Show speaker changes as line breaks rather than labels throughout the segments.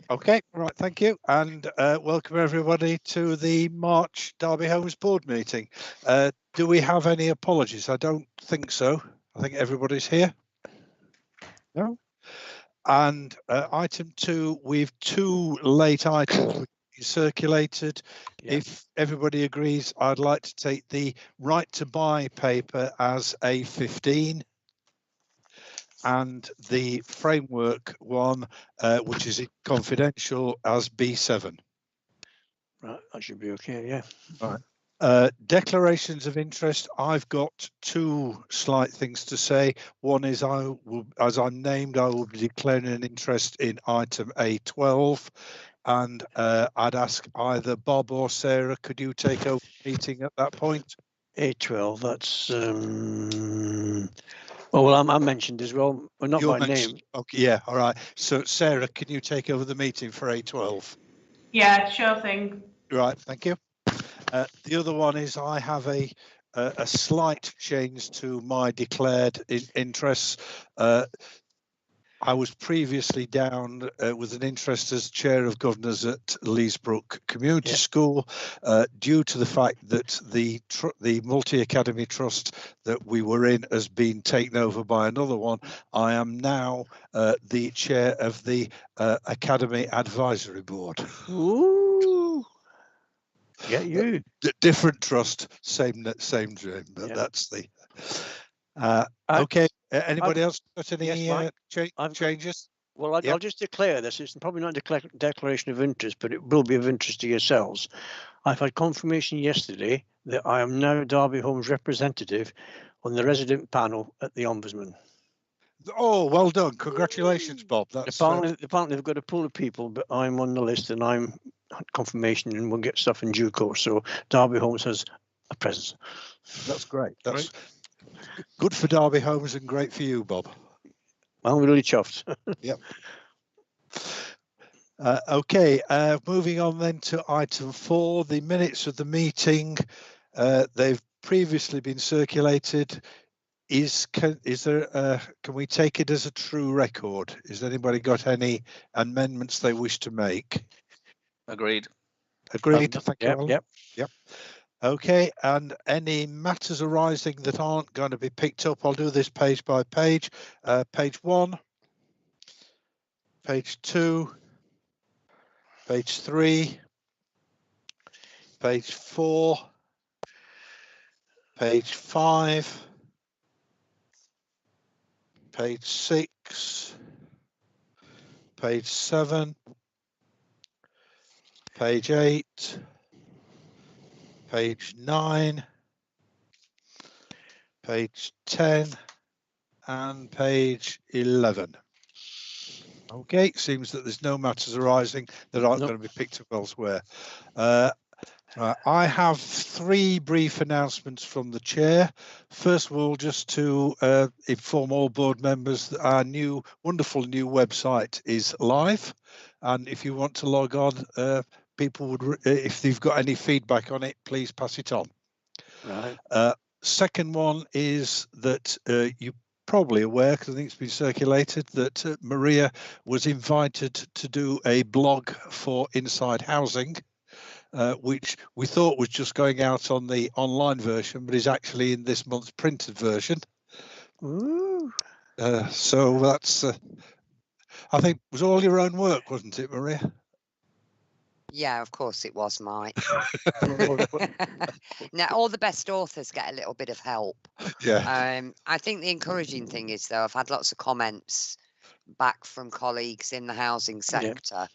Okay, right, thank you, and welcome everybody to the March Derby Homes Board meeting. Do we have any apologies? I don't think so. I think everybody's here. No? And item 2, we've 2 late items which have been circulated.
Yeah.
If everybody agrees, I'd like to take the right to buy paper as A15 and the framework one, which is confidential, as B7.
Right, that should be okay. Yeah.
Right. Declarations of interest. I've got 2 slight things to say. One is as I'm named, I will be declaring an interest in item A12, and I'd ask either Bob or Sarah, could you take over the meeting at that point?
A12. That's oh well, I'm mentioned as well, but not
You're
by name.
Okay, yeah, all right. So Sarah, can you take over the meeting for A12?
Yeah, sure thing.
Right, thank you. The other one is I have a slight change to my declared interests. I was previously down with an interest as chair of governors at Leesbrook Community School. Due to the fact that the multi-academy trust that we were in has been taken over by another one, I am now the chair of the Academy Advisory Board.
Ooh. Get you.
Different trust, same dream, but that's the okay. Anybody else got any changes?
Well, I'll just declare this. It's probably not a declaration of interest, but it will be of interest to yourselves. I've had confirmation yesterday that I am now Derby Homes representative on the resident panel at the Ombudsman.
Oh, well done. Congratulations, Bob. That's
apparently they've got a pool of people, but I'm on the list and I'm confirmation, and we'll get stuff in due course. So Derby Homes has a presence.
That's great. That's good for Derby Homes and great for you, Bob.
Well, we're really chuffed.
Yep. Okay, moving on then to item 4, the minutes of the meeting. They've previously been circulated. Can we take it as a true record? Has anybody got any amendments they wish to make?
Agreed.
Agreed. Thank you, Alan.
Yep.
Okay, and any matters arising that aren't going to be picked up, I'll do this page by page. Page 1, page 2, page 3, page 4, page 5, page 6, page 7, page 8, page 9, page 10, and page 11. Okay, seems that there's no matters arising that aren't going to be picked up elsewhere. I have 3 brief announcements from the chair. First of all, just to inform all board members that our wonderful new website is live, and if you want to log on, people would, if they've got any feedback on it, please pass it on.
Right.
Second one is that you probably aware, because I think it's been circulated, that Maria was invited to do a blog for Inside Housing, which we thought was just going out on the online version, but is actually in this month's printed version.
Ooh.
So that's, I think, was all your own work, wasn't it, Maria?
Yeah, of course it was, Mike. Now, all the best authors get a little bit of help.
Yeah.
I think the encouraging thing is, though, I've had lots of comments back from colleagues in the housing sector,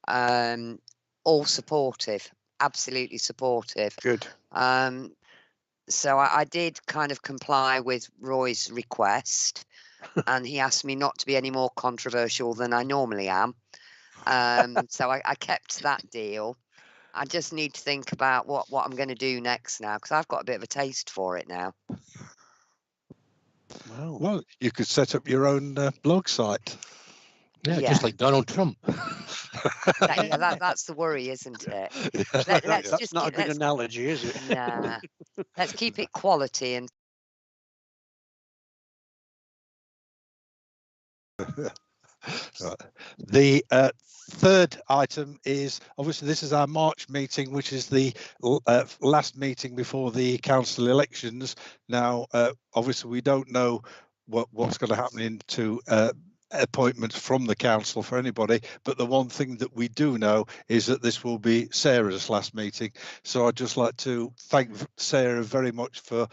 all supportive, absolutely supportive.
Good.
So I did kind of comply with Roy's request, and he asked me not to be any more controversial than I normally am. So I kept that deal. I just need to think about what I'm going to do next now, because I've got a bit of a taste for it now.
Well, you could set up your own blog site.
Yeah, just like Donald Trump.
That's the worry, isn't it? Let's
That's
just
not a good analogy, is it?
Nah. Let's keep it quality and.
Right. The third item is, obviously this is our March meeting, which is the last meeting before the council elections. Now, obviously we don't know what's going to happen into appointments from the council for anybody, but the one thing that we do know is that this will be Sarah's last meeting. So I'd just like to thank Sarah very much for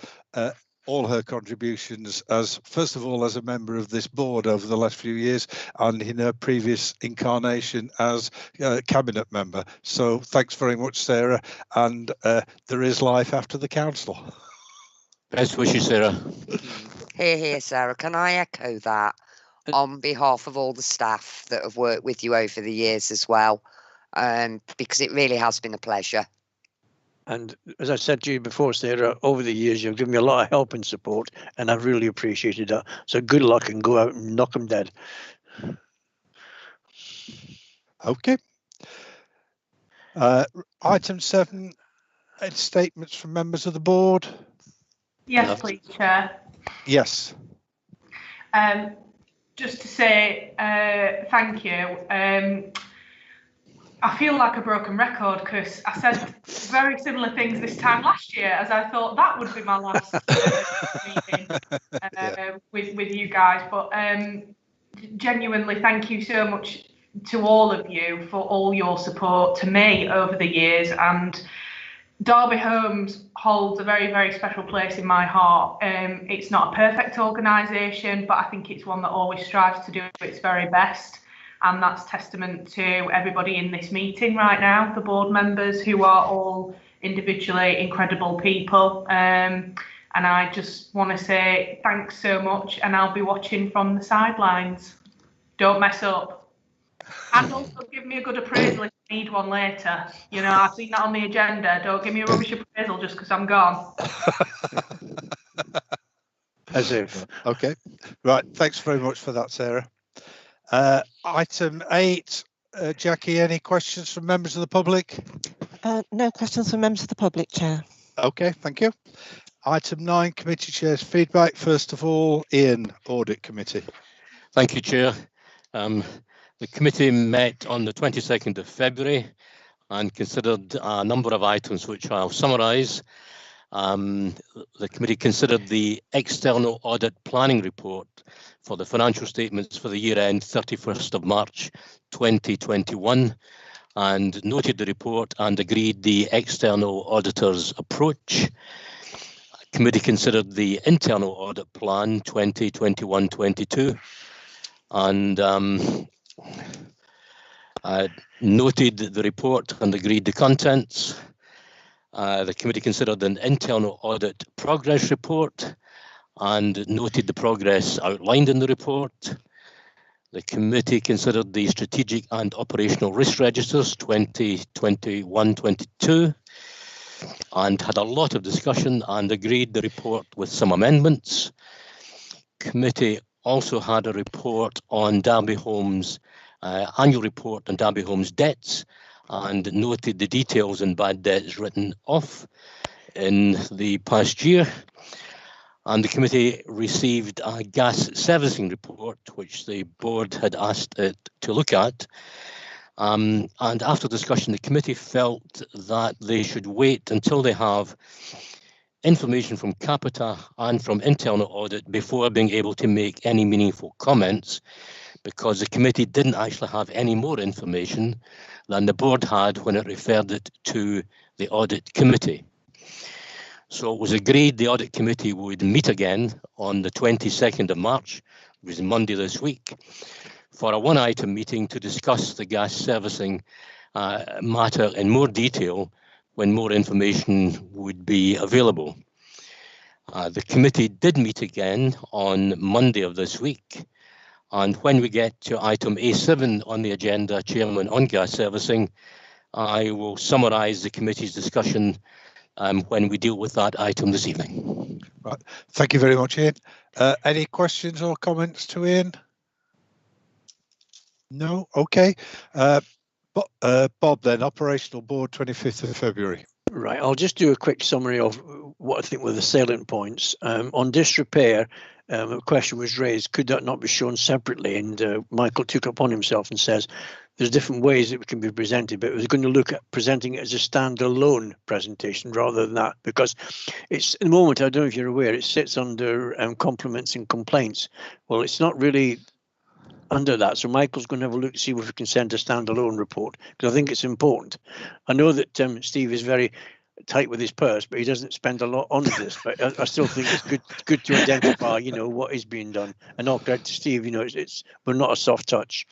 all her contributions, as first of all as a member of this board over the last few years, and in her previous incarnation as cabinet member. So thanks very much, Sarah, and there is life after the council.
Best wishes, Sarah.
Here, here, Sarah. Can I echo that on behalf of all the staff that have worked with you over the years as well, because it really has been a pleasure.
And as I said to you before, Sarah, over the years, you've given me a lot of help and support, and I've really appreciated that. So good luck and go out and knock them dead.
Okay. Item 7, statements from members of the board.
Yes, please, Chair.
Yes.
Just to say thank you. I feel like a broken record because I said very similar things this time last year, as I thought that would be my last meeting with you guys. But genuinely, thank you so much to all of you for all your support to me over the years. And Derby Homes holds a very, very special place in my heart. It's not a perfect organisation, but I think it's one that always strives to do its very best. And that's testament to everybody in this meeting right now, the board members, who are all individually incredible people. And I just want to say thanks so much, and I'll be watching from the sidelines. Don't mess up. And also give me a good appraisal if you need one later. You know, I've seen that on the agenda. Don't give me a rubbish appraisal just because I'm gone.
As if.
Okay. Right. Thanks very much for that, Sarah. Item 8, Jackie, any questions from members of the public?
No questions from members of the public, Chair.
Okay, thank you. Item 9, committee chairs feedback. First of all, Ian, Audit Committee.
Thank you, Chair. The committee met on the 22nd of February and considered a number of items which I'll summarise. The committee considered the external audit planning report for the financial statements for the year end 31st of March 2021 and noted the report and agreed the external auditor's approach. The committee considered the internal audit plan 2021-22 and noted the report and agreed the contents. The committee considered an internal audit progress report and noted the progress outlined in the report. The committee considered the strategic and operational risk registers 2021-22 and had a lot of discussion and agreed the report with some amendments. Committee also had a report on Derby Homes, annual report on Derby Homes debts, and noted the details in bad debts written off in the past year. And the committee received a gas servicing report, which the board had asked it to look at. And after discussion, the committee felt that they should wait until they have information from Capita and from internal audit before being able to make any meaningful comments, because the committee didn't actually have any more information than the board had when it referred it to the audit committee. So it was agreed the audit committee would meet again on the 22nd of March, which is Monday this week, for a one-item meeting to discuss the gas servicing matter in more detail when more information would be available. The committee did meet again on Monday of this week. And when we get to item A7 on the agenda, Chairman, on gas servicing, I will summarise the committee's discussion when we deal with that item this evening.
Right. Thank you very much, Ian. Any questions or comments to Ian? No? Okay. Bob, then, Operational Board, 25th of February.
Right, I'll just do a quick summary of what I think were the salient points. On disrepair, a question was raised, could that not be shown separately? And Michael took it upon himself and says, there's different ways it can be presented, but it was going to look at presenting it as a standalone presentation rather than that, because it's, at the moment, I don't know if you're aware, it sits under compliments and complaints. Well, it's not really under that. So Michael's going to have a look to see if we can send a standalone report, because I think it's important. I know that Steve is very tight with his purse, but he doesn't spend a lot on this. But I still think it's good to identify, what is being done. And all credit to Steve, we're not a soft touch.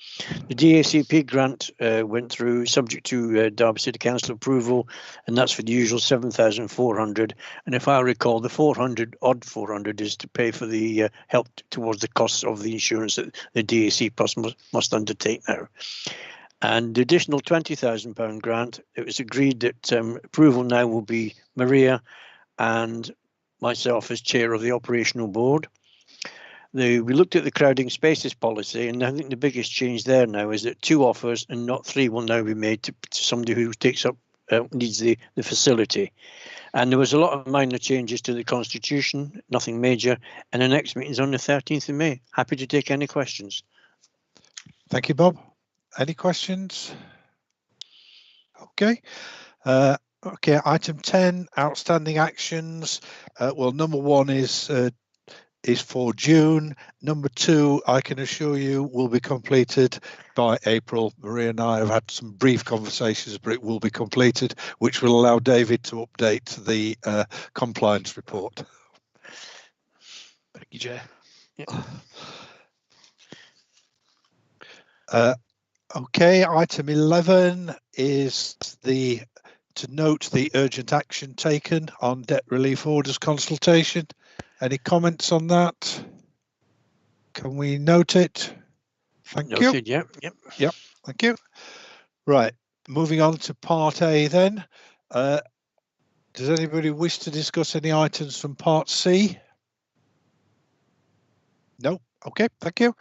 The DACP grant went through, subject to Derby City Council approval, and that's for the usual 7,400. And if I recall, the 400 is to pay for the help towards the costs of the insurance that the DAC Plus must undertake now. And the additional £20,000 grant, it was agreed that approval now will be Maria and myself as chair of the operational board. We looked at the crowding spaces policy, and I think the biggest change there now is that 2 offers and not 3 will now be made to somebody who takes up needs the facility. And there was a lot of minor changes to the Constitution, nothing major. And the next meeting is on the 13th of May. Happy to take any questions.
Thank you, Bob. Any questions? Okay. Okay, item 10, outstanding actions. Well, number 1 is for June. Number 2, I can assure you, will be completed by April. Maria and I have had some brief conversations, but it will be completed, which will allow David to update the compliance report.
Thank you, Chair.
Okay, item 11 is to note the urgent action taken on debt relief orders consultation. Any comments on that? Can we note it? Thank
Noted,
you.
Yep.
Thank you. Right, moving on to part A then. Does anybody wish to discuss any items from part C? No? Okay, thank you.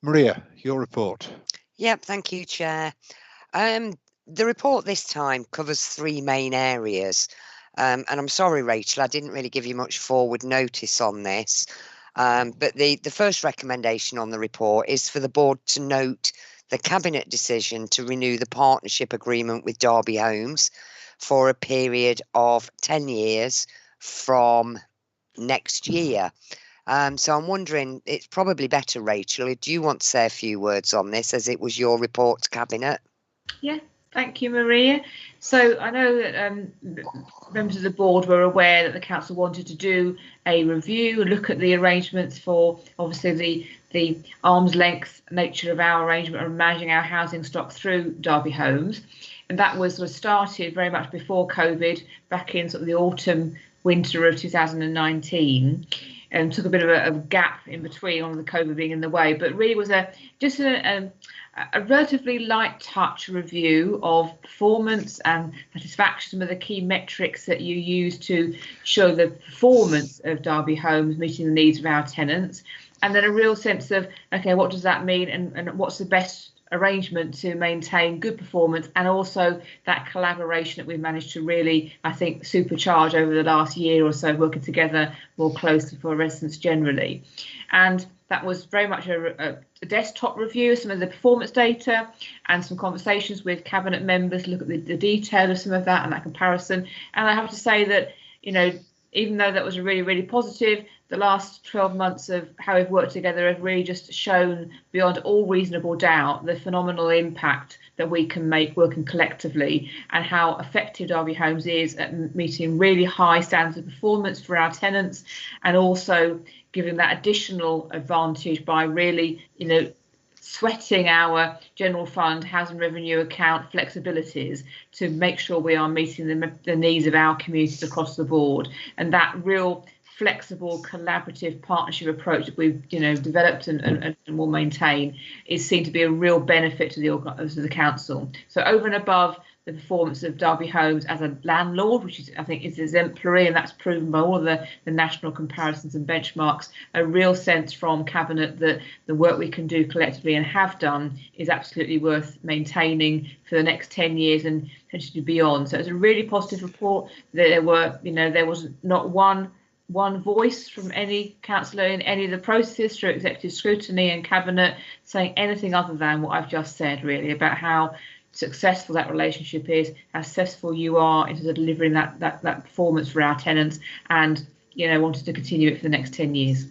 Maria, your report.
Yep, thank you, Chair. The report this time covers 3 main areas. And I'm sorry, Rachel, I didn't really give you much forward notice on this. But the first recommendation on the report is for the board to note the Cabinet decision to renew the partnership agreement with Derby Homes for a period of 10 years from next year. So I'm wondering, it's probably better, Rachel, do you want to say a few words on this, as it was your report to Cabinet?
Yeah, thank you, Maria. So I know that members of the board were aware that the council wanted to do a review and look at the arrangements for, obviously, the arm's length nature of our arrangement of managing our housing stock through Derby Homes. And that was started very much before COVID, back in sort of the autumn, winter of 2019. And took a bit of a gap in between, on the COVID being in the way, but really was just a relatively light touch review of performance and satisfaction, some of the key metrics that you use to show the performance of Derby Homes meeting the needs of our tenants, and then a real sense of, okay, what does that mean, and what's the best arrangement to maintain good performance, and also that collaboration that we've managed to really, I think, supercharge over the last year or so, working together more closely for residents generally. And that was very much a desktop review, some of the performance data, and some conversations with Cabinet members, look at the detail of some of that and that comparison. And I have to say that, even though that was really, really positive, the last 12 months of how we've worked together have really just shown beyond all reasonable doubt the phenomenal impact that we can make working collectively, and how effective Derby Homes is at meeting really high standards of performance for our tenants, and also giving that additional advantage by really, sweating our general fund housing revenue account flexibilities to make sure we are meeting the needs of our communities across the board. And that real flexible collaborative partnership approach that we've developed and will maintain is seen to be a real benefit to the council. So over and above the performance of Derby Homes as a landlord, which I think is exemplary, and that's proven by all of the national comparisons and benchmarks, a real sense from Cabinet that the work we can do collectively and have done is absolutely worth maintaining for the next 10 years and potentially beyond. So it's a really positive report. There was not one one voice from any councillor in any of the processes through executive scrutiny and cabinet saying anything other than what I've just said, really, about how successful that relationship is, how successful you are in terms of delivering that performance for our tenants, and wanted to continue it for the next 10 years.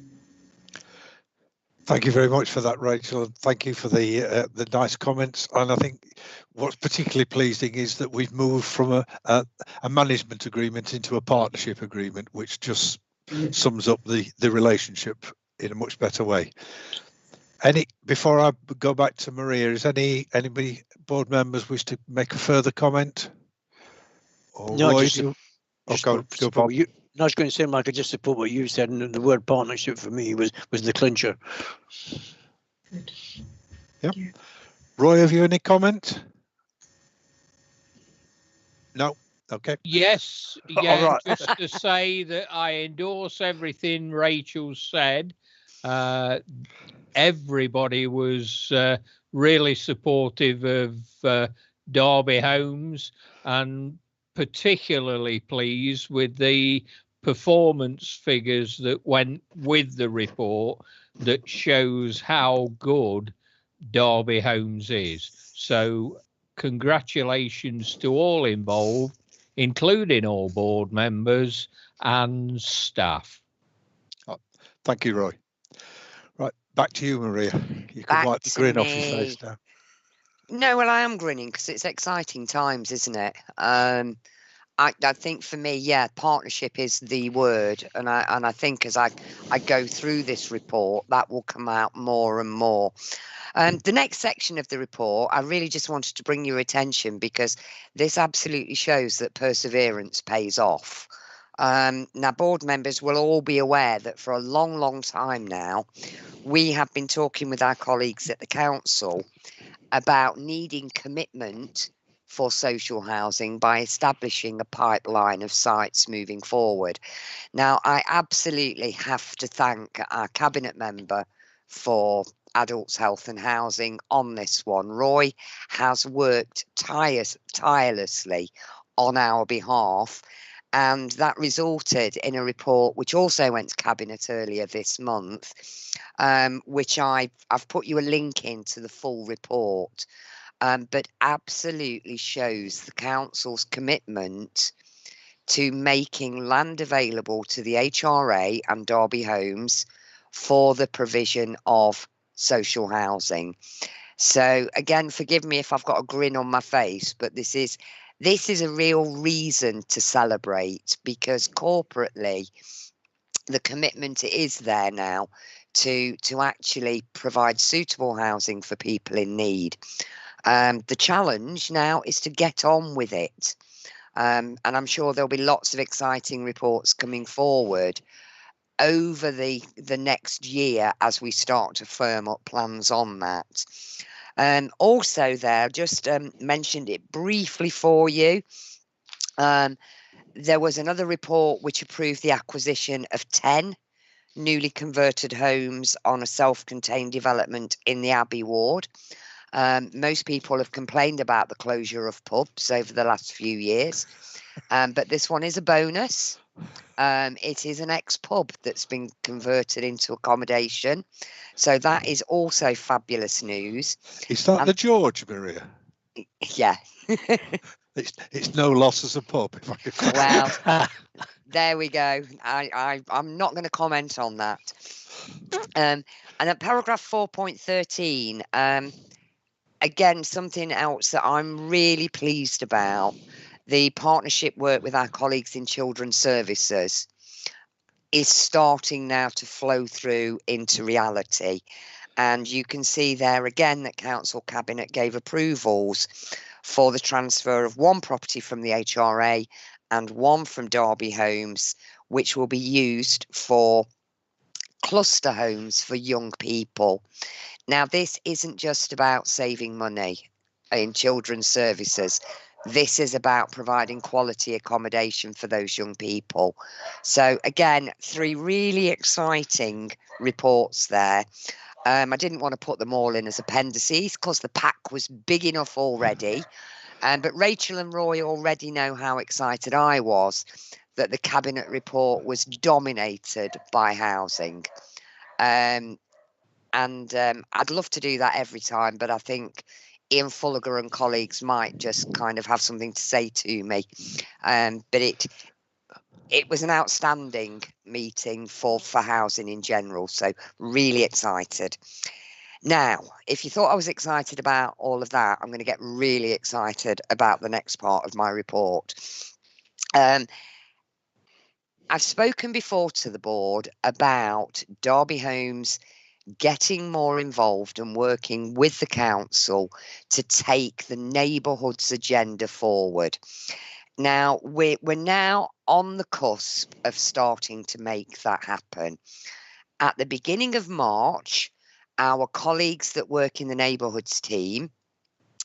Thank you very much for that, Rachel, and thank you for the nice comments. And I think what's particularly pleasing is that we've moved from a management agreement into a partnership agreement, which just sums up the relationship in a much better way. Before I go back to Maria, is anybody board members wish to make a further comment? Or
No,
Roy,
just
go Bob.
I was going to say, Mike, I just support what you said, and the word partnership for me was the clincher.
Good.
Yep. Roy, have you any comment? No. Okay.
Yes.
All
Yeah.
right.
Just to say that I endorse everything Rachel said. Everybody was really supportive of Derby Homes, and particularly pleased with the performance figures that went with the report that shows how good Derby Homes is. So congratulations to all involved, including all board members and staff.
Thank you, Roy. Right, back to you, Maria. You can
Back
wipe the
to
grin off your
me.
face now.
No, well, I am grinning because it's exciting times, isn't it? I think for me, yeah, partnership is the word, and I think as I go through this report, that will come out more and more. The next section of the report, I really just wanted to bring your attention because this absolutely shows that perseverance pays off. Now, board members will all be aware that for a long, long time now, we have been talking with our colleagues at the council about needing commitment for social housing by establishing a pipeline of sites moving forward. Now, I absolutely have to thank our cabinet member for adults, health and housing on this one. Roy has worked tirelessly on our behalf, and that resulted in a report which also went to cabinet earlier this month, which I've put you a link into the full report. But absolutely shows the council's commitment to making land available to the HRA and Derby Homes for the provision of social housing. So again, forgive me if I've got a grin on my face, but this is a real reason to celebrate, because corporately the commitment is there now to actually provide suitable housing for people in need. The challenge now is to get on with it. And I'm sure there'll be lots of exciting reports coming forward over the next year as we start to firm up plans on that. Also there, just mentioned it briefly for you. There was another report which approved the acquisition of 10 newly converted homes on a self-contained development in the Abbey ward. Most people have complained about the closure of pubs over the last few years, but this one is a bonus. It is an ex-pub that's been converted into accommodation, so that is also fabulous news.
Is that the George, Maria?
Yeah.
It's no loss as a pub. If I could.
Well, there we go. I'm not going to comment on that. And at paragraph 4.13, again, something else that I'm really pleased about, the partnership work with our colleagues in children's services is starting now to flow through into reality. And you can see there again that Council Cabinet gave approvals for the transfer of one property from the HRA and one from Derby Homes, which will be used for cluster homes for young people. Now, this isn't just about saving money in children's services. This is about providing quality accommodation for those young people. So again, 3 really exciting reports there. I didn't want to put them all in as appendices because the pack was big enough already. But Rachel and Roy already know how excited I was. that the Cabinet report was dominated by housing. And I'd love to do that every time, but I think Ian Fulliger and colleagues might just kind of have something to say to me. But it was an outstanding meeting for housing in general, so really excited. Now, if you thought I was excited about all of that, I'm going to get really excited about the next part of my report. I've spoken before to the board about Derby Homes getting more involved and working with the council to take the neighbourhoods agenda forward. Now, we're now on the cusp of starting to make that happen. At the beginning of March, our colleagues that work in the neighbourhoods team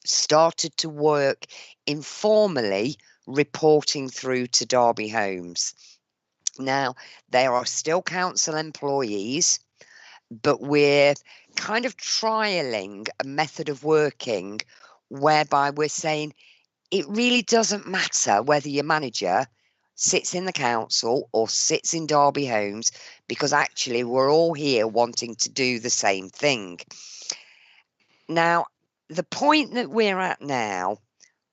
started to work informally, reporting through to Derby Homes. Now, they are still council employees, but we're kind of trialling a method of working whereby we're saying it really doesn't matter whether your manager sits in the council or sits in Derby Homes, because actually we're all here wanting to do the same thing. Now, the point that we're at now,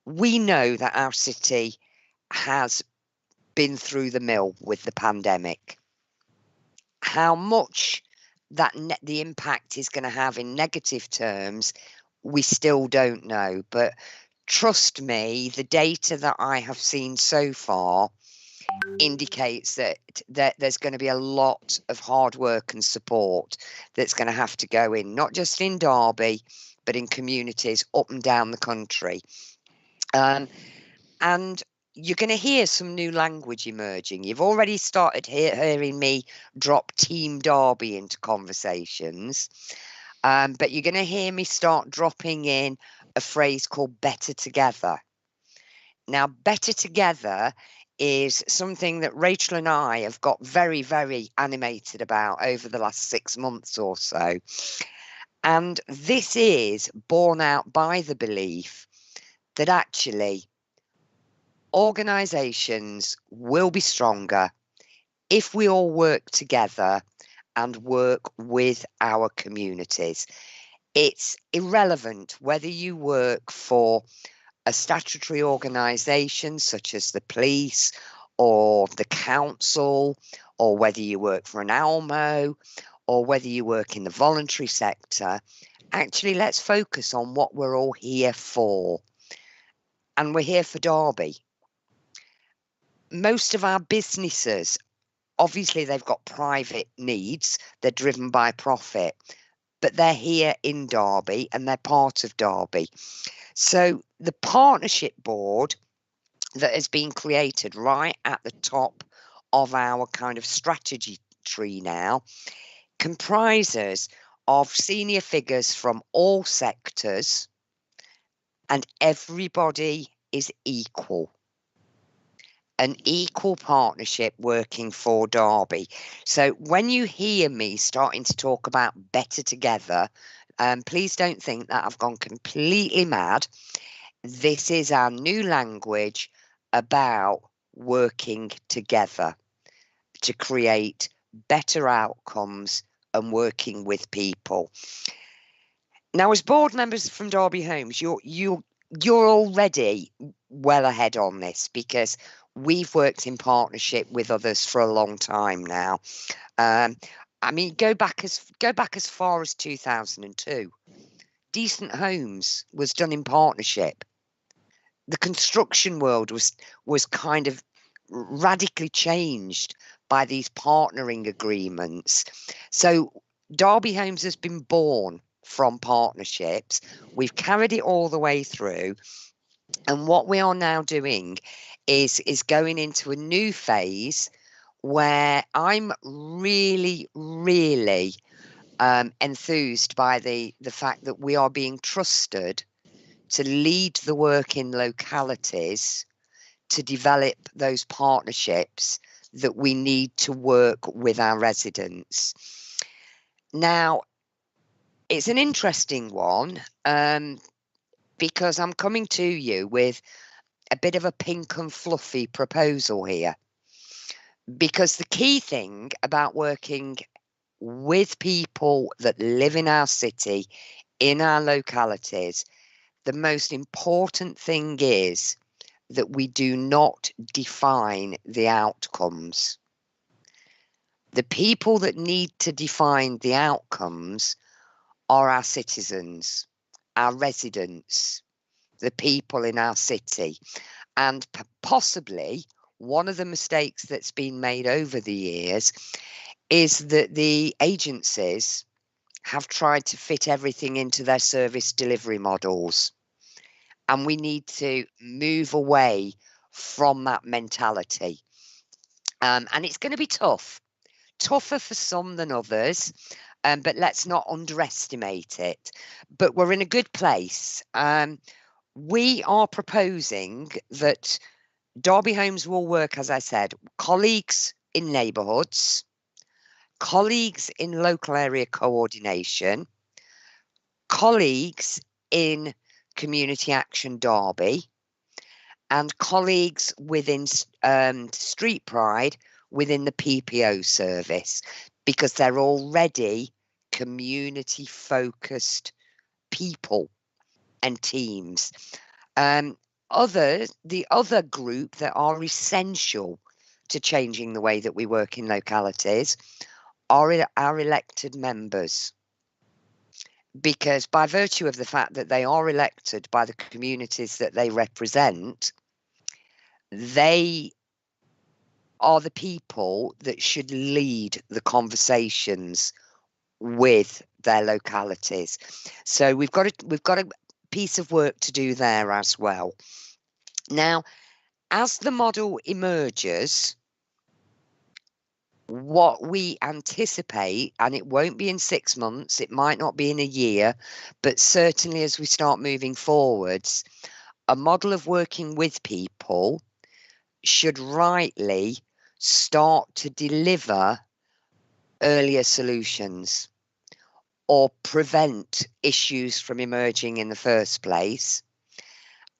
we know that our city has been through the mill with the pandemic. How much that the impact is going to have in negative terms, we still don't know. But trust me, the data that I have seen so far indicates that there's going to be a lot of hard work and support that's going to have to go in, not just in Derby, but in communities up and down the country. And you're going to hear some new language emerging. You've already started hearing me drop Team Derby into conversations, but you're going to hear me start dropping in a phrase called better together. Now, better together is something that Rachel and I have got very, very animated about over the last 6 months or so. And this is borne out by the belief that actually organisations will be stronger if we all work together and work with our communities. It's irrelevant whether you work for a statutory organisation such as the police or the council, or whether you work for an ALMO, or whether you work in the voluntary sector. Actually, let's focus on what we're all here for. And we're here for Derby. Most of our businesses, obviously they've got private needs, they're driven by profit, but they're here in Derby and they're part of Derby. So the partnership board that has been created right at the top of our kind of strategy tree now comprises of senior figures from all sectors, and everybody is equal. An equal partnership working for Derby. So when you hear me starting to talk about better together, please don't think that I've gone completely mad. This is our new language about working together to create better outcomes and working with people. Now, as board members from Derby Homes, you're already well ahead on this, because we've worked in partnership with others for a long time now. I mean, go back as far as 2002. Decent Homes was done in partnership. The construction world was kind of radically changed by these partnering agreements. So Derby Homes has been born from partnerships. We've carried it all the way through. And what we are now doing is going into a new phase where I'm really, really enthused by the fact that we are being trusted to lead the work in localities to develop those partnerships that we need to work with our residents. Now, it's an interesting one because I'm coming to you with a bit of a pink and fluffy proposal here. Because the key thing about working with people that live in our city, in our localities, the most important thing is that we do not define the outcomes. The people that need to define the outcomes are our citizens, our residents, the people in our city. And possibly one of the mistakes that's been made over the years is that the agencies have tried to fit everything into their service delivery models. And we need to move away from that mentality. And it's going to be tough, tougher for some than others, but let's not underestimate it. But we're in a good place. We are proposing that Derby Homes will work, as I said, colleagues in neighbourhoods, colleagues in local area coordination, colleagues in Community Action Derby, and colleagues within Street Pride within the PPO service, because they're already community focused people and teams. The other group that are essential to changing the way that we work in localities are our elected members, because by virtue of the fact that they are elected by the communities that they represent, they are the people that should lead the conversations with their localities. So we've got a piece of work to do there as well. Now, as the model emerges, what we anticipate, and it won't be in 6 months, it might not be in a year, but certainly as we start moving forwards, a model of working with people should rightly start to deliver earlier solutions or prevent issues from emerging in the first place.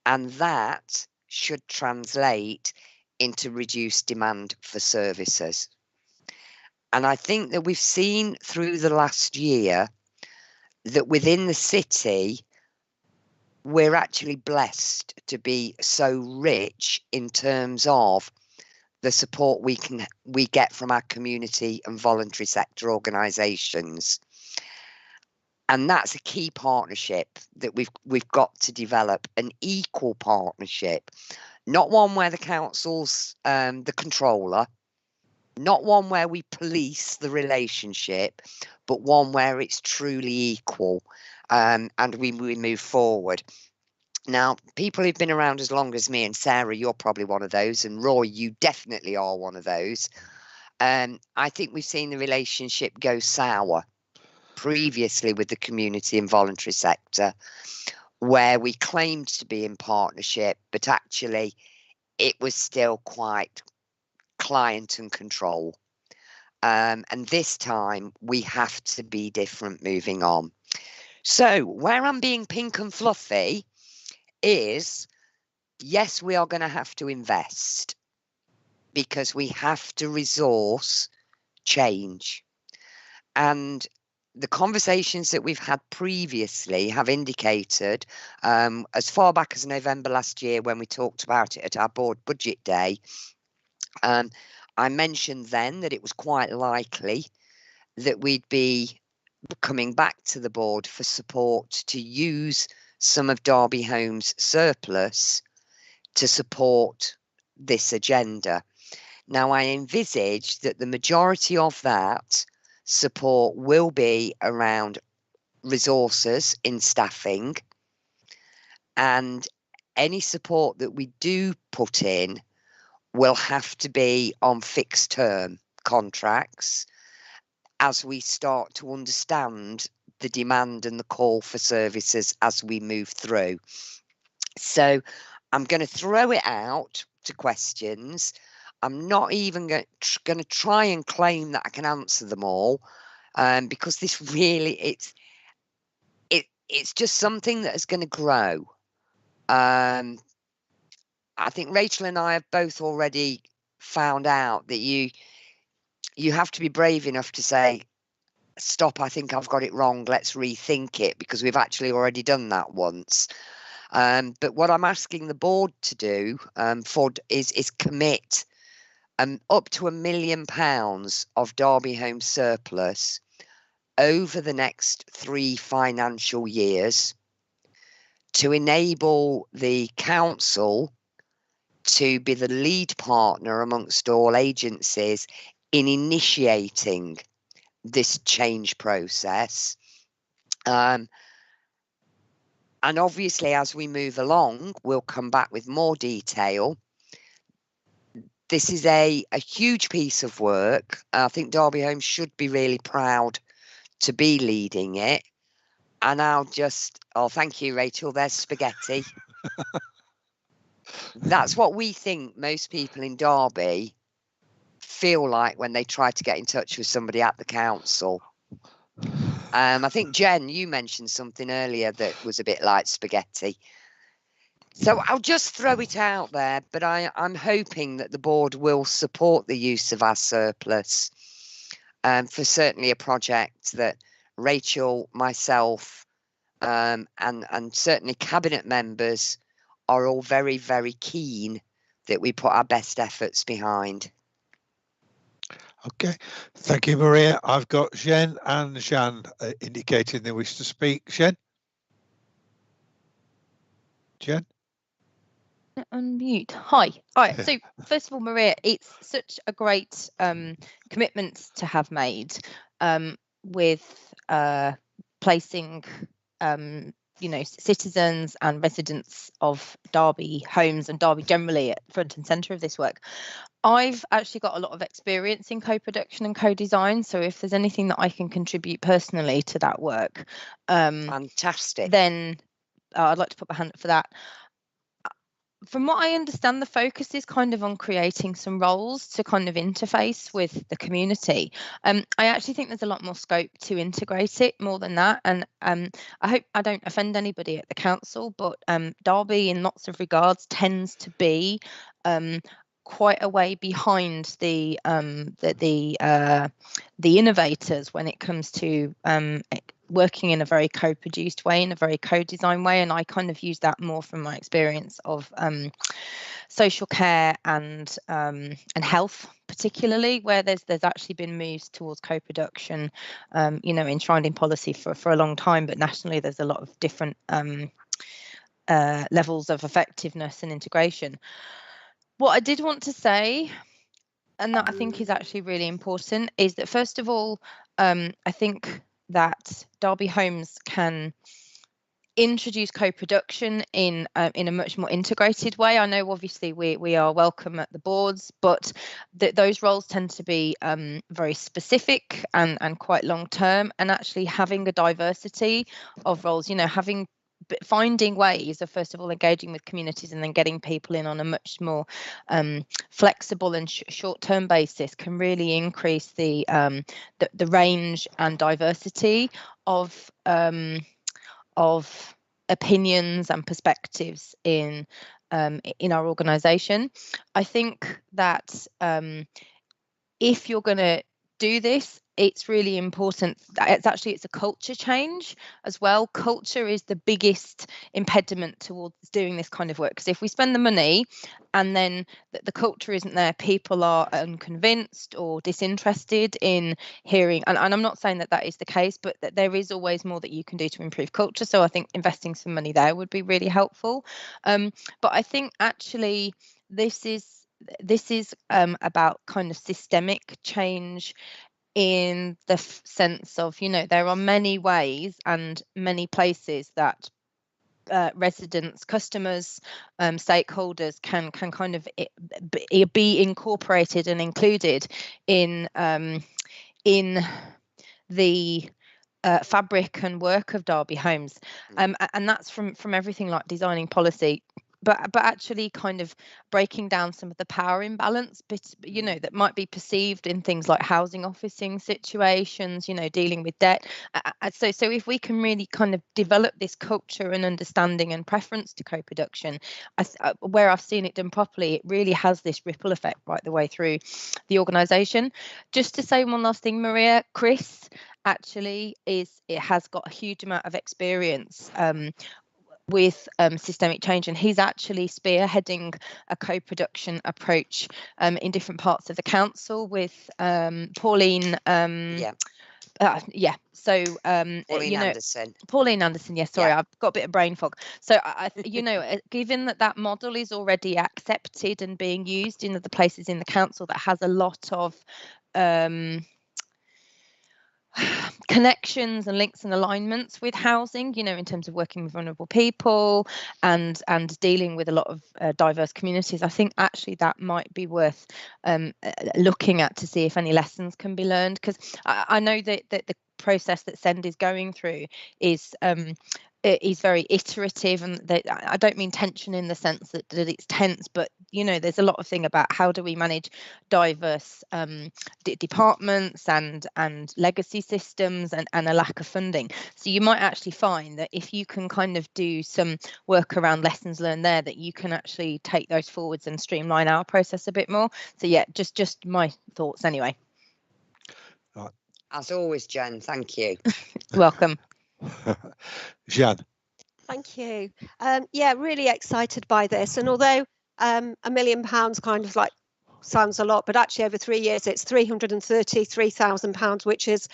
And that should translate into reduced demand for services. And I think that we've seen through the last year that within the city, we're actually blessed to be so rich in terms of the support we get from our community and voluntary sector organisations. And that's a key partnership that we've got to develop, an equal partnership, not one where the council's the controller, not one where we police the relationship, but one where it's truly equal, and we move forward. Now, people who've been around as long as me, and Sarah, you're probably one of those, and Roy, you definitely are one of those. I think we've seen the relationship go sour previously with the community and voluntary sector, where we claimed to be in partnership, but actually it was still quite client and control. And this time we have to be different moving on. So where I'm being pink and fluffy is, yes, we are going to have to invest because we have to resource change. And the conversations that we've had previously have indicated, as far back as November last year when we talked about it at our board budget day, I mentioned then that it was quite likely that we'd be coming back to the board for support to use some of Derby Homes' surplus to support this agenda. Now, I envisage that the majority of that support will be around resources in staffing, and any support that we do put in will have to be on fixed term contracts as we start to understand the demand and the call for services as we move through. So I'm going to throw it out to questions. I'm not even going to try and claim that I can answer them all, because this really, it's just something that is going to grow. I think Rachel and I have both already found out that you have to be brave enough to say, stop, I think I've got it wrong, let's rethink it, because we've actually already done that once. But what I'm asking the board to do is commit up to £1 million of Derby Home surplus over the next 3 financial years to enable the council to be the lead partner amongst all agencies in initiating this change process. And obviously, as we move along, we'll come back with more detail. This is a huge piece of work. I think Derby Home should be really proud to be leading it. And thank you, Rachel, there's spaghetti. That's what we think most people in Derby feel like when they try to get in touch with somebody at the council. I think, Jen, you mentioned something earlier that was a bit like spaghetti. So I'll just throw it out there, but I'm hoping that the board will support the use of our surplus for certainly a project that Rachel, myself, and certainly cabinet members are all very, very keen that we put our best efforts behind.
Okay, thank you, Maria. I've got Jen and Jean indicating they wish to speak. Jen? Jen?
Unmute. Hi. All right. So first of all, Maria, it's such a great commitment to have made with placing citizens and residents of Derby Homes and Derby generally at front and centre of this work. I've actually got a lot of experience in co-production and co-design, so if there's anything that I can contribute personally to that work,
fantastic,
then I'd like to put my hand up for that. From what I understand, the focus is kind of on creating some roles to kind of interface with the community. I actually think there's a lot more scope to integrate it more than that. And I hope I don't offend anybody at the council, but Derby in lots of regards tends to be quite a way behind the innovators when it comes to working in a very co-produced way, in a very co-designed way, and I kind of use that more from my experience of social care and health, particularly where there's actually been moves towards co-production, enshrined in policy for a long time, but nationally there's a lot of different levels of effectiveness and integration. What I did want to say, and that I think is actually really important, is that first of all, I think that Derby Homes can introduce co-production in a much more integrated way. I know obviously we are welcome at the boards, but those roles tend to be very specific and quite long term, and actually having a diversity of roles, finding ways of first of all engaging with communities and then getting people in on a much more flexible and short-term basis can really increase the range and diversity of opinions and perspectives in our organisation. I think that if you're going to do this, it's really important. It's a culture change as well. Culture is the biggest impediment towards doing this kind of work, because if we spend the money and then the culture isn't there, people are unconvinced or disinterested in hearing, and I'm not saying that is the case, but that there is always more that you can do to improve culture. So I think investing some money there would be really helpful. But I think actually this is about kind of systemic change, in the sense of, there are many ways and many places that residents, customers, stakeholders can kind of be incorporated and included in the fabric and work of Derby Homes, and that's from everything like designing policy, but actually kind of breaking down some of the power imbalance, but that might be perceived in things like housing officing situations, dealing with debt. So if we can really kind of develop this culture and understanding and preference to co-production, where I've seen it done properly, it really has this ripple effect right the way through the organisation. Just to say one last thing, Maria, Chris actually has got a huge amount of experience with systemic change, and he's actually spearheading a co-production approach in different parts of the council with Pauline. So Pauline Anderson. Yes, sorry, I've got a bit of brain fog. So given that model is already accepted and being used in other places in the council that has a lot of connections and links and alignments with housing, in terms of working with vulnerable people and dealing with a lot of diverse communities, I think actually that might be worth looking at to see if any lessons can be learned, because I know that the process that SEND is going through is very iterative, and I don't mean tension in the sense that it's tense, but there's a lot of thing about how do we manage diverse departments and legacy systems and a lack of funding. So you might actually find that if you can kind of do some work around lessons learned there, that you can actually take those forwards and streamline our process a bit more. So yeah, just my thoughts anyway.
As always, Jen, thank you.
Welcome.
Jeanne.
Thank you. Yeah, really excited by this. And although £1 million kind of like sounds a lot, but actually over 3 years it's £333,000, which is,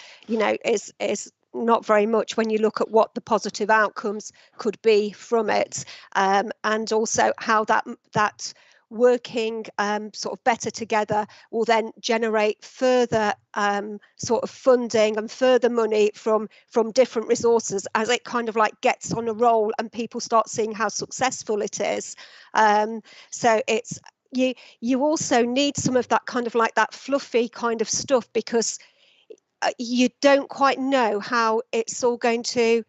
is not very much when you look at what the positive outcomes could be from it, and also how that working sort of better together will then generate further sort of funding and further money from different resources as it kind of like gets on a roll and people start seeing how successful it is. So it's you also need some of that kind of like that fluffy kind of stuff, because you don't quite know how it's all going to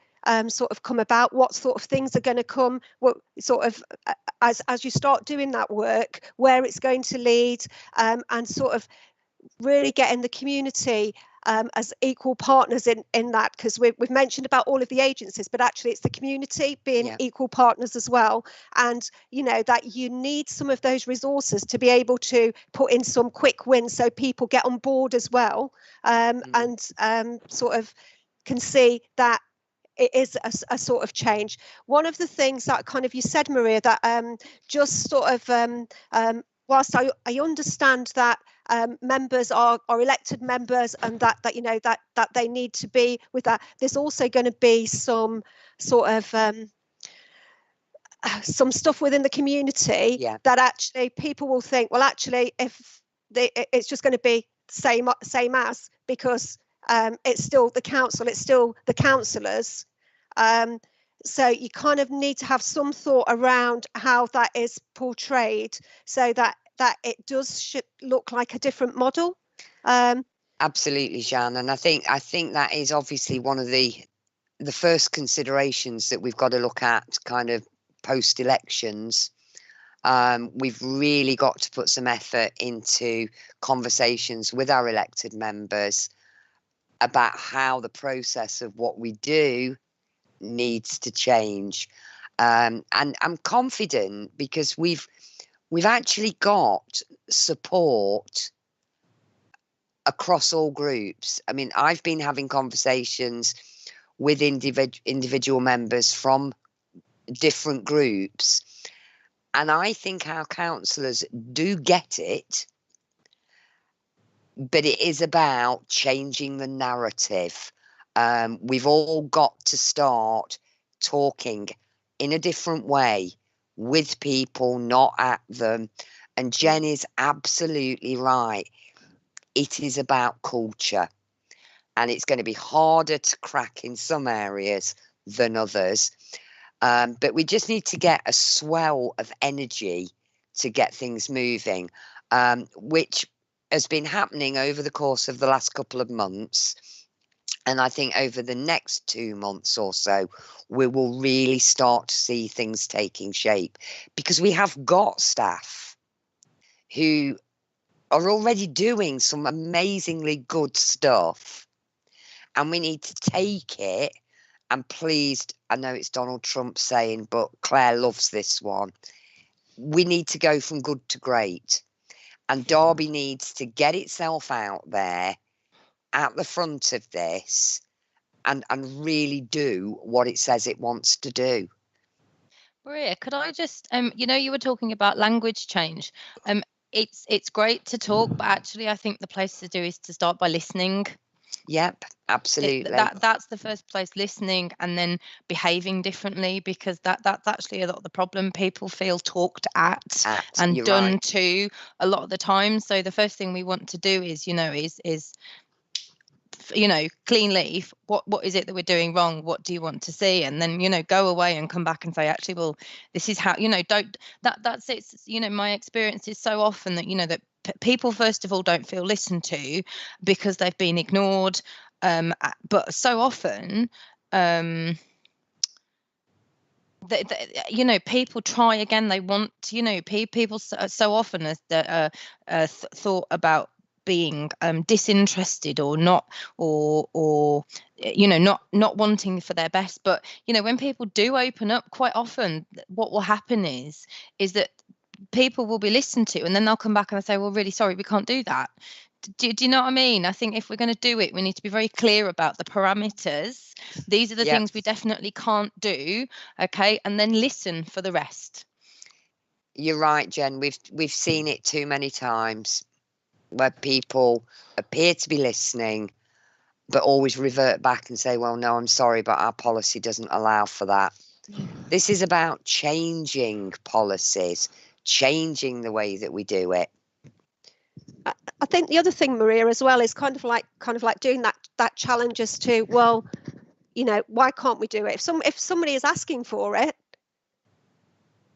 sort of come about, what sort of things are going to come, what sort of as you start doing that work, where it's going to lead, and sort of really getting the community as equal partners in that, because we've mentioned about all of the agencies, but actually it's the community being equal partners as well. And that you need some of those resources to be able to put in some quick wins so people get on board as well, and sort of can see that it is a sort of change. One of the things that kind of you said, Maria, that just sort of whilst I understand that members are elected members and that they need to be with that, there's also going to be some sort of some stuff within the community that actually people will think, well, actually, if it's just going to be same as, because it's still the council, it's still the councillors. So you kind of need to have some thought around how that is portrayed, so that it does look like a different model.
Absolutely, Jeanne, and I think that is obviously one of the first considerations that we've got to look at, kind of post elections. We've really got to put some effort into conversations with our elected members about how the process of what we do needs to change, and I'm confident because we've actually got support across all groups. I mean, I've been having conversations with individual members from different groups, and I think our councillors do get it, but it is about changing the narrative. We've all got to start talking in a different way with people, not at them. And Jen is absolutely right. It is about culture, and it's going to be harder to crack in some areas than others. But we just need to get a swell of energy to get things moving, which has been happening over the course of the last couple of months. And I think over the next 2 months or so, we will really start to see things taking shape, because we have got staff who are already doing some amazingly good stuff. And we need to take it, and please, I know it's Donald Trump saying, but Claire loves this one. We need to go from good to great. And Derby needs to get itself out there at the front of this and really do what it says it wants to do.
Maria, could I just, you were talking about language change. It's great to talk, but actually I think the place to do is to start by listening.
Yep, absolutely.
That's the first place, listening and then behaving differently, because that's actually a lot of the problem. People feel talked at and done to a lot of the time. So the first thing we want to do is clean leaf. What is it that we're doing wrong? What do you want to see? And then go away and come back and say, actually, well, this is how, that's it. My experience is so often that that people first of all don't feel listened to because they've been ignored, but so often people try again. They want people so often as thought about being disinterested or not, or not wanting for their best. But when people do open up, quite often what will happen is that people will be listened to, and then they'll come back and they'll say, well, really sorry, we can't do that. Do you know what I mean? I think if we're going to do it, we need to be very clear about the parameters. These are the things we definitely can't do. Okay, and then listen for the rest.
You're right, Jen. We've seen it too many times, where people appear to be listening, but always revert back and say, well, no, I'm sorry, but our policy doesn't allow for that. This is about changing policies, changing the way that we do it.
I think the other thing, Maria, as well, is kind of like doing that challenge as to, well, why can't we do it? If somebody is asking for it,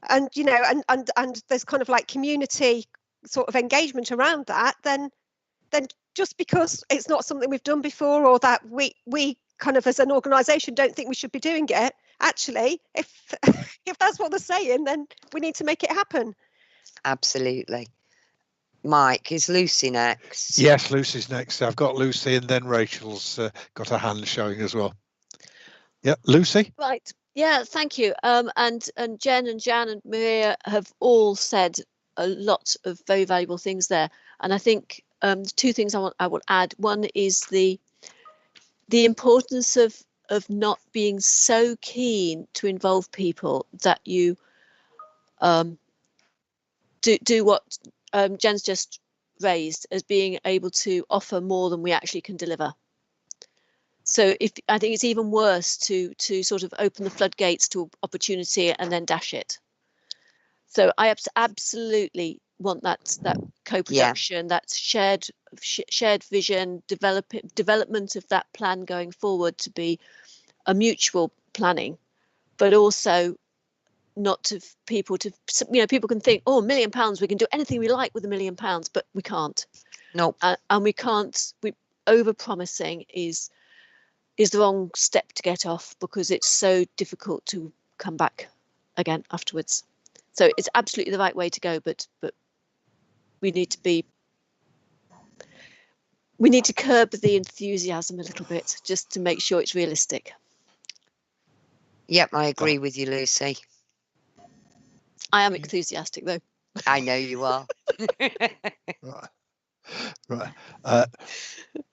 and and there's kind of like community sort of engagement around that, then just because it's not something we've done before, or that we kind of as an organisation don't think we should be doing it, actually, if that's what they're saying, then we need to make it happen.
Absolutely. Mike, is Lucy next?
Yes, Lucy's next. I've got Lucy, and then Rachel's got her hand showing as well. Yeah, Lucy.
Right. Yeah, thank you. And Jen and Jan and Maria have all said a lot of very valuable things there. And I think two things I will add. One is the importance of not being so keen to involve people that you do what Jen's just raised as being able to offer more than we actually can deliver. So I think it's even worse to sort of open the floodgates to opportunity and then dash it. So I absolutely want that co-production, that shared vision, development of that plan going forward to be a mutual planning, but also not to people people can think, oh, £1 million, we can do anything we like with £1 million, but we can't.
No.
And we can't. Over-promising is the wrong step to get off, because it's so difficult to come back again afterwards. So it's absolutely the right way to go, but we need to curb the enthusiasm a little bit, just to make sure it's realistic.
Yep, I agree with you, Lucy.
I am enthusiastic, though.
I know you are.
Right.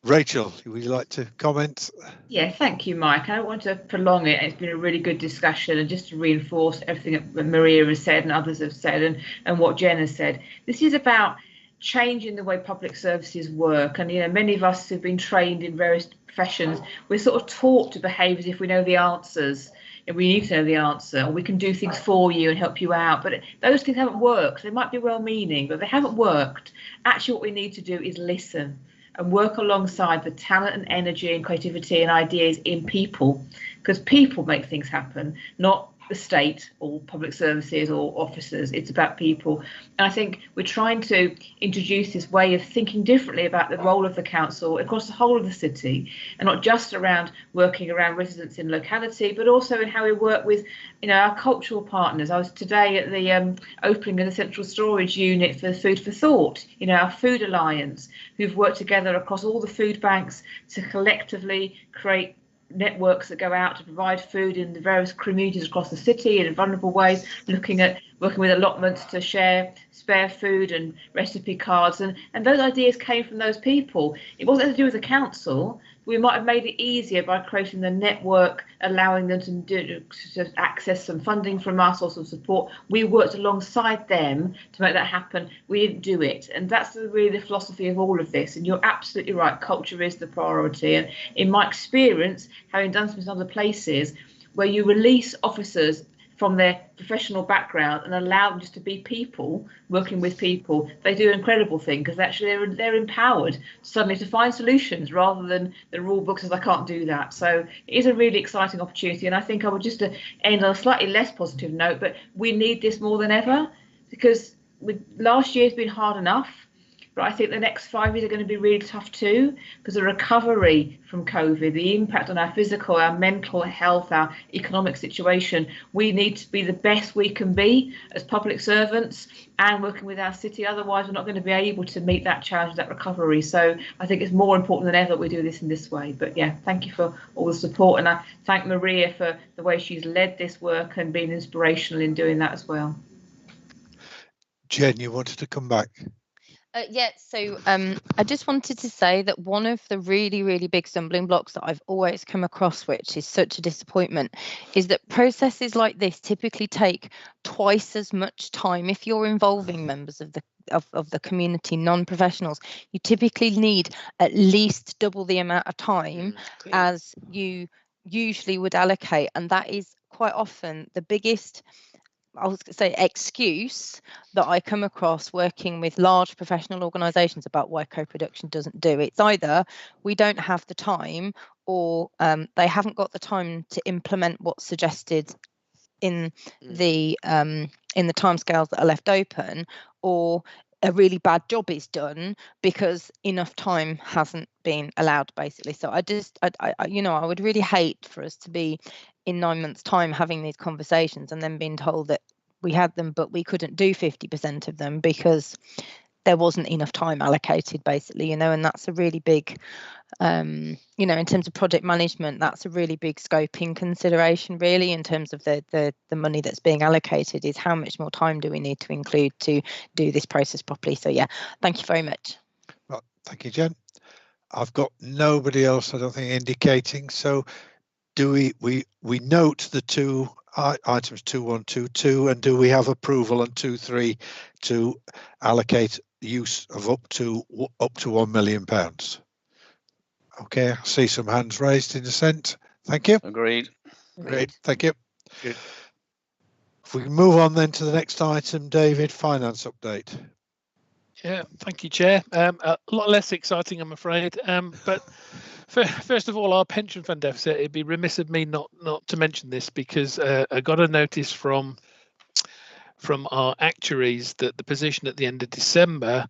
Rachel, would you like to comment?
Yeah, thank you, Mike. I don't want to prolong it. It's been a really good discussion, and just to reinforce everything that Maria has said and others have said, and what Jen has said. This is about changing the way public services work. And many of us who've been trained in various professions, we're sort of taught to behave as if we know the answers. And we need to know the answer, or we can do things for you and help you out. But those things haven't worked. They might be well-meaning, but they haven't worked. Actually, what we need to do is listen and work alongside the talent and energy and creativity and ideas in people, because people make things happen, not the state or public services or officers. It's about people. And I think we're trying to introduce this way of thinking differently about the role of the council across the whole of the city, and not just around working around residents in locality, but also in how we work with, you know, our cultural partners. I was today at the opening of the central storage unit for Food for Thought, you know, our food alliance, who've worked together across all the food banks to collectively create networks that go out to provide food in the various communities across the city in vulnerable ways, looking at working with allotments to share spare food and recipe cards, and those ideas came from those people. It wasn't to do with the council. We might have made it easier by creating the network, allowing them to access some funding from us or some support. We worked alongside them to make that happen. We didn't do it. And that's really the philosophy of all of this. And you're absolutely right, culture is the priority. And in my experience, having done some other places where you release officers from their professional background and allow them just to be people, working with people, they do an incredible thing, because actually they're empowered suddenly to find solutions rather than the rule book says I can't do that. So it is a really exciting opportunity, and I think I would just end on a slightly less positive note, but we need this more than ever, because last year's been hard enough. But I think the next 5 years are going to be really tough too, because the recovery from COVID, the impact on our physical, our mental health, our economic situation, we need to be the best we can be as public servants and working with our city. Otherwise, we're not going to be able to meet that challenge, that recovery. So I think it's more important than ever that we do this in this way. But yeah, thank you for all the support. And I thank Maria for the way she's led this work and been inspirational in doing that as well.
Jen, you wanted to come back?
So I just wanted to say that one of the really, really big stumbling blocks that I've always come across, which is such a disappointment, is that processes like this typically take twice as much time. If you're involving members of the community, non-professionals, you typically need at least double the amount of time as you usually would allocate, and that is quite often the biggest, I was going to say, excuse that I come across working with large professional organisations about why co-production doesn't do. It's either we don't have the time, or they haven't got the time to implement what's suggested in the timescales that are left open, or a really bad job is done because enough time hasn't been allowed, basically. So I would really hate for us to be in 9 months' time having these conversations and then being told that we had them, but we couldn't do 50% of them because there wasn't enough time allocated, basically, and that's a really big, in terms of project management, that's a really big scoping consideration, really, in terms of the money that's being allocated, is how much more time do we need to include to do this process properly. So yeah, thank you very much.
Well, thank you, Jen. I've got nobody else, I don't think, indicating. So do we note the two items 2122, and do we have approval on 23 to allocate use of up to £1 million? Okay, I see some hands raised in dissent. Thank you.
Agreed.
Great, thank you.
Good.
If we can move on then to the next item, David, finance update.
Yeah, thank you, Chair. A lot less exciting, I'm afraid. But first of all, our pension fund deficit, it'd be remiss of me not to mention this, because I got a notice from our actuaries that the position at the end of December,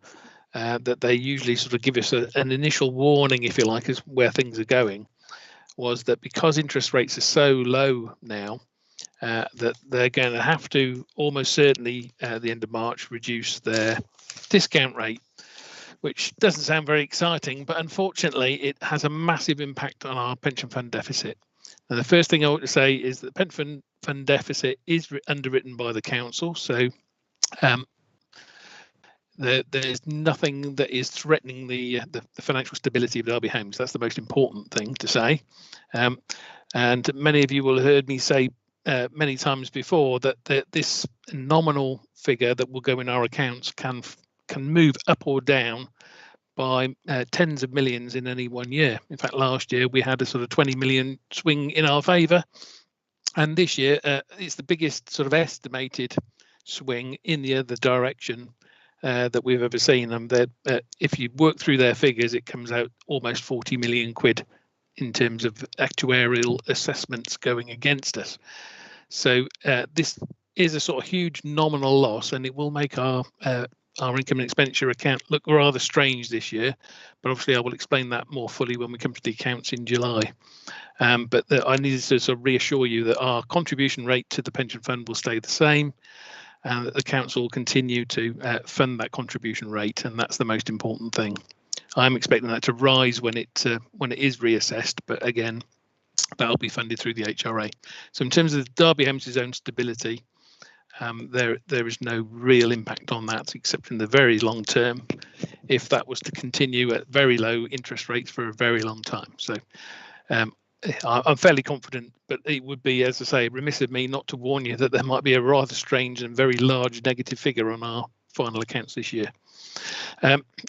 that they usually sort of give us an initial warning, if you like, as where things are going, was that because interest rates are so low now, that they're going to have to almost certainly at the end of March reduce their discount rate, which doesn't sound very exciting, but unfortunately it has a massive impact on our pension fund deficit. And the first thing I want to say is that the pension fund deficit is underwritten by the council, so there's nothing that is threatening the financial stability of Derby Homes. That's the most important thing to say. And many of you will have heard me say many times before that this nominal figure that will go in our accounts can move up or down by tens of millions in any 1 year. In fact, last year we had a sort of 20 million swing in our favour, and this year it's the biggest sort of estimated swing in the other direction that we've ever seen. And if you work through their figures, it comes out almost 40 million quid in terms of actuarial assessments going against us. So this is a sort of huge nominal loss, and it will make our income and expenditure account look rather strange this year. But obviously, I will explain that more fully when we come to the accounts in July. But I needed to sort of reassure you that our contribution rate to the pension fund will stay the same, and that the council will continue to fund that contribution rate, and that's the most important thing. I'm expecting that to rise when it is reassessed, but again, that'll be funded through the HRA. So in terms of Derby Homes' own stability, there is no real impact on that, except in the very long term, if that was to continue at very low interest rates for a very long time. So I'm fairly confident, but it would be, as I say, remiss of me not to warn you that there might be a rather strange and very large negative figure on our final accounts this year.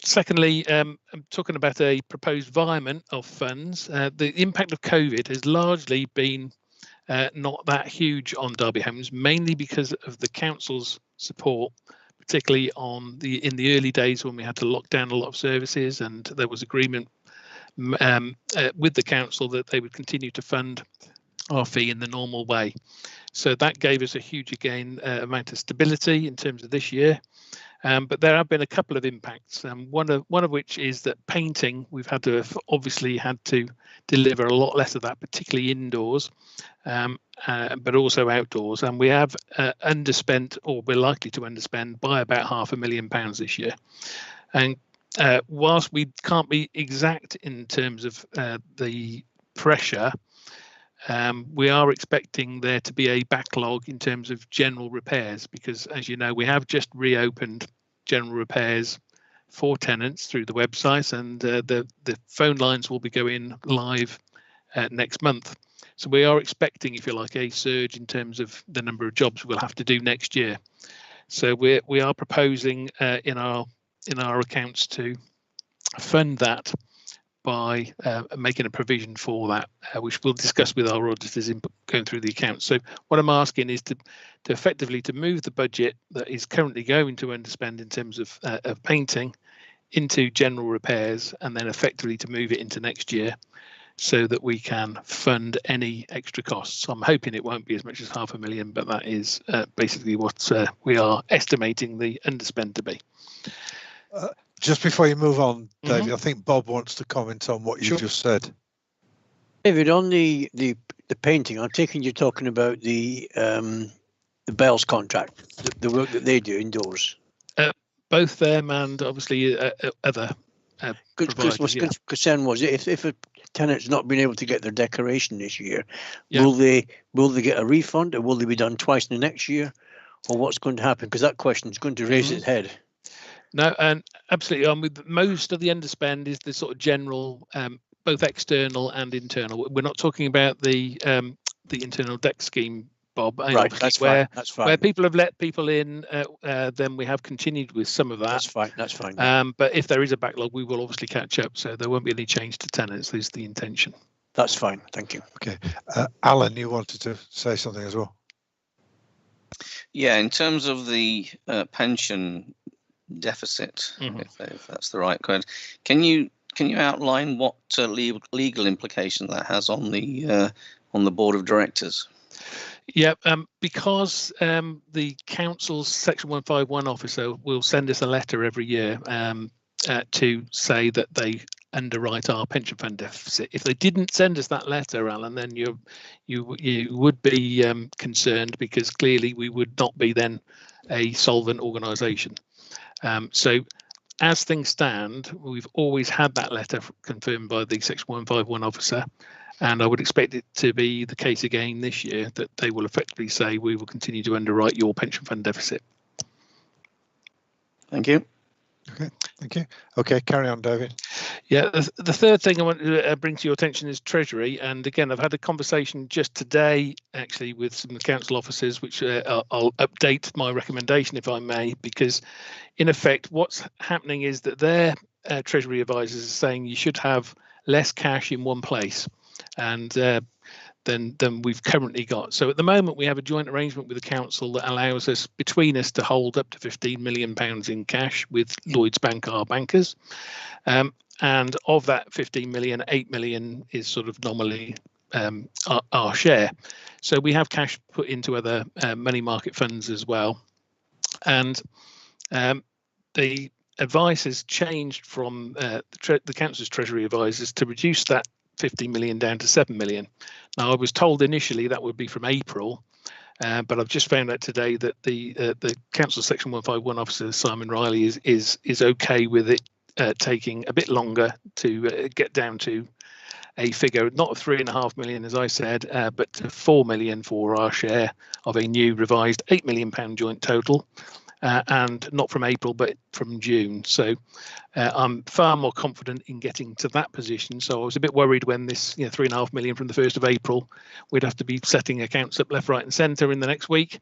Secondly, I'm talking about a proposed virement of funds. The impact of COVID has largely been not that huge on Derby Homes, mainly because of the council's support, particularly in the early days when we had to lock down a lot of services, and there was agreement with the council that they would continue to fund our fee in the normal way. So that gave us a huge amount of stability in terms of this year. But there have been a couple of impacts. One of which is that painting, we've obviously had to deliver a lot less of that, particularly indoors, but also outdoors. And we have underspent, or we're likely to underspend, by about £500,000 this year. And whilst we can't be exact in terms of the pressure, we are expecting there to be a backlog in terms of general repairs, because, as you know, we have just reopened general repairs for tenants through the website, and the phone lines will be going live next month. So we are expecting, if you like, a surge in terms of the number of jobs we'll have to do next year. So we are proposing in our accounts to fund that by making a provision for that, which we'll discuss with our auditors in going through the accounts. So what I'm asking is to effectively to move the budget that is currently going to underspend in terms of painting into general repairs, and then effectively to move it into next year so that we can fund any extra costs. I'm hoping it won't be as much as £500,000, but that is basically what we are estimating the underspend to be.
Just before you move on, David, I think Bob wants to comment on what you just said.
David, on the painting, I'm taking you're talking about the Bell's contract, the work that they do indoors.
Both them and obviously other providers.
What's concern was if a tenant's not been able to get their decoration this year,
yeah,
will they get a refund, or will they be done twice in the next year, or what's going to happen? Because that question is going to raise its head.
No, and absolutely. With most of the underspend is the sort of general, both external and internal. We're not talking about the internal deck scheme, Bob.
Right, that's fine. That's fine.
Where people have let people in, then we have continued with some of that.
That's fine. That's fine.
But if there is a backlog, we will obviously catch up. So there won't be any change to tenants. Is the intention.
That's fine. Thank you.
Okay, Alan, you wanted to say something as well.
Yeah, in terms of the pension deficit, if that's the right word, can you outline what legal implication that has on the board of directors?
Yeah, because the council's Section 151 officer will send us a letter every year to say that they underwrite our pension fund deficit. If they didn't send us that letter, Alan, then you would be concerned, because clearly we would not be then a solvent organisation. So as things stand, we've always had that letter confirmed by the Section 151 officer, and I would expect it to be the case again this year, that they will effectively say we will continue to underwrite your pension fund deficit.
Thank you.
Okay, thank you. Okay, carry on, David.
Yeah, the third thing I want to bring to your attention is Treasury. And again, I've had a conversation just today, actually, with some council officers, which I'll update my recommendation, if I may, because in effect, what's happening is that their Treasury advisors are saying you should have less cash in one place and than we've currently got. So at the moment, we have a joint arrangement with the council that allows us, between us, to hold up to £15 million in cash with Lloyds Bank, our bankers. And of that 15 million, 8 million is sort of nominally our share. So we have cash put into other money market funds as well, and the advice has changed from the council's treasury advisors to reduce that 50 million down to 7 million. Now, I was told initially that would be from April, but I've just found out today that the council section 151 officer Simon Riley is okay with it taking a bit longer to get down to a figure, not of 3.5 million, as I said, but to 4 million for our share of a new revised £8 million joint total, and not from April, but from June. So I'm far more confident in getting to that position. So I was a bit worried when this 3.5 million from the 1st of April, we'd have to be setting accounts up left, right and centre in the next week.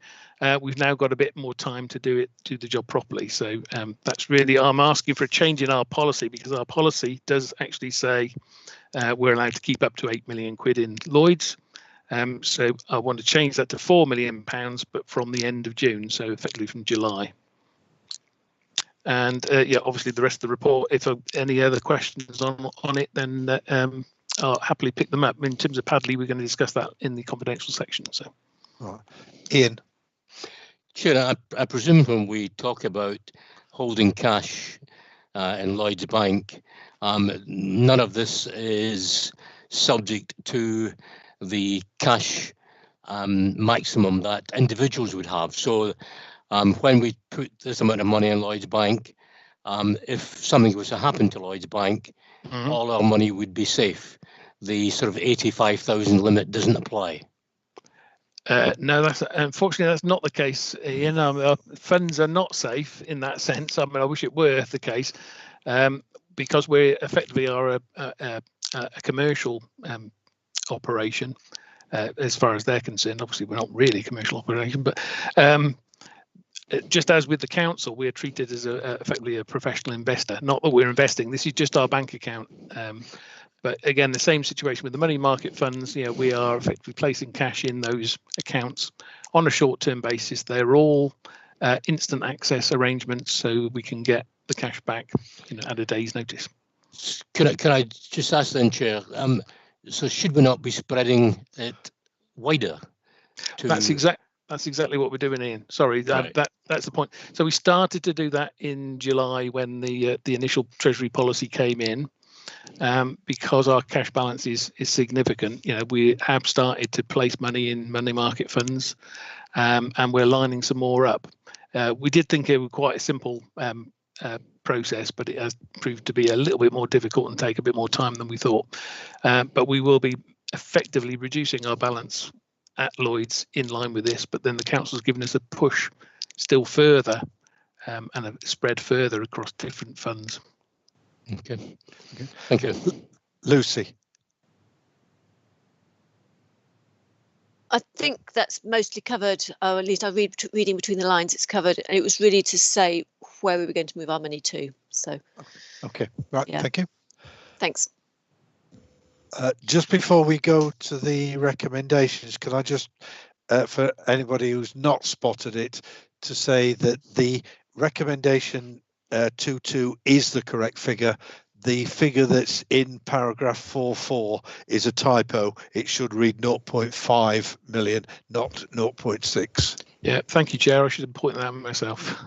We've now got a bit more time to do the job properly. So that's really, I'm asking for a change in our policy, because our policy does actually say we're allowed to keep up to 8 million quid in Lloyds. So I want to change that to £4 million, but from the end of June, so effectively from July. And yeah, obviously the rest of the report, if any other questions on it, then I'll happily pick them up. In terms of Padley, we're going to discuss that in the confidential section. So,
right. Ian.
Chair, I presume when we talk about holding cash in Lloyds Bank, none of this is subject to the cash maximum that individuals would have. So when we put this amount of money in Lloyds Bank, if something was to happen to Lloyds Bank, all our money would be safe. The sort of 85,000 limit doesn't apply.
No, unfortunately that's not the case. Ian, our funds are not safe in that sense. I mean, I wish it were the case, because we effectively are a commercial operation as far as they're concerned. Obviously, we're not really a commercial operation, but just as with the council, we are treated as effectively a professional investor. Not that we're investing. This is just our bank account. But again, the same situation with the money market funds. We are effectively placing cash in those accounts on a short-term basis. They're all instant access arrangements, so we can get the cash back at a day's notice.
Can I just ask then, Chair? So should we not be spreading it wider?
That's exactly what we're doing, Ian. Sorry,
right.
That's the point. So we started to do that in July when the initial Treasury policy came in. Because our cash balance is significant, we have started to place money in money market funds, and we're lining some more up. We did think it was quite a simple process, but it has proved to be a little bit more difficult and take a bit more time than we thought. But we will be effectively reducing our balance at Lloyds in line with this, but then the council's given us a push still further and a spread further across different funds.
Okay. Thank you.
Lucy.
I think that's mostly covered, or at least reading between the lines, it's covered. And it was really to say where we were going to move our money to. So.
Okay. Right. Yeah. Thank you.
Thanks.
Just before we go to the recommendations, can I just, for anybody who's not spotted it, to say that the recommendation 2.2 is the correct figure. The figure that's in paragraph 4.4 is a typo. It should read 0.5 million, not 0.6.
Yeah, thank you, Chair. I should have pointed that out myself.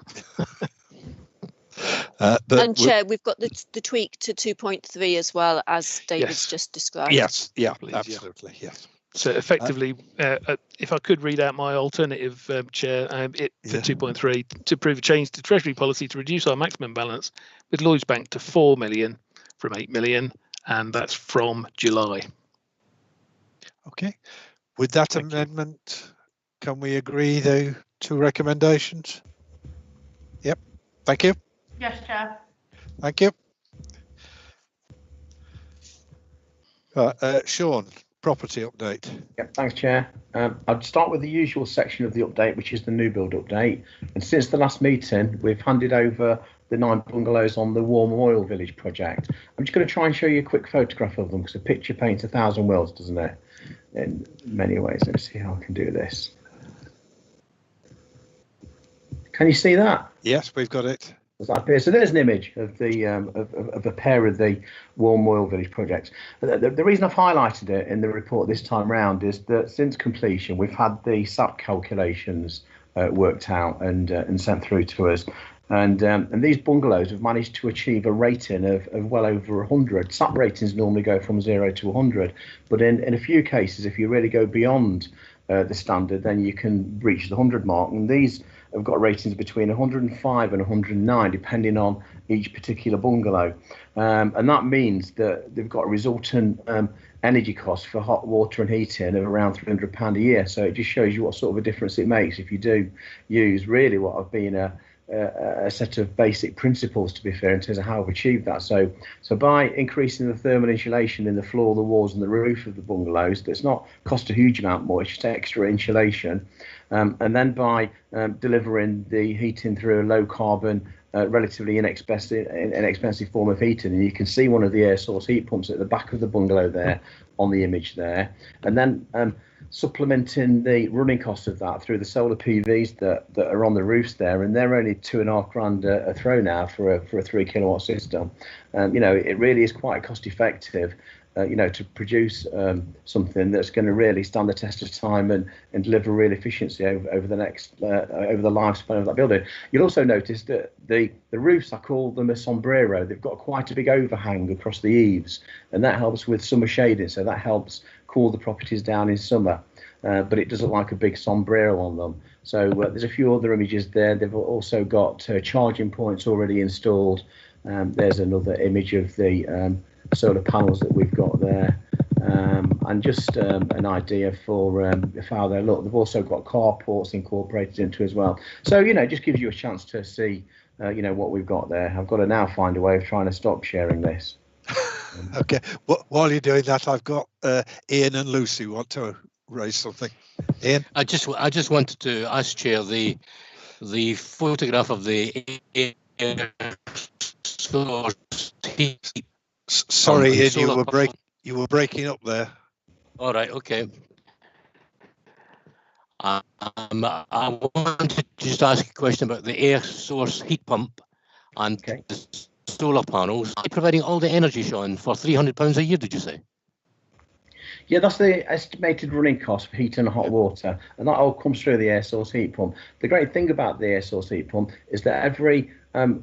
And Chair, we've got the tweak to 2.3 as well, as David's just described.
Yes, yeah, please, absolutely, yes.
So effectively, if I could read out my alternative, Chair, for 2.3, to approve a change to Treasury policy to reduce our maximum balance with Lloyds Bank to 4 million from 8 million, and that's from July.
Okay. With that amendment, can we agree the two recommendations? Yep. Thank you.
Yes, Chair.
Thank you. Sean. Property update.
Yeah, thanks, Chair. I'd start with the usual section of the update, which is the new build update. And since the last meeting, we've handed over the 9 bungalows on the Warm Oil Village project. I'm just going to try and show you a quick photograph of them, because a picture paints 1,000 words, doesn't it? In many ways. Let me see how I can do this. Can you see that?
Yes, we've got it.
Does that appear? So there's an image of the of a pair of the Warm Oil Village projects. The reason I've highlighted it in the report this time round is that since completion, we've had the SAP calculations worked out and sent through to us. And these bungalows have managed to achieve a rating of well over 100. SAP ratings normally go from 0 to 100, but in a few cases, if you really go beyond the standard, then you can reach the 100 mark. And these have got ratings between 105 and 109, depending on each particular bungalow. And that means that they've got a resultant energy cost for hot water and heating of around £300 a year. So it just shows you what sort of a difference it makes if you do use really what have been a set of basic principles, to be fair, in terms of how I've achieved that. So by increasing the thermal insulation in the floor, the walls and the roof of the bungalows, that's not cost a huge amount more, it's just extra insulation. And then by delivering the heating through a low carbon, relatively inexpensive form of heating, and you can see one of the air source heat pumps at the back of the bungalow there on the image there. And then supplementing the running cost of that through the solar PVs that are on the roofs there, and they're only £2,500 a throw now for a 3 kilowatt system. You know, it really is quite cost effective, you know, to produce something that's going to really stand the test of time and deliver real efficiency over the next over the lifespan of that building. You'll also notice that the roofs, I call them a sombrero. They've got quite a big overhang across the eaves, and that helps with summer shading. So that helps cool the properties down in summer, but it doesn't like a big sombrero on them. So there's a few other images there. They've also got charging points already installed. There's another image of the solar panels that we've got there, and just an idea for how they look. They've also got carports incorporated into as well. So, you know, it just gives you a chance to see, you know, what we've got there. I've got to now find a way of trying to stop sharing this.
Okay. Well, while you're doing that, I've got Ian and Lucy want to raise something. Ian?
I just wanted to ask Chair, the photograph of the air source heat.
Sorry, Ian, you were breaking up there.
All right, okay. I wanted to just ask a question about the air source heat pump and the solar panels. Are you providing all the energy, Sean, for £300 a year, did you say?
Yeah, that's the estimated running cost for heating and hot water, and that all comes through the air source heat pump. The great thing about the air source heat pump is that every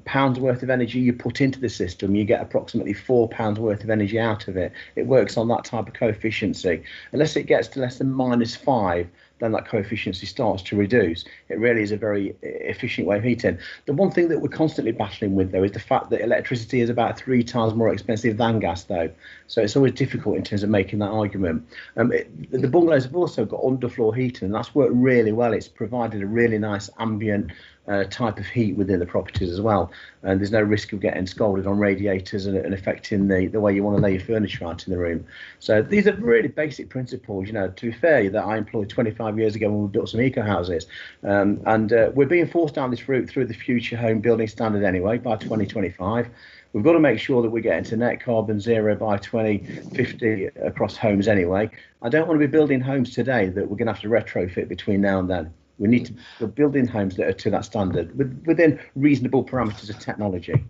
pound's worth of energy you put into the system, you get approximately £4 worth of energy out of it. It works on that type of coefficiency. Unless it gets to less than -5, then that coefficiency starts to reduce. It really is a very efficient way of heating. The one thing that we're constantly battling with, though, is the fact that electricity is about 3 times more expensive than gas, though. So it's always difficult in terms of making that argument. The bungalows have also got underfloor heating, and that's worked really well. It's provided a really nice ambient type of heat within the properties as well, and there's no risk of getting scalded on radiators and affecting the way you want to lay your furniture out in the room. So these are really basic principles, you know, to be fair, that I employed 25 years ago when we built some eco houses, and we're being forced down this route through the Future Home Building Standard anyway by 2025. We've got to make sure that we get into net carbon zero by 2050 across homes anyway. I don't want to be building homes today that we're going to have to retrofit between now and then. We need to be building homes that are to that standard within reasonable parameters of technology.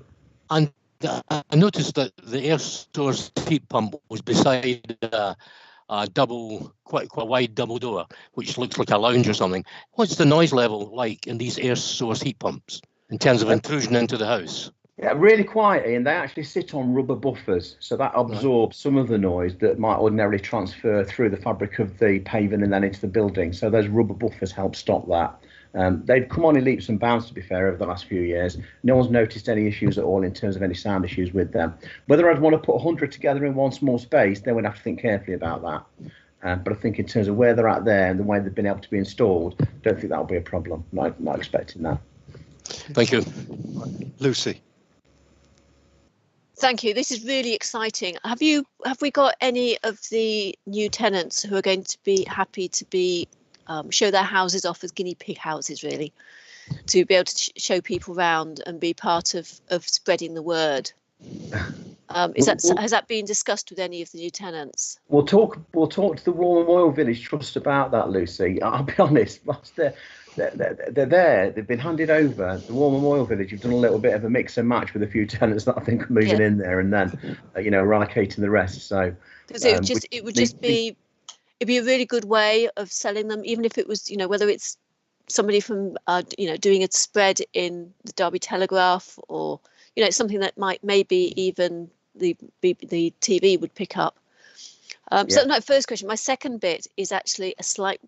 And I noticed that the air source heat pump was beside a quite wide double door, which looks like a lounge or something. What's the noise level like in these air source heat pumps in terms of intrusion into the house?
Yeah, really quiet, and they actually sit on rubber buffers, so that absorbs some of the noise that might ordinarily transfer through the fabric of the paving and then into the building. So those rubber buffers help stop that. They've come on in leaps and bounds, to be fair, over the last few years. No one's noticed any issues at all in terms of any sound issues with them. Whether I'd want to put 100 together in one small space, then we'd have to think carefully about that. But I think in terms of where they're at there and the way they've been able to be installed, I don't think that'll be a problem. Not expecting that.
Thank you.
Lucy.
Thank you. This is really exciting. Have we got any of the new tenants who are going to be happy to be show their houses off as guinea pig houses, really, to be able to show people around and be part of spreading the word? Has that been discussed with any of the new tenants? We'll
talk to the Warm Oil Village Trust about that, Lucy. I'll be honest, they're there. They've been handed over. The War Memorial Village, you've done a little bit of a mix and match with a few tenants that I think are moving in there, and then eradicating the rest. So
because it'd be a really good way of selling them, even if it was, whether it's somebody from doing a spread in the Derby Telegraph, or it's something that maybe even the TV would pick up. So that's my first question. My second bit is actually a slight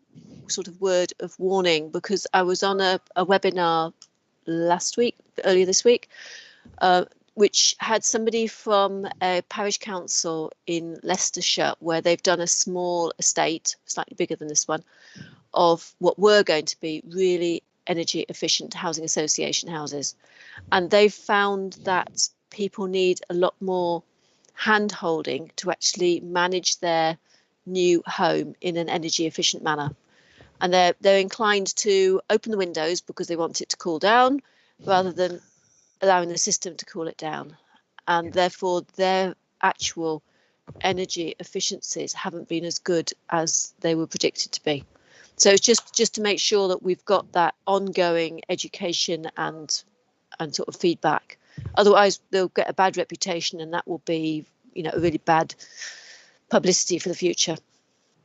sort of word of warning, because I was on a webinar earlier this week, which had somebody from a parish council in Leicestershire, where they've done a small estate, slightly bigger than this one, of what were going to be really energy efficient housing association houses. And they've found that people need a lot more hand holding to actually manage their new home in an energy efficient manner. And they're inclined to open the windows because they want it to cool down, rather than allowing the system to cool it down. And therefore their actual energy efficiencies haven't been as good as they were predicted to be. So it's just to make sure that we've got that ongoing education and sort of feedback. Otherwise they'll get a bad reputation, and that will be a really bad publicity for the future.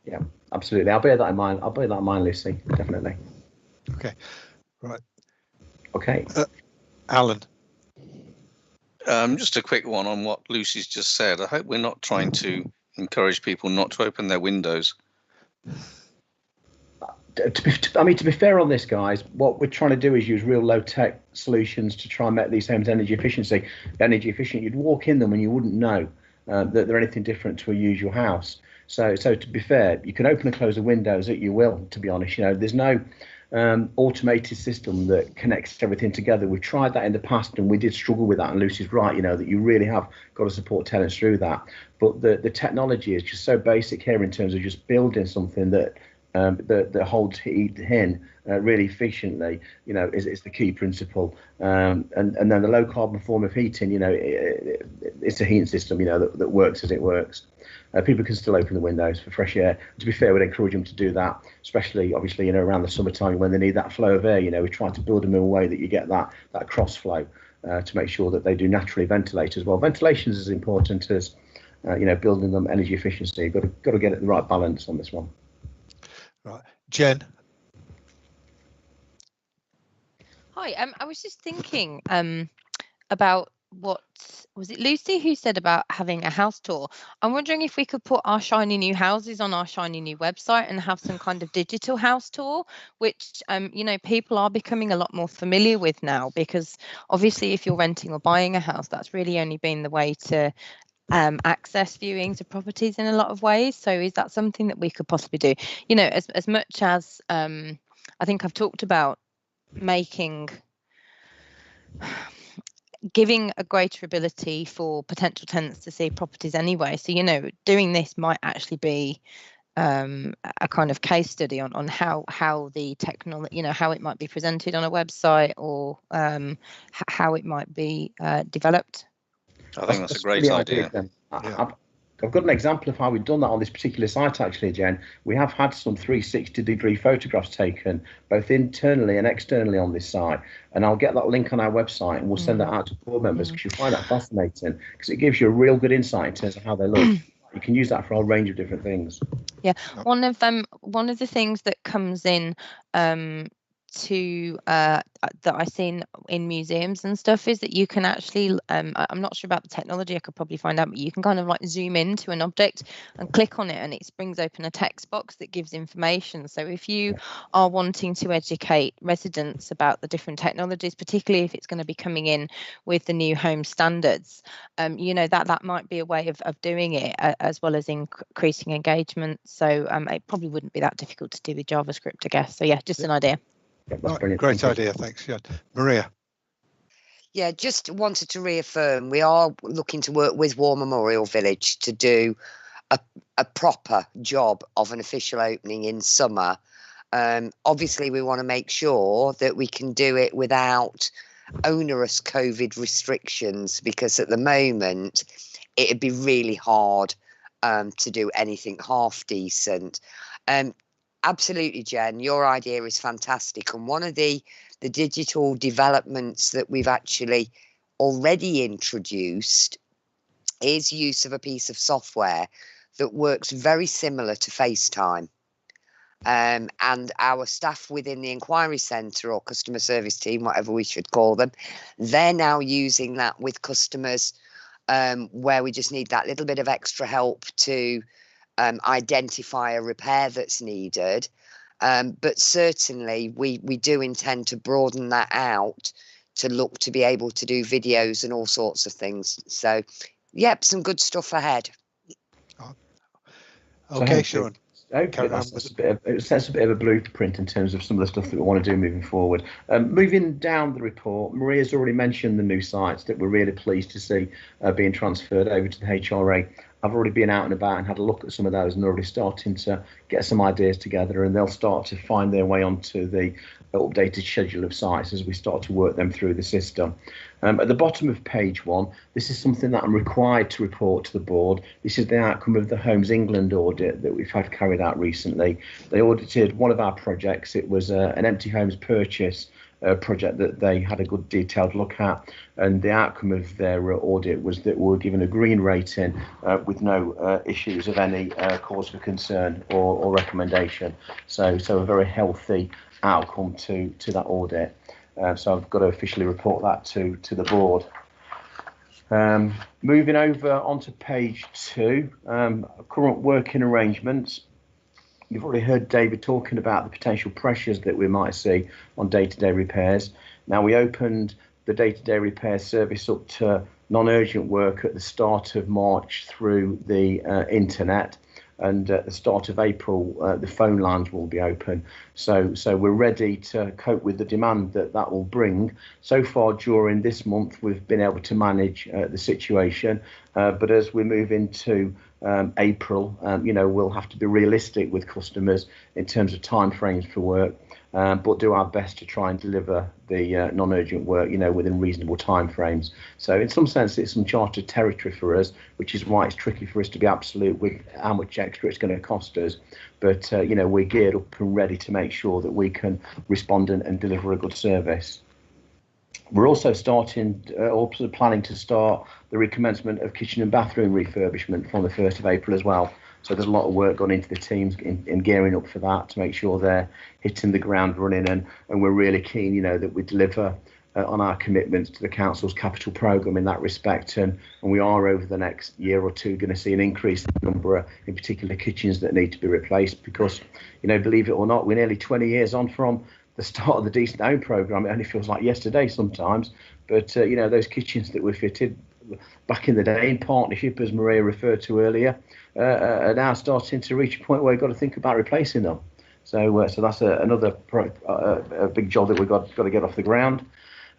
Yeah, absolutely. I'll bear that in mind. Lucy, definitely.
Okay, right.
Okay.
Alan.
Just a quick one on what Lucy's just said. I hope we're not trying to encourage people not to open their windows.
To be fair on this, guys, what we're trying to do is use real low-tech solutions to try and make these homes energy efficient. You'd walk in them and you wouldn't know that they're anything different to a usual house. So to be fair, you can open and close the windows at your will, to be honest. There's no automated system that connects everything together. We've tried that in the past and we did struggle with that, and Lucy's right, that you really have got to support tenants through that. But the technology is just so basic here in terms of just building something that holds heat in really efficiently, is the key principle. And then the low carbon form of heating, it's a heating system, that works as it works. People can still open the windows for fresh air. To be fair, we'd encourage them to do that, especially obviously, around the summertime when they need that flow of air. We try to build them in a way that you get that cross flow to make sure that they do naturally ventilate as well. Ventilation is as important as building them energy efficiency. You've got to get it the right balance on this one.
Right, Jen.
Hi, I was just thinking about what was it Lucy who said about having a house tour. I'm wondering if we could put our shiny new houses on our shiny new website and have some kind of digital house tour, which people are becoming a lot more familiar with now, because obviously if you're renting or buying a house, that's really only been the way to access viewings of properties in a lot of ways. So is that something that we could possibly do? As much as I think I've talked about giving a greater ability for potential tenants to see properties anyway. So, doing this might actually be a kind of case study on how the technology, how it might be presented on a website, or how it might be developed.
I think that's a great idea.
I've got an example of how we've done that on this particular site, actually, Jen. We have had some 360-degree photographs taken, both internally and externally on this site. And I'll get that link on our website and we'll send that out to board members, because you'll find that fascinating, because it gives you a real good insight in terms of how they look. You can use that for a whole range of different things. Yeah,
one of the things that comes in that I've seen in museums and stuff is that you can actually I'm not sure about the technology, I could probably find out, but you can kind of like zoom into an object and click on it and it brings open a text box that gives information. So if you are wanting to educate residents about the different technologies, particularly if it's going to be coming in with the new home standards, that might be a way of doing it, as well as increasing engagement. So it probably wouldn't be that difficult to do with JavaScript, I guess. So yeah, just an idea.
Great idea, thanks. Yeah, Maria.
Yeah, just wanted to reaffirm, we are looking to work with War Memorial Village to do a proper job of an official opening in summer. Obviously, we want to make sure that we can do it without onerous COVID restrictions, because at the moment it'd be really hard to do anything half decent. absolutely, Jen. Your idea is fantastic. And one of the digital developments that we've actually already introduced is use of a piece of software that works very similar to FaceTime. And our staff within the inquiry centre or customer service team, whatever we should call them, they're now using that with customers where we just need that little bit of extra help to identify a repair that's needed. But certainly we do intend to broaden that out to look to be able to do videos and all sorts of things. So, yep, some good stuff ahead.
Okay, Sean.
Okay, it sets a bit of a blueprint in terms of some of the stuff that we want to do moving forward. Moving down the report, Maria's already mentioned the new sites that we're really pleased to see being transferred over to the HRA. I've already been out and about and had a look at some of those and already starting to get some ideas together, and they'll start to find their way onto the updated schedule of sites as we start to work them through the system. At the bottom of page 1, this is something that I'm required to report to the board. This is the outcome of the Homes England audit that we've had carried out recently. They audited one of our projects. It was an empty homes purchase project that they had a good detailed look at, and the outcome of their audit was that we were given a green rating with no issues of any cause for concern or recommendation. So a very healthy outcome to that audit. So I've got to officially report that to the board. Moving over onto page 2, current working arrangements. You've already heard David talking about the potential pressures that we might see on day-to-day repairs. Now, we opened the day-to-day repair service up to non-urgent work at the start of March through the internet, and at the start of April, the phone lines will be open. So we're ready to cope with the demand that will bring. So far during this month, we've been able to manage the situation, but as we move into April, we'll have to be realistic with customers in terms of timeframes for work, but do our best to try and deliver the non-urgent work, within reasonable timeframes. So in some sense, it's some charted territory for us, which is why it's tricky for us to be absolute with how much extra it's going to cost us. But, we're geared up and ready to make sure that we can respond and deliver a good service. We're also planning to start the recommencement of kitchen and bathroom refurbishment from the 1st of April as well. So there's a lot of work gone into the teams in gearing up for that to make sure they're hitting the ground running, and we're really keen, that we deliver on our commitments to the council's capital programme in that respect, and we are over the next year or two going to see an increase in the number of, in particular, kitchens that need to be replaced, because, believe it or not, we're nearly 20 years on from the start of the Decent Home programme. It only feels like yesterday sometimes, but those kitchens that were fitted back in the day in partnership, as Maria referred to earlier, are now starting to reach a point where we've got to think about replacing them. So that's another big job that we've got to get off the ground.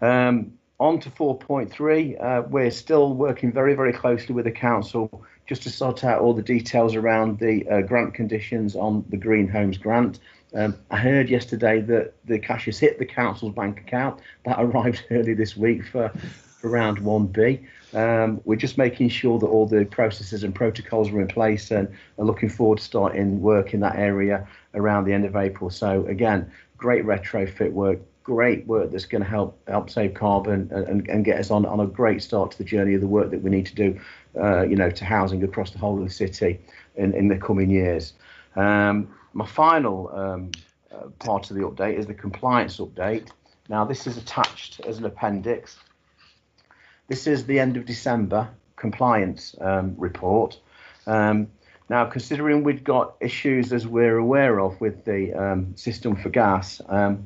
On to 4.3, we're still working very, very closely with the council just to sort out all the details around the grant conditions on the Green Homes grant. I heard yesterday that the cash has hit the council's bank account. That arrived early this week for round 1B. We're just making sure that all the processes and protocols are in place, and are looking forward to starting work in that area around the end of April. So again, great retrofit work, great work that's going to help save carbon and get us on a great start to the journey of the work that we need to do, to housing across the whole of the city in the coming years. My final part of the update is the compliance update. Now, this is attached as an appendix. This is the end of December compliance report. Now, considering we've got issues, as we're aware of, with the system for gas, I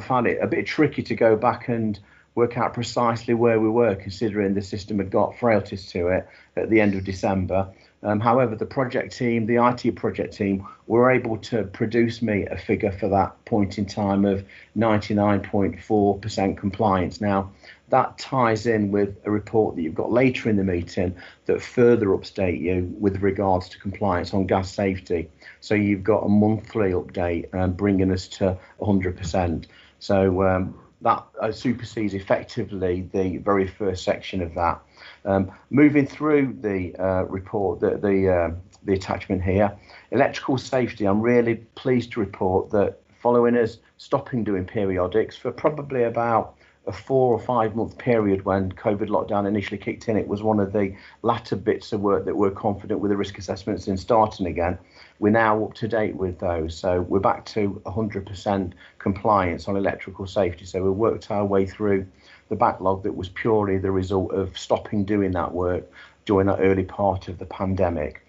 found it a bit tricky to go back and work out precisely where we were, considering the system had got frailties to it at the end of December. However, the project team, the IT project team, were able to produce me a figure for that point in time of 99.4% compliance. Now, that ties in with a report that you've got later in the meeting that further update you with regards to compliance on gas safety. So you've got a monthly update bringing us to 100%. So that supersedes effectively the very first section of that. Moving through the report, the attachment here, electrical safety, I'm really pleased to report that following us stopping doing periodics for probably about a 4 or 5 month period when COVID lockdown initially kicked in, it was one of the latter bits of work that we're confident with the risk assessments in starting again. We're now up to date with those, so we're back to 100% compliance on electrical safety. So we worked our way through the backlog that was purely the result of stopping doing that work during that early part of the pandemic.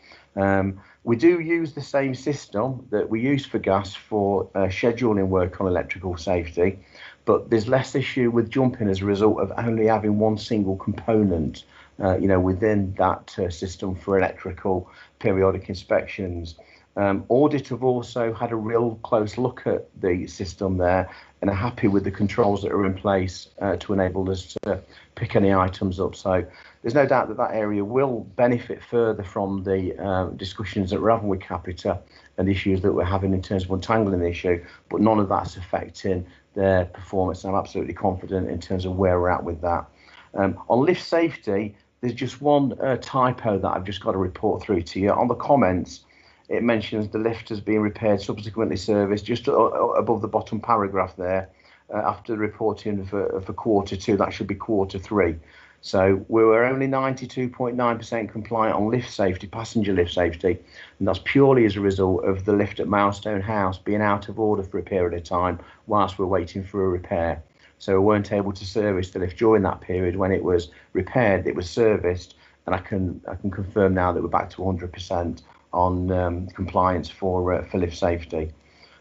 We do use the same system that we use for gas for scheduling work on electrical safety, but there's less issue with jumping as a result of only having one single component, within that system for electrical periodic inspections. Audit have also had a real close look at the system there and are happy with the controls that are in place to enable us to pick any items up. So there's no doubt that that area will benefit further from the discussions that we're having with Capita and issues that we're having in terms of untangling the issue, but none of that's affecting their performance. I'm absolutely confident in terms of where we're at with that. On lift safety, there's just one typo that I've just got to report through to you. On the comments, it mentions the lift has been repaired, subsequently serviced, just above the bottom paragraph there, after the reporting for quarter 2, that should be quarter 3. So we were only 92.9% compliant on lift safety, passenger lift safety, and that's purely as a result of the lift at Milestone House being out of order for a period of time whilst we're waiting for a repair. So we weren't able to service the lift during that period. When it was repaired, it was serviced, and I can confirm now that we're back to 100% on compliance for lift safety.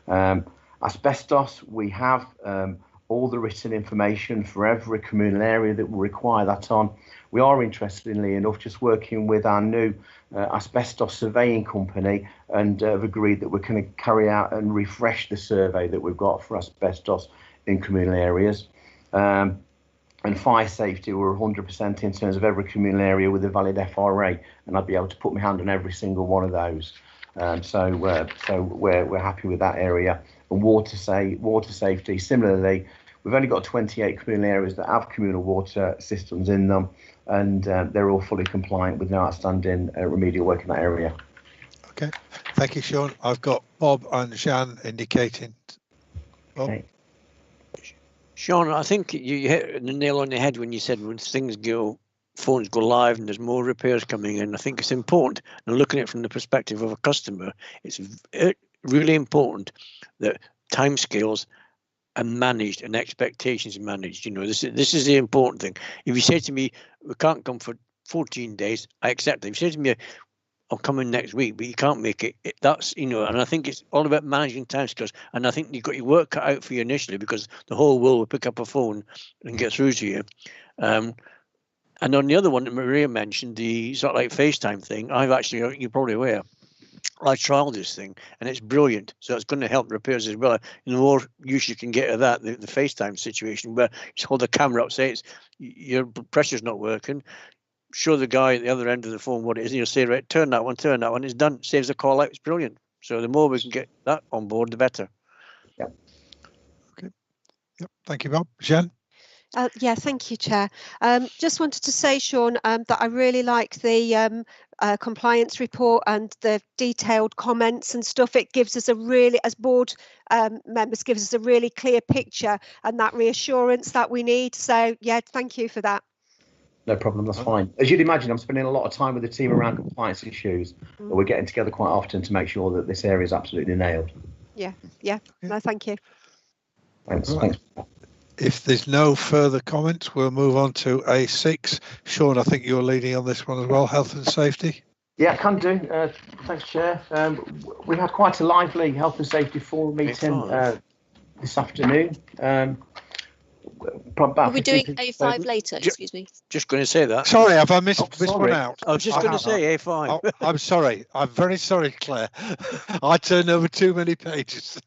Asbestos, we have all the written information for every communal area that will require that on. We are, interestingly enough, just working with our new asbestos surveying company and have agreed that we're going to carry out and refresh the survey that we've got for asbestos in communal areas. And fire safety, we're 100% in terms of every communal area with a valid FRA, and I'd be able to put my hand on every single one of those. So we're happy with that area. And water safety, similarly, we've only got 28 communal areas that have communal water systems in them, and they're all fully compliant with no outstanding remedial work in that area.
Okay, thank you, Sean. I've got Bob and Jan indicating. Bob? Okay.
Sean, I think you hit the nail on the head when you said when phones go live and there's more repairs coming in. I think it's important, and looking at it from the perspective of a customer, it's really important that timescales are managed and expectations are managed. This is the important thing. If you say to me, we can't come for 14 days, I accept it. If you say to me, I'm coming next week, but you can't make it, that's, and I think it's all about managing timescales. And I think you've got your work cut out for you initially, because the whole world will pick up a phone and get through to you. And on the other one that Maria mentioned, the sort of like FaceTime thing, I've actually, you're probably aware, I trialed this thing and it's brilliant. So it's going to help repairs as well. The more use you can get of that, the FaceTime situation where you just hold the camera up, say your pressure's not working, show the guy at the other end of the phone what it is, and you'll say, right, turn that one, it's done, saves the call out, it's brilliant. So the more we can get that on board, the better.
Yeah.
Okay. Yep. Thank you, Bob. Jen?
Yeah, thank you, Chair. Just wanted to say, Sean, that I really like the compliance report and the detailed comments and stuff. It gives us a really, as board members, gives us a really clear picture and that reassurance that we need. So, yeah, thank you for that.
No problem, that's fine. As you'd imagine, I'm spending a lot of time with the team around compliance issues, but we're getting together quite often to make sure that this area is absolutely nailed.
Yeah, no, thank you.
Thanks.
Right.
Thanks.
If there's no further comments, we'll move on to A6. Sean, I think you're leading on this one as well, health and safety.
Yeah, can do. Thanks, Chair. We had quite a lively health and safety forum meeting this afternoon.
Are we doing A5 later? Excuse me.
Just going to say that.
Sorry, have I missed one out?
I was just going to say A5.
I'm sorry. I'm very sorry, Claire. I turned over too many pages.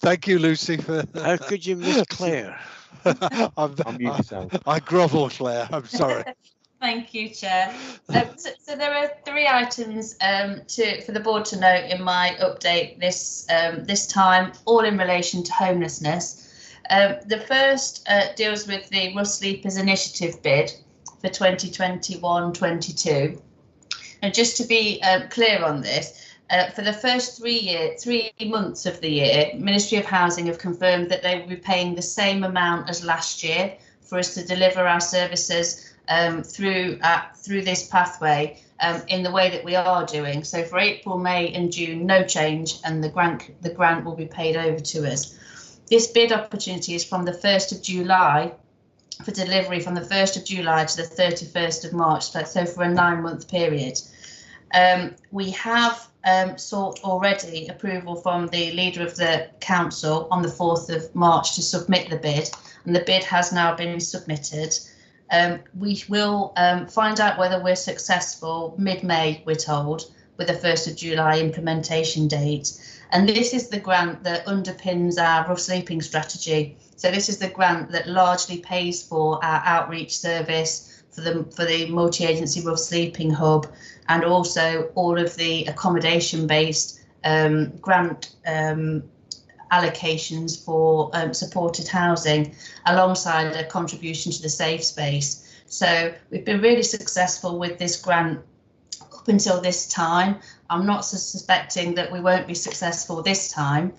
Thank you, Lucy.
How could you miss Claire?
I grovel, Claire. I'm sorry.
Thank you, Chair. So there are 3 items for the board to note in my update this time, all in relation to homelessness. The first deals with the Rough Sleepers Initiative bid for 2021-22. And just to be clear on this, for the first 3 months of the year, Ministry of Housing have confirmed that they will be paying the same amount as last year for us to deliver our services through this pathway in the way that we are doing. So for April, May and June, no change, and the grant will be paid over to us. This bid opportunity is from the 1st of July for delivery from the 1st of July to the 31st of March, so for a 9-month period. We have sought already approval from the leader of the council on the 4th of March to submit the bid, and the bid has now been submitted. We will find out whether we're successful mid-May, we're told, with the 1st of July implementation date. And this is the grant that underpins our rough sleeping strategy. So this is the grant that largely pays for our outreach service for the multi-agency rough sleeping hub, and also all of the accommodation-based grant allocations for supported housing, alongside a contribution to the safe space. So we've been really successful with this grant up until this time. I'm not suspecting that we won't be successful this time.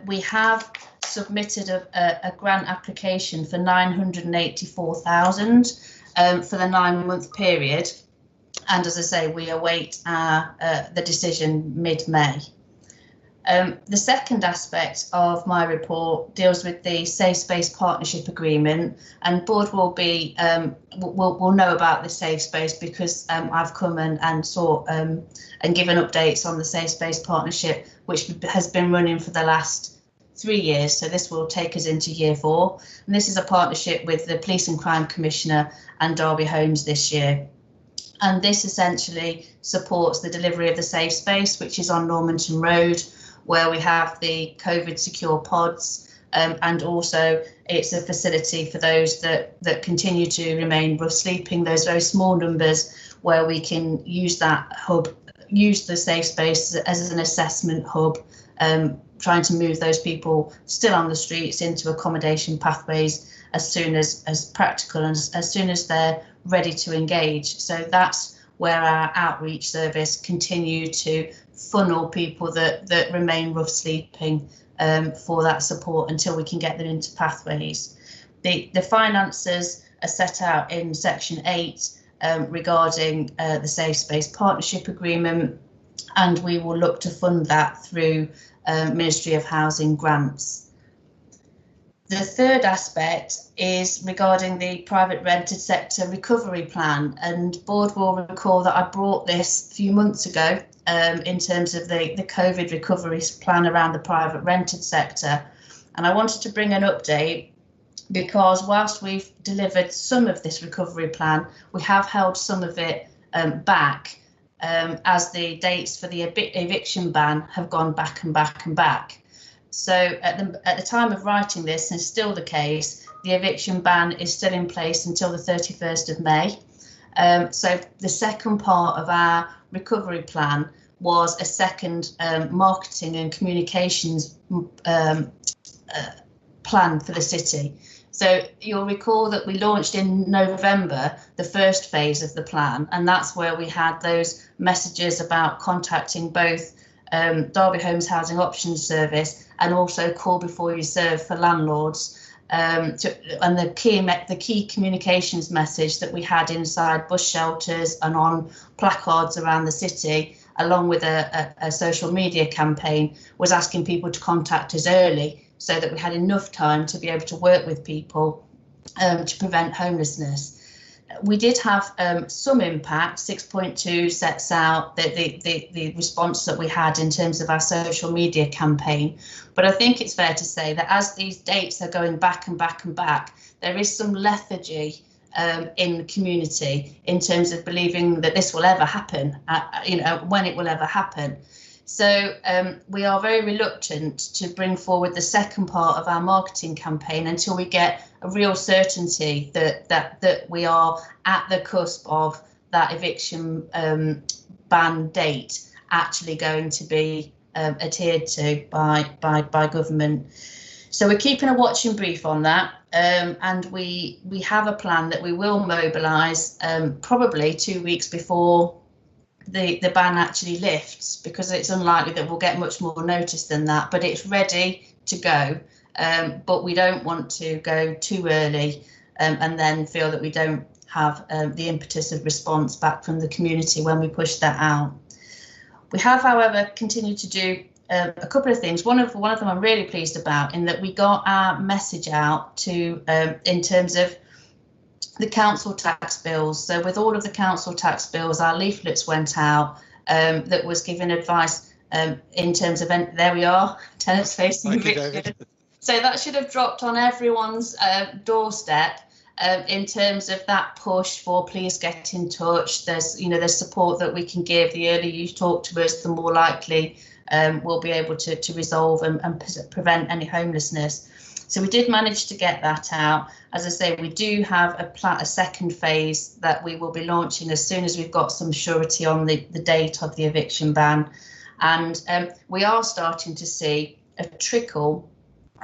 We have submitted a grant application for 984,000 for the 9-month period, and as I say, we await the decision mid-May. The second aspect of my report deals with the Safe Space Partnership Agreement, and board will be will know about the Safe Space because I've come and sought and given updates on the Safe Space Partnership, which has been running for the last 3 years. So this will take us into year 4, and this is a partnership with the Police and Crime Commissioner and Derby Homes this year. And this essentially supports the delivery of the Safe Space, which is on Normanton Road, where we have the COVID secure pods, and also it's a facility for those that continue to remain rough sleeping, those very small numbers, where we can use that hub, use the Safe Space as an assessment hub, trying to move those people still on the streets into accommodation pathways as soon as practical and as soon as they're ready to engage. So that's where our outreach service continue to funnel people that remain rough sleeping for that support until we can get them into pathways. The finances are set out in section 8 regarding the Safe Space Partnership Agreement, and we will look to fund that through Ministry of Housing grants. The third aspect is regarding the private rented sector recovery plan, and board will recall that I brought this a few months ago in terms of the COVID recovery plan around the private rented sector. And I wanted to bring an update because whilst we've delivered some of this recovery plan, we have held some of it back as the dates for the eviction ban have gone back and back and back. So at the time of writing this, and it's still the case, the eviction ban is still in place until the 31st of May. So the second part of our recovery plan was a second marketing and communications plan for the city. So you'll recall that we launched in November the first phase of the plan, and that's where we had those messages about contacting both Derby Homes Housing Options Service and also Call Before You Serve for landlords. And the key communications message that we had inside bus shelters and on placards around the city, along with a social media campaign, was asking people to contact us early so that we had enough time to be able to work with people to prevent homelessness. We did have some impact. 6.2 sets out the response that we had in terms of our social media campaign. But I think it's fair to say that as these dates are going back and back and back, there is some lethargy in the community in terms of believing that this will ever happen, when it will ever happen. So we are very reluctant to bring forward the second part of our marketing campaign until we get a real certainty that we are at the cusp of that eviction ban date actually going to be adhered to by government. So we're keeping a watching brief on that, and we have a plan that we will mobilise probably 2 weeks before the ban actually lifts, because it's unlikely that we'll get much more notice than that, but it's ready to go. But we don't want to go too early and then feel that we don't have the impetus of response back from the community when we push that out. We have, however, continued to do a couple of things. One of them I'm really pleased about, in that we got our message out to in terms of the council tax bills. So with all of the council tax bills, our leaflets went out that was giving advice in terms of, there we are, tenants facing eviction. So that should have dropped on everyone's doorstep in terms of that push for please get in touch. There's support that we can give. The earlier you talk to us, the more likely we'll be able to resolve and prevent any homelessness. So we did manage to get that out. As I say, we do have a second phase that we will be launching as soon as we've got some surety on the date of the eviction ban. And we are starting to see a trickle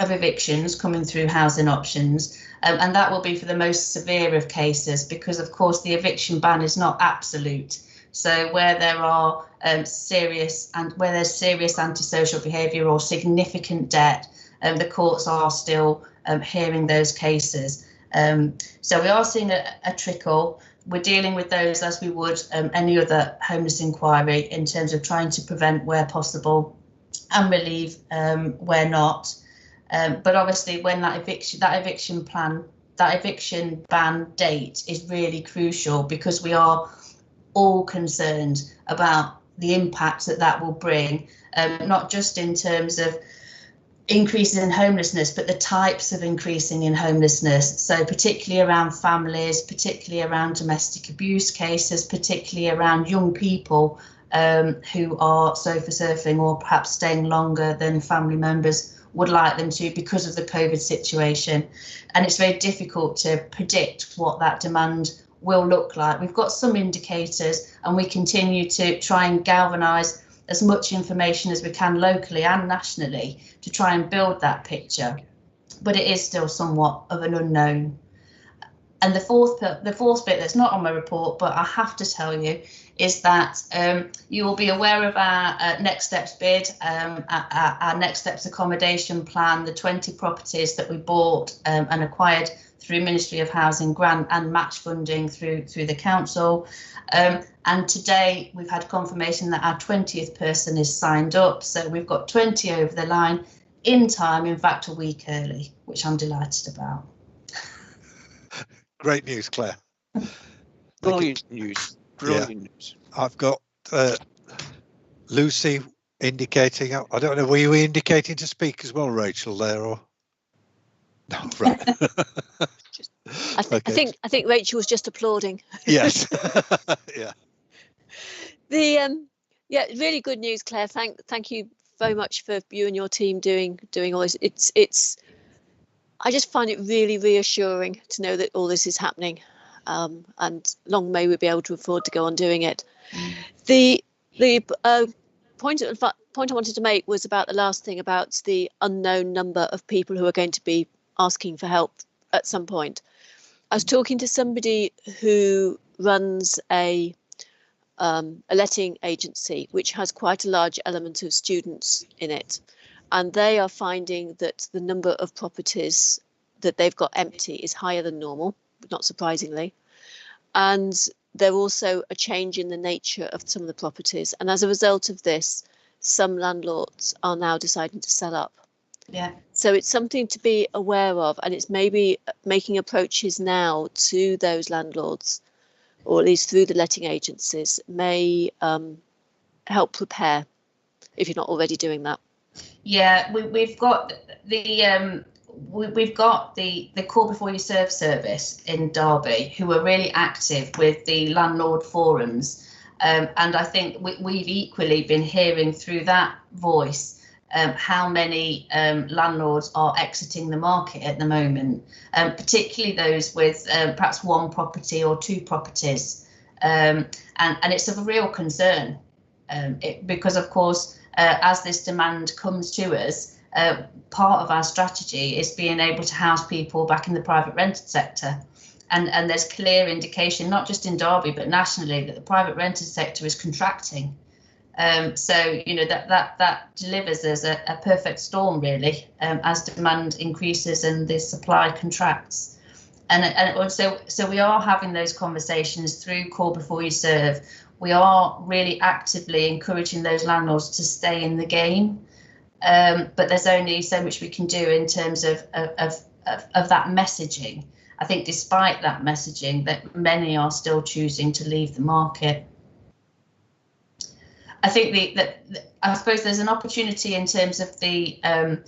of evictions coming through housing options. And that will be for the most severe of cases, because of course the eviction ban is not absolute. So where there are serious antisocial behaviour or significant debt, the courts are still hearing those cases. So we are seeing a trickle. We're dealing with those as we would any other homeless inquiry, in terms of trying to prevent where possible and relieve where not. But obviously, when that eviction ban date is really crucial, because we are all concerned about the impact that will bring, not just in terms of increases in homelessness, but the types of increasing in homelessness. So particularly around families, particularly around domestic abuse cases, particularly around young people who are sofa surfing or perhaps staying longer than family members would like them to because of the COVID situation. And it's very difficult to predict what that demand will look like. We've got some indicators, and we continue to try and galvanise as much information as we can locally and nationally to try and build that picture. But it is still somewhat of an unknown. And the fourth bit that's not on my report, but I have to tell you, is that you will be aware of our Next Steps bid, our Next Steps accommodation plan, the 20 properties that we bought and acquired through Ministry of Housing grant and match funding through the council. And today we've had confirmation that our 20th person is signed up. So we've got 20 over the line in time, in fact, a week early, which I'm delighted about.
Great news, Claire.
Brilliant news. Brilliant news.
I've got Lucy indicating, I don't know, were you indicating to speak as well, Rachel, there, or? No, right.
I think Rachel was just applauding.
Yes. Yeah.
Really good news, Claire. Thank you very much for you and your team doing all this. It's I just find it really reassuring to know that all this is happening, and long may we be able to afford to go on doing it. The point I wanted to make was about the last thing, about the unknown number of people who are going to be asking for help at some point. I was talking to somebody who runs a letting agency which has quite a large element of students in it, and they are finding that the number of properties that they've got empty is higher than normal, not surprisingly, and they're also a change in the nature of some of the properties, and as a result of this, some landlords are now deciding to sell up.
Yeah.
So it's something to be aware of, and it's maybe making approaches now to those landlords, or at least through the letting agencies, may help prepare, if you're not already doing that.
Yeah, we've got the Call Before You Serve service in Derby, who are really active with the landlord forums, and I think we've equally been hearing through that voice how many landlords are exiting the market at the moment, particularly those with perhaps one property or two properties, and it's of a real concern, because of course as this demand comes to us, part of our strategy is being able to house people back in the private rented sector. And there's clear indication, not just in Derby, but nationally, that the private rented sector is contracting. So, you know, that delivers us a perfect storm, really, as demand increases and the supply contracts. And so we are having those conversations through Call Before You Serve. We are really actively encouraging those landlords to stay in the game. But there's only so much we can do in terms of that messaging. I think despite that messaging, that many are still choosing to leave the market. I think I suppose there's an opportunity in terms of the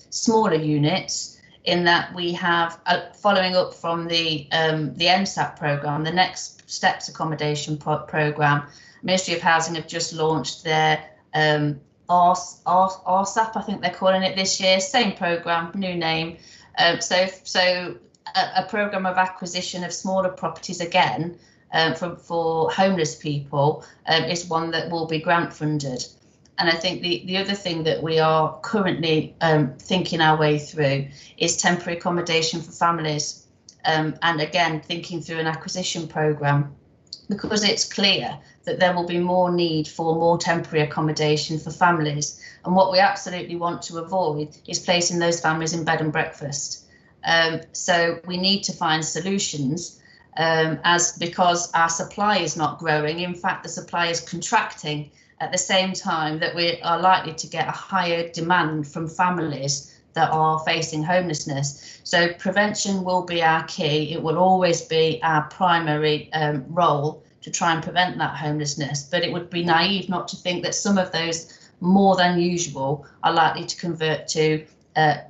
smaller units, in that we have, following up from the MSAP programme, the Next Steps Accommodation programme, Ministry of Housing have just launched their RSAP, I think they're calling it this year, same programme, new name. So a programme of acquisition of smaller properties again for homeless people is one that will be grant funded. And I think the other thing that we are currently thinking our way through is temporary accommodation for families, and again thinking through an acquisition programme, because it's clear that there will be more need for more temporary accommodation for families, and what we absolutely want to avoid is placing those families in bed and breakfast. So we need to find solutions, because our supply is not growing. In fact, the supply is contracting at the same time that we are likely to get a higher demand from families that are facing homelessness. So prevention will be our key. It will always be our primary role to try and prevent that homelessness. But it would be naive not to think that some of those more than usual are likely to convert to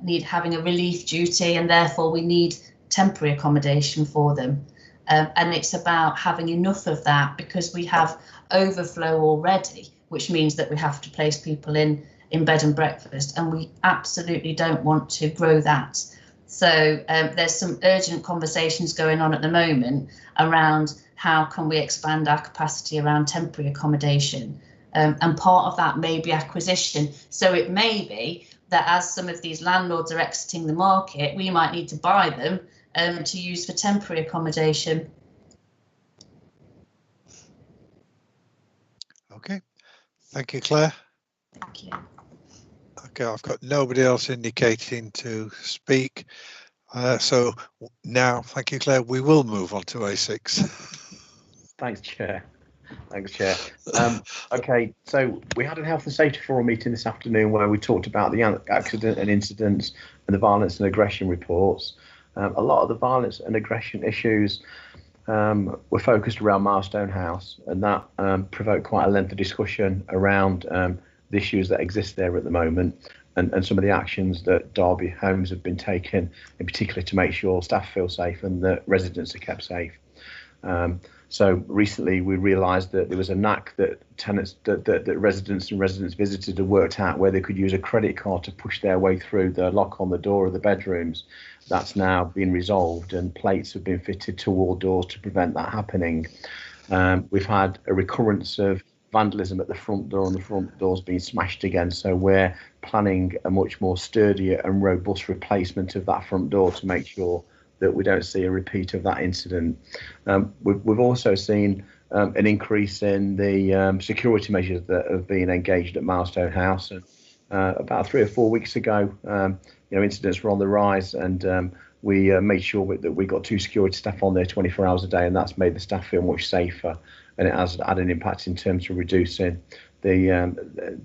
need having a relief duty, and therefore we need temporary accommodation for them. And it's about having enough of that, because we have overflow already, which means that we have to place people in bed and breakfast, and we absolutely don't want to grow that. So there's some urgent conversations going on at the moment around how can we expand our capacity around temporary accommodation, and part of that may be acquisition. So it may be that as some of these landlords are exiting the market, we might need to buy them to use for temporary accommodation.
Okay, thank you, Claire.
Thank you.
Okay, I've got nobody else indicating to speak. So now, thank you, Claire. We will move on to A6.
Thanks, Chair. Thanks, Chair. Okay, so we had a health and safety forum meeting this afternoon where we talked about the accident and incidents and the violence and aggression reports. A lot of the violence and aggression issues were focused around Milestone House, and that provoked quite a lengthy discussion around the issues that exist there at the moment, and some of the actions that Derby Homes have been taking, in particular to make sure staff feel safe and that residents are kept safe. So recently we realised that there was a knack that tenants, that residents and residents visitors had worked out, where they could use a credit card to push their way through the lock on the door of the bedrooms. That's now been resolved, and plates have been fitted to all doors to prevent that happening. We've had a recurrence of vandalism at the front door, and the front door's been smashed again. So we're planning a much more sturdier and robust replacement of that front door to make sure that we don't see a repeat of that incident. We've also seen an increase in the security measures that have been engaged at Milestone House. And about 3 or 4 weeks ago, incidents were on the rise, and we made sure that we got 2 security staff on there 24 hours a day, and that's made the staff feel much safer. And it has had an impact in terms of reducing the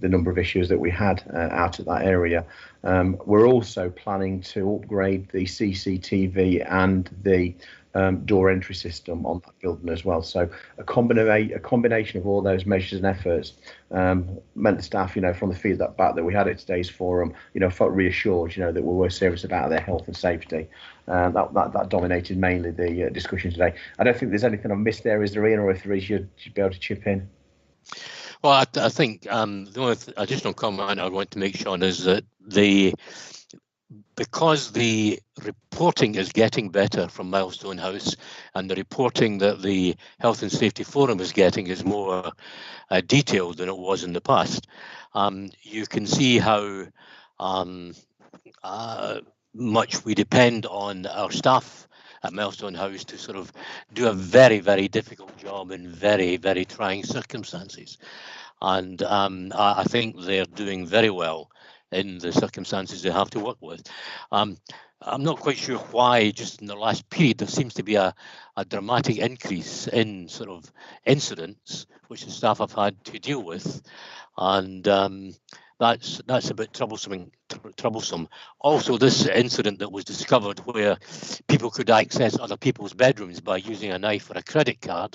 number of issues that we had out at that area. We're also planning to upgrade the CCTV and the door entry system on that building as well. So a combination of all those measures and efforts meant the staff, from the feedback that we had at today's forum, felt reassured, that we were serious about their health and safety. That dominated mainly the discussion today. I don't think there's anything I've missed there, is there, Ian? Or if there is, you'd be able to chip in.
Well, I think the only additional comment I want to make, Sean, is that because the reporting is getting better from Milestone House, and the reporting that the Health and Safety Forum is getting is more detailed than it was in the past, you can see how much we depend on our staff at Milestone House to sort of do a very, very difficult job in very, very trying circumstances. And I think they're doing very well in the circumstances they have to work with. I'm not quite sure why just in the last period there seems to be a dramatic increase in sort of incidents which the staff have had to deal with, and that's a bit troublesome. Also, this incident that was discovered where people could access other people's bedrooms by using a knife or a credit card,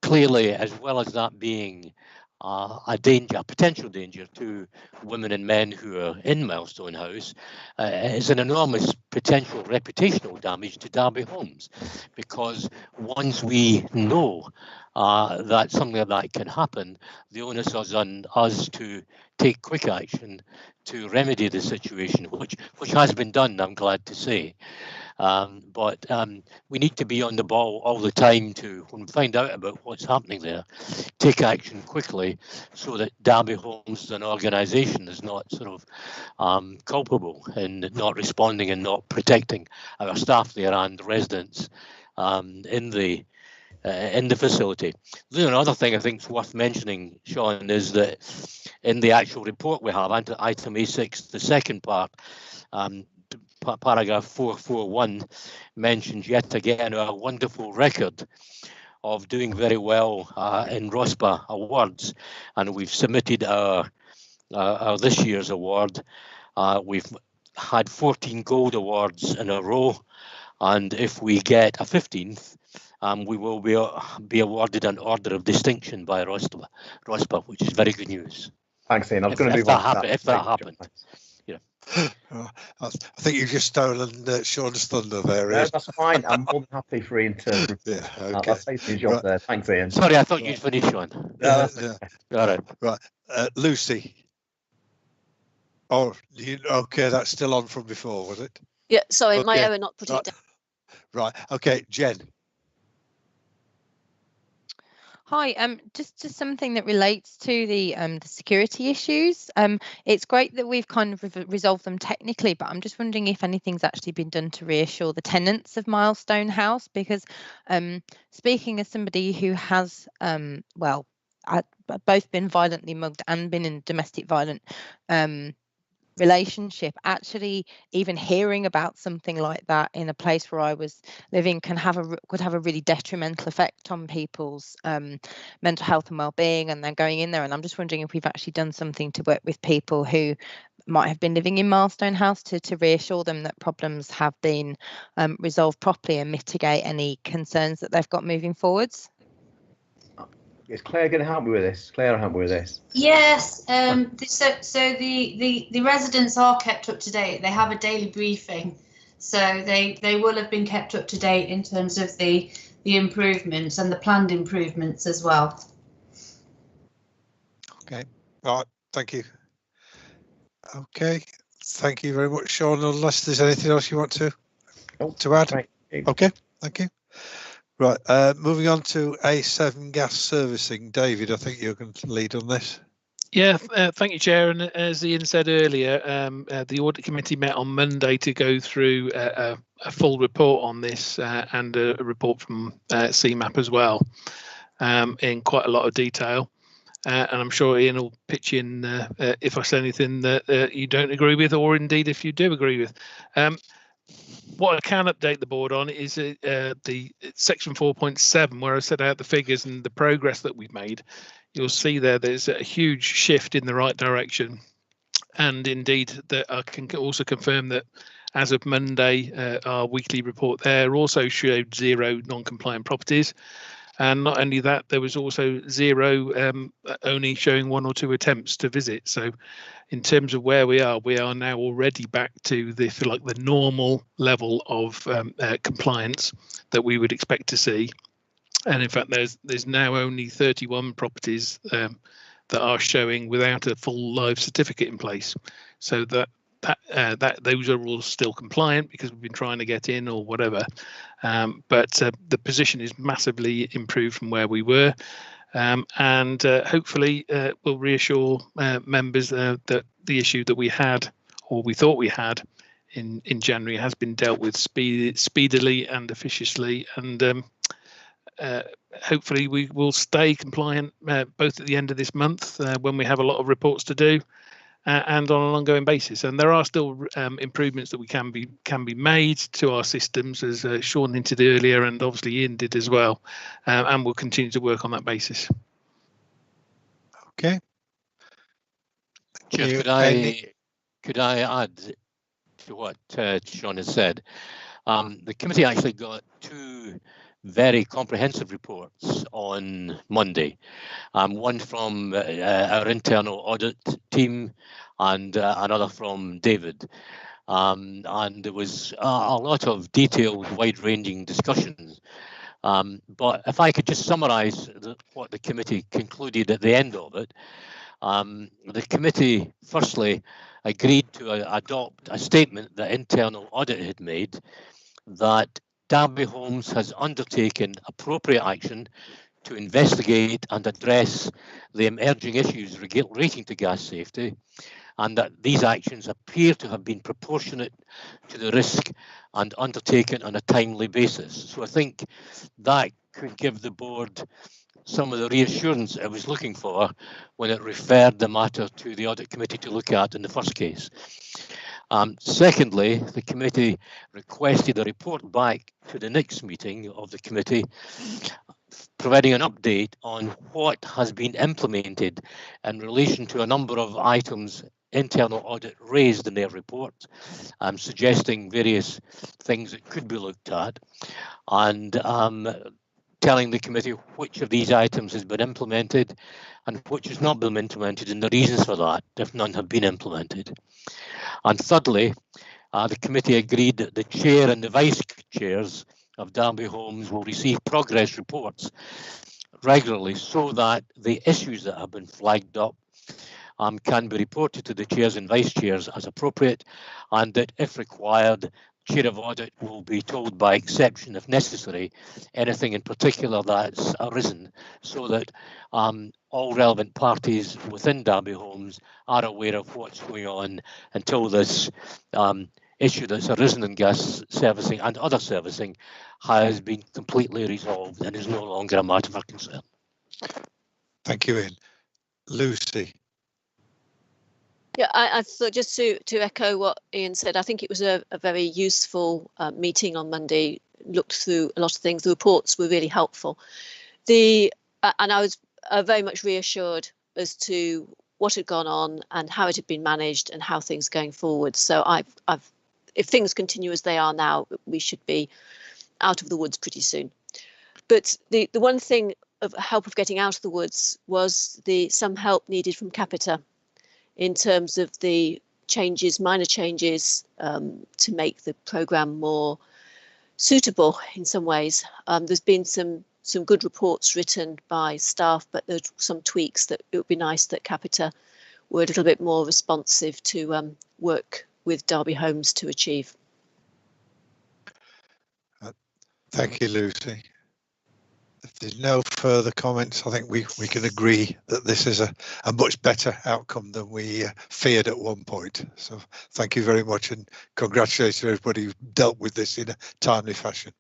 clearly, as well as that being a potential danger to women and men who are in Milestone House, is an enormous potential reputational damage to Derby Homes, because once we know that something like that can happen, the onus is on us to take quick action to remedy the situation, which has been done, I'm glad to say. But we need to be on the ball all the time to, when we find out about what's happening there, take action quickly so that Derby Homes as an organisation is not sort of culpable in not responding and not protecting our staff there and residents in the facility. The other thing I think is worth mentioning, Sean, is that in the actual report we have, item A6, the second part, paragraph 441 mentions yet again a wonderful record of doing very well in ROSPA awards, and we've submitted our this year's award. We've had 14 gold awards in a row, and if we get a 15th, we will be awarded an Order of Distinction by ROSPA, which is very good news.
Thanks, Ian. I was going to move on to that.
If that happened.
I think you've just stolen Sean's thunder there.
No, that's fine. I'm more than happy for Ian to.
Yeah, okay.
I'll take your job there. Thanks, Ian.
Sorry, I thought you'd finished, Sean.
No,
All right.
Right. Lucy. Oh, okay, that's still on from before, was it?
Yeah, sorry,
Okay.
my error not putting it down.
Right. Okay, Jen.
Hi, just something that relates to the security issues. It's great that we've kind of resolved them technically, but I'm just wondering if anything's actually been done to reassure the tenants of Milestone House, because speaking as somebody who has, both been violently mugged and been in domestic violent relationship, actually even hearing about something like that in a place where I was living could have a really detrimental effect on people's mental health and well-being, and they're going in there. And I'm just wondering if we've actually done something to work with people who might have been living in Milestone House to reassure them that problems have been resolved properly and mitigate any concerns that they've got moving forwards.
Is Claire going to help me with this? Claire will help me with this.
Yes. So the residents are kept up to date. They have a daily briefing, so they will have been kept up to date in terms of the improvements and the planned improvements as well.
Okay. All right. Thank you. Okay. Thank you very much, Sean. Unless there's anything else you want to add.
Right.
Okay. Thank you. Right, moving on to A7 gas servicing. David, I think you're going to lead on this.
Yeah, thank you, Chair. And as Ian said earlier, the Audit Committee met on Monday to go through a full report on this and a report from CMAP as well, in quite a lot of detail. And I'm sure Ian will pitch in if I say anything that you don't agree with, or indeed if you do agree with. What I can update the board on is the section 4.7, where I set out the figures and the progress that we've made. You'll see there's a huge shift in the right direction, and indeed that I can also confirm that as of Monday, our weekly report there also showed 0 non-compliant properties. And not only that, there was also 0 only showing 1 or 2 attempts to visit. So in terms of where we are now already back to the normal level of compliance that we would expect to see. And in fact, there's now only 31 properties that are showing without a full live certificate in place. So that those are all still compliant because we've been trying to get in or whatever. But the position is massively improved from where we were. And hopefully will reassure members that the issue that we had, or we thought we had, in January has been dealt with speedily and efficient, and hopefully we will stay compliant both at the end of this month when we have a lot of reports to do, and on an ongoing basis. And there are still improvements that we can be made to our systems, as Sean hinted earlier, and obviously Ian did as well, and we'll continue to work on that basis.
Okay.
Chair, could I add to what Sean has said? The committee actually got 2 very comprehensive reports on Monday. One from our internal audit team and another from David. And there was a lot of detailed, wide-ranging discussions. But if I could just summarise what the committee concluded at the end of it, the committee firstly agreed to adopt a statement that internal audit had made that Derby Homes has undertaken appropriate action to investigate and address the emerging issues relating to gas safety, and that these actions appear to have been proportionate to the risk and undertaken on a timely basis. So I think that could give the board some of the reassurance it was looking for when it referred the matter to the audit committee to look at in the first case. Secondly, the committee requested a report back to the next meeting of the committee, providing an update on what has been implemented in relation to a number of items internal audit raised in their report, suggesting various things that could be looked at, and telling the committee which of these items has been implemented and which has not been implemented, and the reasons for that, if none have been implemented. And thirdly, the committee agreed that the chair and the vice chairs of Derby Homes will receive progress reports regularly, so that the issues that have been flagged up can be reported to the chairs and vice chairs as appropriate, and that if required, chair of audit will be told by exception, if necessary, anything in particular that's arisen, so that all relevant parties within Derby Homes are aware of what's going on until this issue that's arisen in gas servicing and other servicing has been completely resolved and is no longer a matter for concern.
Thank you, Ian. Lucy.
Yeah, I thought just to echo what Ian said, I think it was a very useful meeting on Monday. Looked through a lot of things. The reports were really helpful. And I was very much reassured as to what had gone on and how it had been managed and how things are going forward. So if things continue as they are now, we should be out of the woods pretty soon. But the one thing of help of getting out of the woods was some help needed from Capita, in terms of the changes, minor changes, to make the programme more suitable in some ways. There's been some good reports written by staff, but there's some tweaks that it would be nice that Capita were a little bit more responsive to work with Derby Homes to achieve.
Thank you, Lucy. If there's no further comments, I think we can agree that this is a much better outcome than we feared at one point. So thank you very much, and congratulations to everybody who dealt with this in a timely fashion.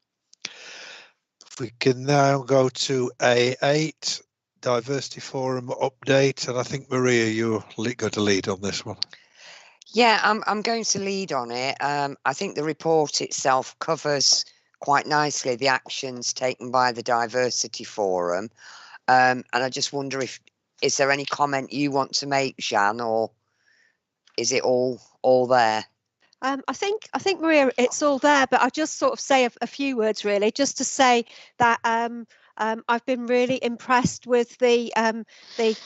We can now go to A8, Diversity Forum update, and I think Maria, you're going to lead on this one.
Yeah, I'm going to lead on it. I think the report itself covers quite nicely the actions taken by the Diversity Forum, and I just wonder is there any comment you want to make, Jeanne, or is it all there?
I think Maria, it's all there, but I'll just sort of say a few words really, just to say that I've been really impressed with the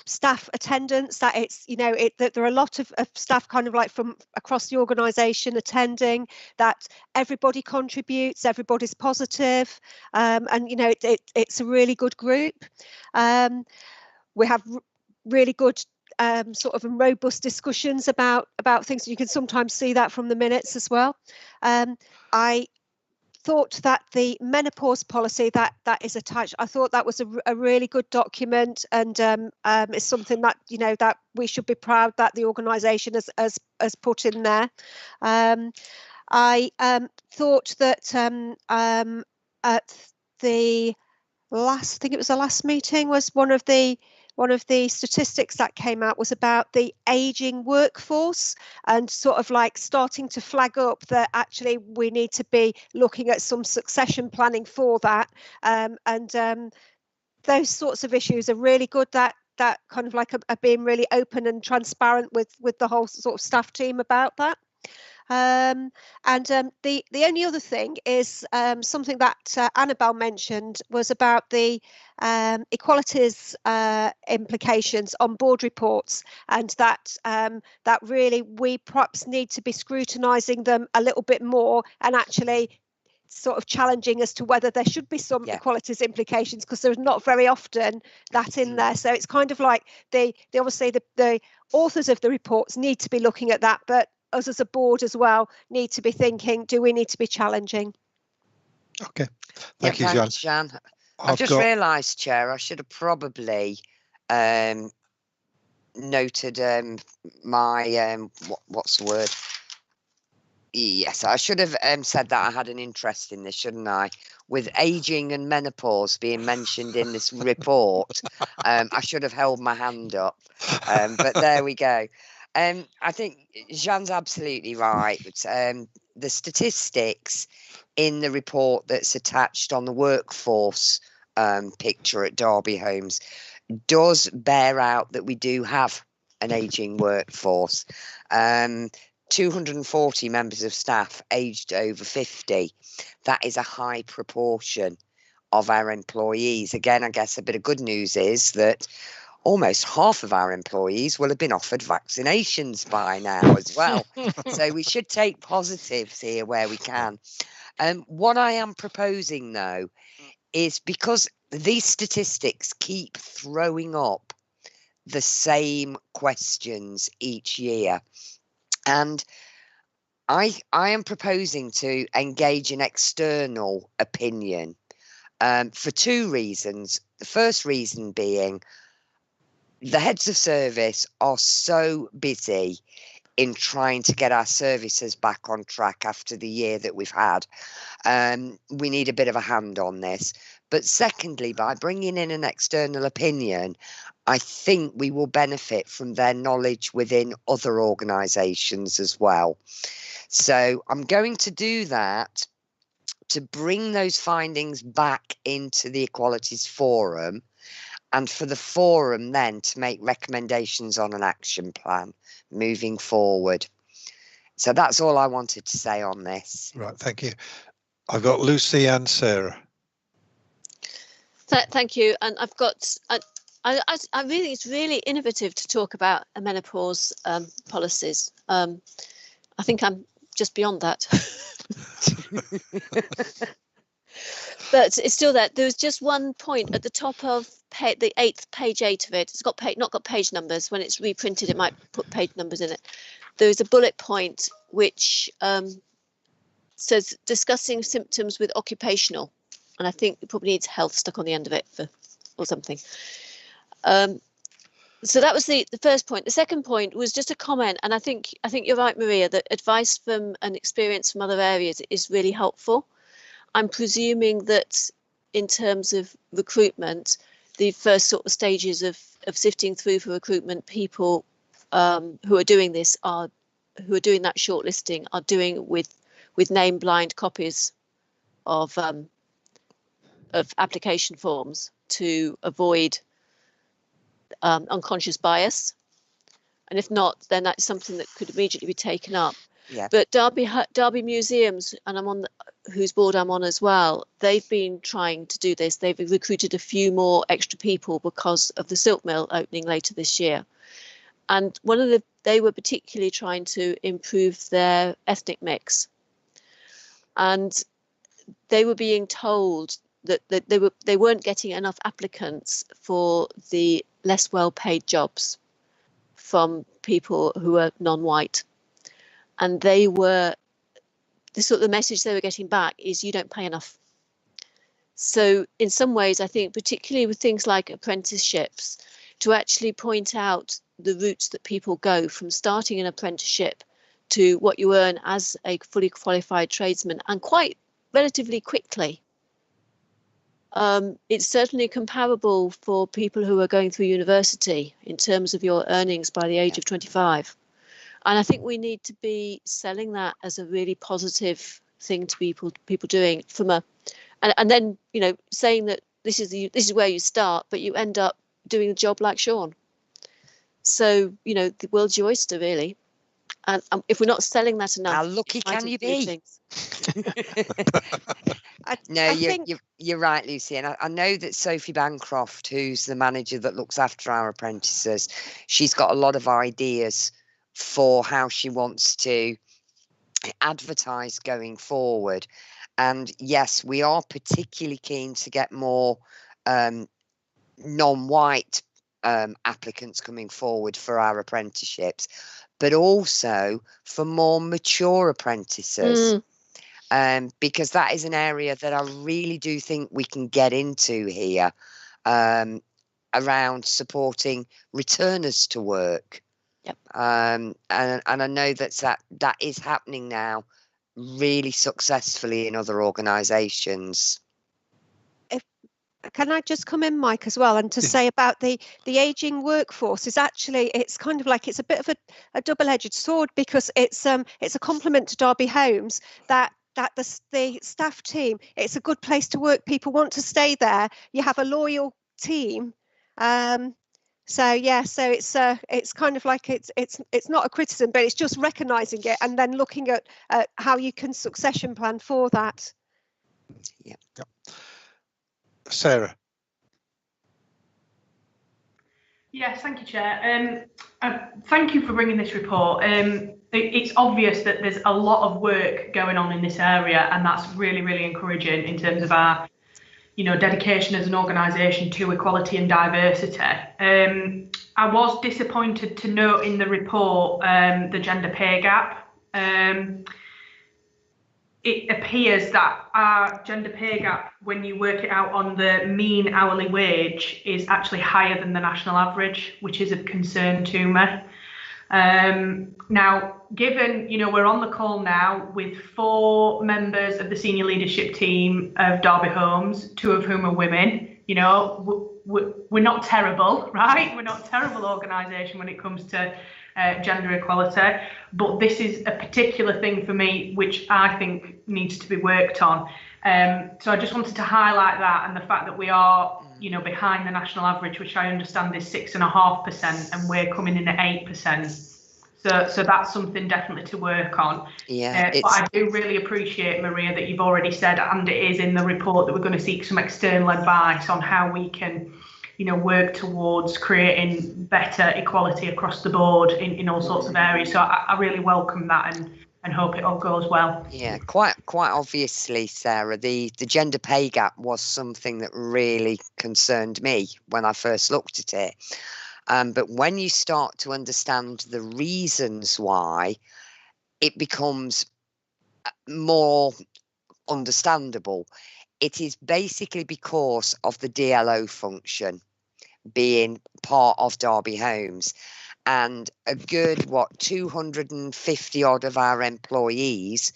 staff attendance. That it's that there are a lot of staff kind of like from across the organisation attending. That everybody contributes, everybody's positive, and it's a really good group. We have really good sort of robust discussions about things. You can sometimes see that from the minutes as well. I thought that the menopause policy that is attached, I thought that was a really good document, and it's something that that we should be proud that the organisation has put in there. I thought that at the last, I think it was the last meeting, was one of the statistics that came out was about the aging workforce, and sort of like starting to flag up that actually we need to be looking at some succession planning for that, and those sorts of issues are really good, that kind of like are being really open and transparent with the whole sort of staff team about that. The only other thing is something that Annabelle mentioned was about the equalities implications on board reports, and that really we perhaps need to be scrutinising them a little bit more, and actually sort of challenging as to whether there should be some equalities implications, because there's not very often that in there. So it's kind of like they obviously the authors of the reports need to be looking at that, but us as a board as well need to be thinking, do we need to be challenging?
Okay, thank you,
thanks,
Jan.
I've just realised, Chair, I should have probably noted my what's the word? Yes, I should have said that I had an interest in this, shouldn't I? With ageing and menopause being mentioned in this report, I should have held my hand up. But there we go. I think Jean's absolutely right. The statistics in the report that's attached on the workforce picture at Derby Homes does bear out that we do have an ageing workforce. 240 members of staff aged over 50. That is a high proportion of our employees. Again, I guess a bit of good news is that almost half of our employees will have been offered vaccinations by now as well. So we should take positives here where we can. What I am proposing, though, is because these statistics keep throwing up the same questions each year. And I am proposing to engage in external opinion for two reasons. The first reason being the heads of service are so busy in trying to get our services back on track after the year that we've had. We need a bit of a hand on this. But secondly, by bringing in an external opinion, I think we will benefit from their knowledge within other organisations as well. So I'm going to do that to bring those findings back into the Equalities Forum, and for the forum then to make recommendations on an action plan moving forward. So that's all I wanted to say on this.
Right, thank you. I've got Lucy and Sarah.
Thank you. And I've got, I really think it's really innovative to talk about menopause policies. I think I'm just beyond that. But it's still there. There was just one point at the top of the page 8 of it. It's got not got page numbers. When it's reprinted, it might put page numbers in it. There's a bullet point which says discussing symptoms with occupational, and I think it probably needs health stuck on the end of it or something. So that was the first point. The second point was just a comment, and I think you're right, Maria, that advice from and experience from other areas is really helpful. I'm presuming that in terms of recruitment, the first sort of stages of sifting through for recruitment, people who are doing this who are doing that shortlisting are doing with name blind copies of application forms to avoid unconscious bias, and if not, then that's something that could immediately be taken up.
Yeah.
But Derby Museums, and I'm on whose board I'm on as well, they've been trying to do this. They've recruited a few more extra people because of the silk mill opening later this year, and they were particularly trying to improve their ethnic mix, and they were being told that they weren't getting enough applicants for the less well-paid jobs from people who are non-white, and the message they were getting back is you don't pay enough. So in some ways, I think particularly with things like apprenticeships, to actually point out the routes that people go from starting an apprenticeship to what you earn as a fully qualified tradesman, and quite relatively quickly. It's certainly comparable for people who are going through university in terms of your earnings by the age of 25. And I think we need to be selling that as a really positive thing to people doing from a, and then, you know, saying that this is where you start, but you end up doing a job like Sean. So, you know, the world's your oyster, really. And if we're not selling that enough,
how lucky can you be? No, you're right, Lucy. And I know that Sophie Bancroft, who's the manager that looks after our apprentices, she's got a lot of ideas for how she wants to advertise going forward. And yes, we are particularly keen to get more non-white applicants coming forward for our apprenticeships, but also for more mature apprentices. Because that is an area that I really do think we can get into here, around supporting returners to work.
Yep.
And I know that is happening now really successfully in other organisations.
Can I just come in, Mike, as well, and to say about the ageing workforce is actually, it's kind of like, it's a bit of a double-edged sword, because it's a compliment to Derby Homes that the staff team, it's a good place to work. People want to stay there. You have a loyal team. So yeah, so it's kind of like it's not a criticism, but it's just recognising it and then looking at how you can succession plan for that.
Yeah.
Sarah.
Yes, thank you, Chair. Thank you for bringing this report. It's obvious that there's a lot of work going on in this area, and that's really, really encouraging in terms of our, you know, dedication as an organisation to equality and diversity. I was disappointed to note in the report the gender pay gap. It appears that our gender pay gap, when you work it out on the mean hourly wage, is actually higher than the national average, which is of concern to me. Now, given, you know, we're on the call now with 4 members of the senior leadership team of Derby Homes, 2 of whom are women, you know, we're not terrible, right? We're not a terrible organisation when it comes to gender equality, but this is a particular thing for me which I think needs to be worked on. So I just wanted to highlight that, and the fact that we are, you know, behind the national average, which I understand is 6.5%, and we're coming in at 8%. So that's something definitely to work on.
Yeah,
but I do really appreciate, Maria, that you've already said, and it is in the report, that we're going to seek some external advice on how we can, you know, work towards creating better equality across the board in all sorts of areas. So I really welcome that and hope it all goes well.
Yeah, quite obviously, Sarah, the gender pay gap was something that really concerned me when I first looked at it. But when you start to understand the reasons why, it becomes more understandable. It is basically because of the DLO function being part of Derby Homes, and a good 250 odd of our employees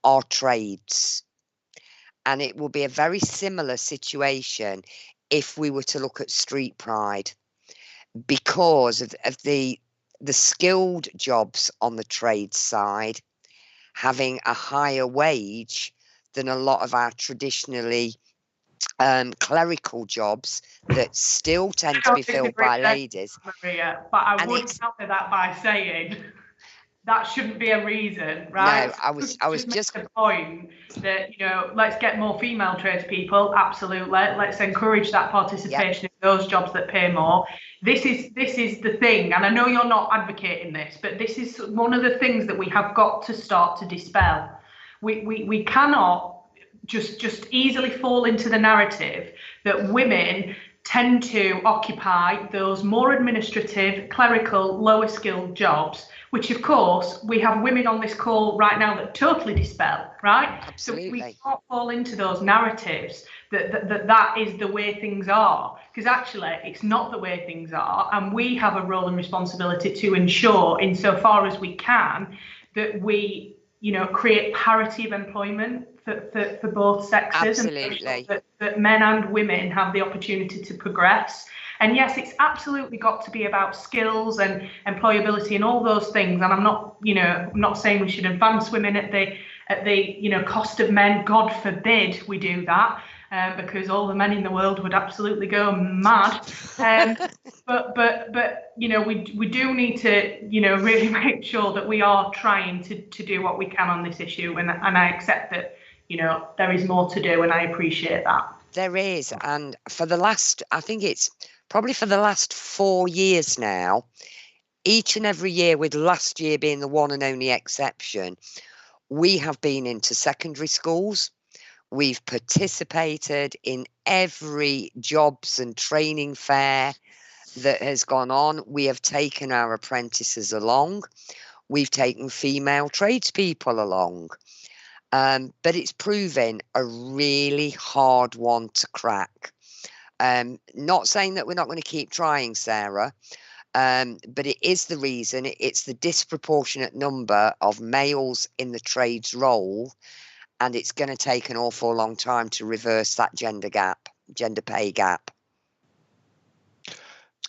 are trades, and it will be a very similar situation if we were to look at Street Pride, because of the skilled jobs on the trade side having a higher wage than a lot of our traditionally clerical jobs that still tend to be filled by ladies.
Maria, but I would counter that by saying that shouldn't be a reason, right?
No, I was just
the point that, you know, let's get more female tradespeople. Absolutely, let's encourage that participation in those jobs that pay more. This is the thing, and I know you're not advocating this, but this is one of the things that we have got to start to dispel. We cannot just easily fall into the narrative that women tend to occupy those more administrative, clerical, lower skilled jobs, which of course we have women on this call right now that totally dispel, right?
Absolutely.
So we can't fall into those narratives that is the way things are, because actually it's not the way things are, and we have a role and responsibility to ensure, insofar as we can, that we, create parity of employment for both sexes.
Absolutely.
And sure that men and women have the opportunity to progress. And yes, it's absolutely got to be about skills and employability and all those things. And I'm not saying we should advance women at the cost of men. God forbid we do that, because all the men in the world would absolutely go mad. But we do need to really make sure that we are trying to do what we can on this issue. And I accept that there is more to do, and I appreciate that.
There is, and I think it's probably for the last 4 years now, each and every year, with last year being the one and only exception, we have been into secondary schools. We've participated in every jobs and training fair that has gone on. We have taken our apprentices along. We've taken female tradespeople along. But it's proven a really hard one to crack. Not saying that we're not going to keep trying, Sarah, but it is the reason. It's the disproportionate number of males in the trades role, and it's going to take an awful long time to reverse that gender pay gap.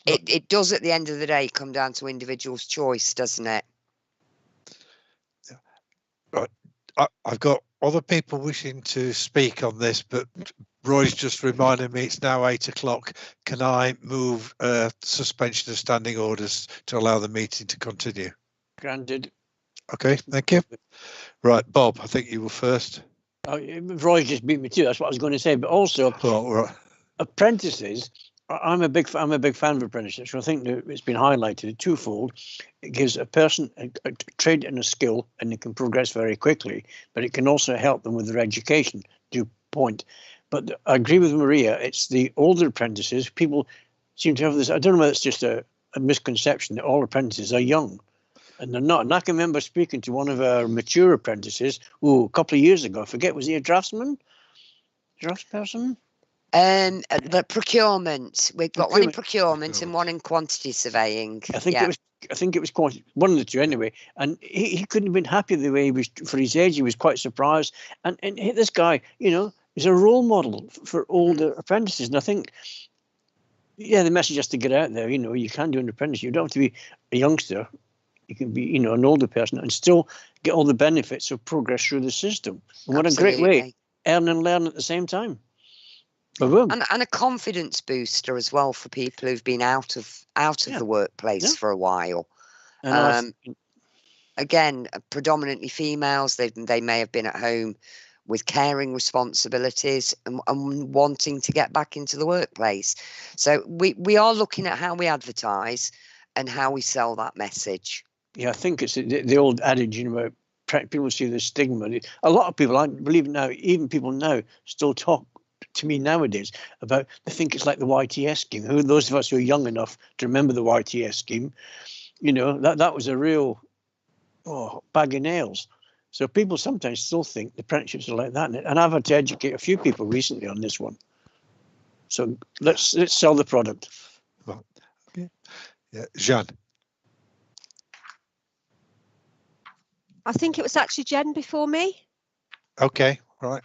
It does, at the end of the day, come down to individual's choice, doesn't it?
Right. I've got other people wishing to speak on this, but Roy's just reminded me it's now 8 o'clock. Can I move suspension of standing orders to allow the meeting to continue?
Granted.
Okay, thank you. Right, Bob, I think you were first.
Roy just beat me too. That's what I was going to say. But also,
right.
Apprentices. I'm a big fan of apprenticeships. So I think that it's been highlighted twofold. It gives a person a trade and a skill, and they can progress very quickly. But it can also help them with their education. To point. But I agree with Maria. It's the older apprentices. People seem to have this. I don't know whether it's just a misconception that all apprentices are young, and they're not. And I can remember speaking to one of our mature apprentices, a couple of years ago. I forget, was he a draftsperson?
The procurement. We've got one in procurement and one in quantity surveying.
I think it was quite one of the two anyway. And he couldn't have been happy the way he was for his age. He was quite surprised. And this guy, is a role model for older apprentices. And I think, the message has to get out there. You can do an apprentice. You don't have to be a youngster. You can be, an older person and still get all the benefits of progress through the system. And what
Absolutely.
a great way, earn and learn at the same time.
And a confidence booster as well for people who've been out of the workplace for a while. Again, predominantly females. They may have been at home with caring responsibilities and wanting to get back into the workplace. So we are looking at how we advertise and how we sell that message.
Yeah, I think it's the old adage, about people see the stigma. A lot of people, I believe now, even people now, still talk to me nowadays about, they think it's like the YTS scheme. Those of us who are young enough to remember the YTS scheme, that was a real bag of nails. So people sometimes still think the apprenticeships are like that. And I've had to educate a few people recently on this one. So let's sell the product.
Well, okay. Yeah, Jeanne.
I think it was actually Jen before me.
Okay, right.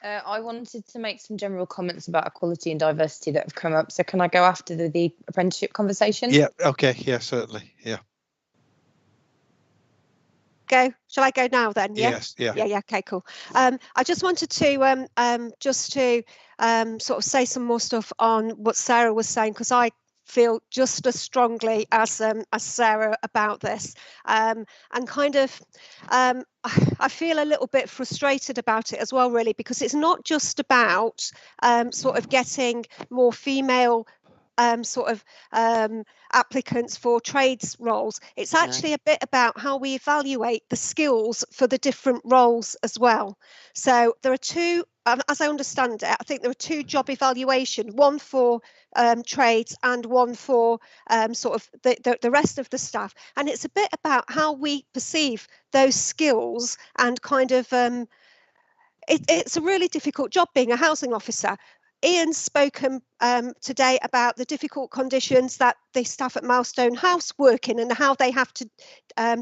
I wanted to make some general comments about equality and diversity that have come up. So can I go after the apprenticeship conversation?
Yeah, okay, yeah, certainly, yeah.
Go. Shall I go now then? Yeah?
Yes, yeah.
Yeah, okay, cool. I just wanted to sort of say some more stuff on what Sarah was saying, because I feel just as strongly as Sarah about this, and kind of I feel a little bit frustrated about it as well, really, because it's not just about sort of getting more female applicants for trades roles. It's actually a bit about how we evaluate the skills for the different roles as well. So there are two, as I understand it, I think there are two job evaluation, one for trades and one for sort of the rest of the staff. And it's a bit about how we perceive those skills and kind of, it's a really difficult job being a housing officer. Ian's spoken today about the difficult conditions that the staff at Milestone House work in and how they have to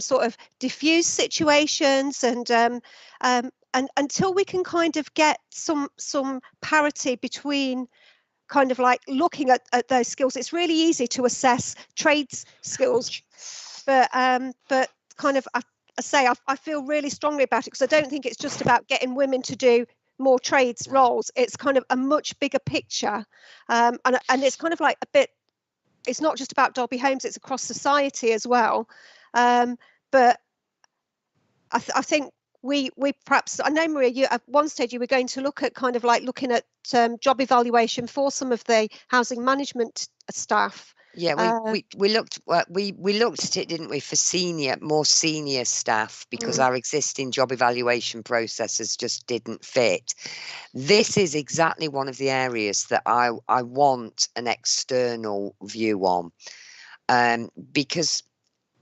sort of diffuse situations and until we can kind of get some parity between kind of like looking at those skills. It's really easy to assess trades skills, but kind of I feel really strongly about it because I don't think it's just about getting women to do more trades roles. It's kind of a much bigger picture, and it's kind of like a bit. It's not just about Derby Homes; it's across society as well. But I think we perhaps, I know, Maria, you at one stage you were going to look at kind of like looking at job evaluation for some of the housing management staff.
Yeah, we looked at it, didn't we, for more senior staff, because our existing job evaluation processes just didn't fit. This is exactly one of the areas that I want an external view on, because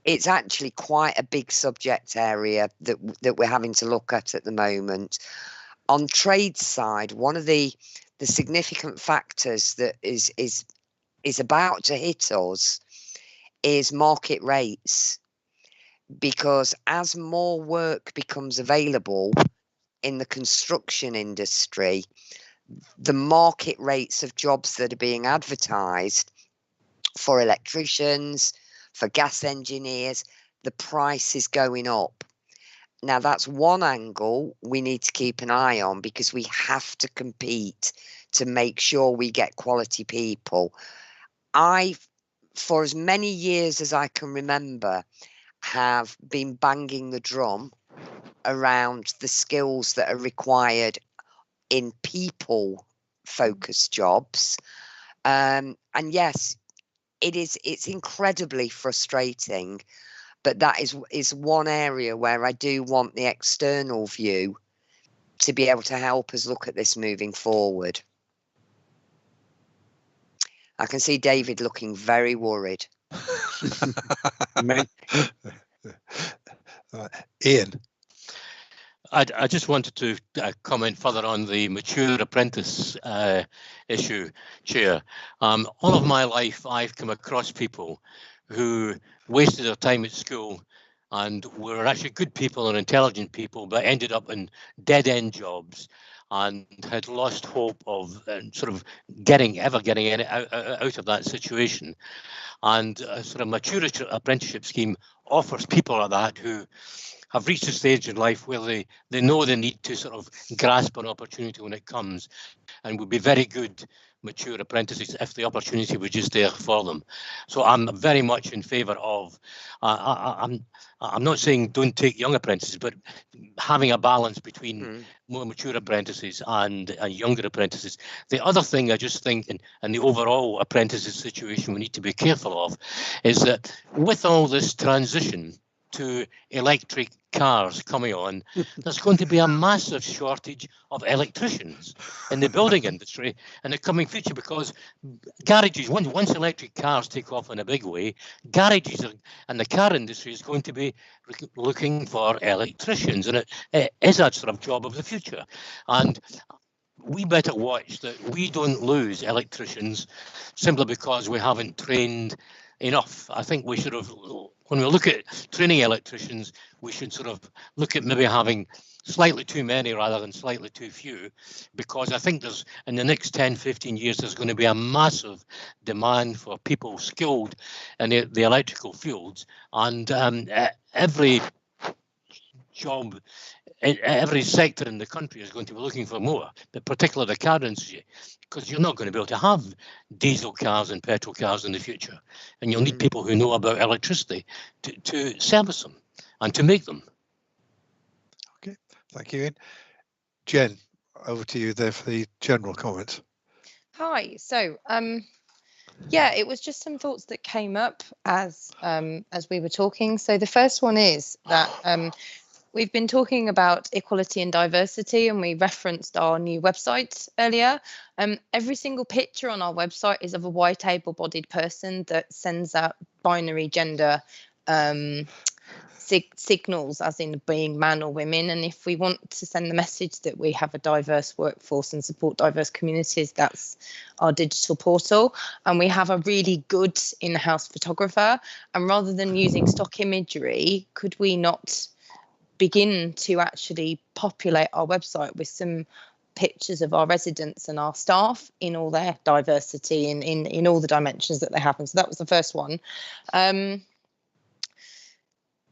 it's actually quite a big subject area that we're having to look at the moment. On trade side, one of the significant factors that is about to hit us is market rates, because as more work becomes available in the construction industry, the market rates of jobs that are being advertised for electricians, for gas engineers, the price is going up. Now, that's one angle we need to keep an eye on, because we have to compete to make sure we get quality people. For as many years as I can remember, have been banging the drum around the skills that are required in people-focused jobs. And yes, it's incredibly frustrating, but that is one area where I do want the external view to be able to help us look at this moving forward. I can see David looking very worried.
Ian.
I just wanted to comment further on the mature apprentice issue, Chair. All of my life, I've come across people who wasted their time at school and were actually good people and intelligent people, but ended up in dead-end jobs and had lost hope of sort of getting out of that situation. And a sort of mature apprenticeship scheme offers people like that who have reached a stage in life where they know they need to sort of grasp an opportunity when it comes, and would be very good mature apprentices if the opportunity was just there for them. So I'm very much in favour of, I'm not saying don't take young apprentices, but having a balance between more mature apprentices and younger apprentices. The other thing I just think, in the overall apprentices situation we need to be careful of, is that with all this transition to electric cars coming on, there's going to be a massive shortage of electricians in the building industry in the coming future, because garages, once electric cars take off in a big way, garages and the car industry is going to be looking for electricians, and it is a sort of job of the future. And we better watch that we don't lose electricians simply because we haven't trained enough. I think we should have, when we look at training electricians, we should sort of look at maybe having slightly too many rather than slightly too few, because I think there's, in the next 10, 15 years, there's going to be a massive demand for people skilled in the electrical fields, and every job, every sector in the country is going to be looking for more, but particularly the car industry, because you're not going to be able to have diesel cars and petrol cars in the future, and you'll need people who know about electricity to service them and to make them.
Okay, thank you, Ian. Jen, over to you there for the general comments.
Hi. So, yeah, it was just some thoughts that came up as we were talking. So the first one is that we've been talking about equality and diversity, and we referenced our new website earlier. Every single picture on our website is of a white able-bodied person that sends out binary gender signals, as in being man or women. And if we want to send the message that we have a diverse workforce and support diverse communities, that's our digital portal. And we have a really good in-house photographer. And rather than using stock imagery, could we not begin to actually populate our website with some pictures of our residents and our staff in all their diversity and in all the dimensions that they have? And so that was the first one.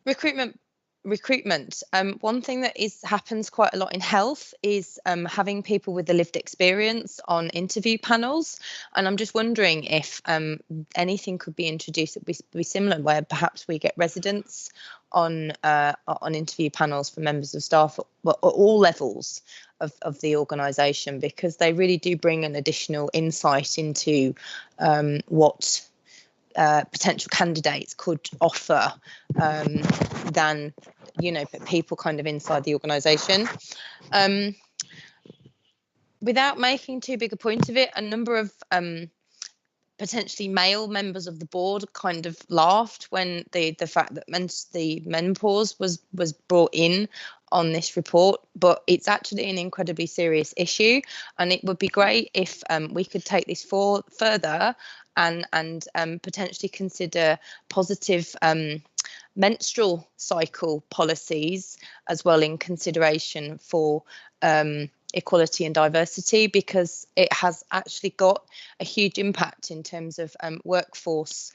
Recruitment. One thing that happens quite a lot in health is having people with the lived experience on interview panels, and I'm just wondering if anything could be introduced that would be similar, where perhaps we get residents on interview panels for members of staff at all levels of the organisation, because they really do bring an additional insight into what potential candidates could offer than, you know, people kind of inside the organisation. Without making too big a point of it, a number of potentially male members of the board kind of laughed when the fact that the menopause was brought in on this report, but it's actually an incredibly serious issue, and it would be great if we could take this further and potentially consider positive menstrual cycle policies as well in consideration for equality and diversity, because it has actually got a huge impact in terms of workforce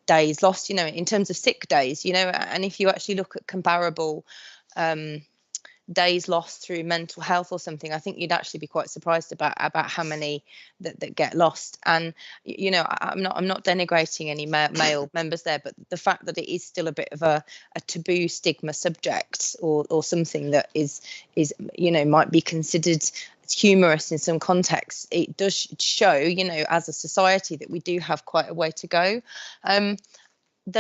days lost, you know, in terms of sick days, you know. And if you actually look at comparable days lost through mental health or something, I think you'd actually be quite surprised about how many that get lost. And, you know, I'm not denigrating any male members there, but the fact that it is still a bit of a taboo stigma subject, or something that is, you know, might be considered humorous in some contexts, it does show, you know, as a society that we do have quite a way to go. The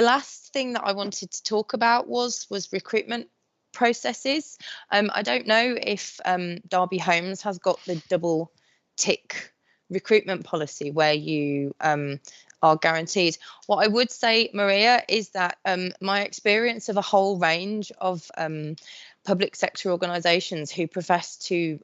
last thing that I wanted to talk about was recruitment processes. I don't know if Derby Homes has got the double tick recruitment policy where you are guaranteed. What I would say, Maria, is that my experience of a whole range of public sector organisations who profess to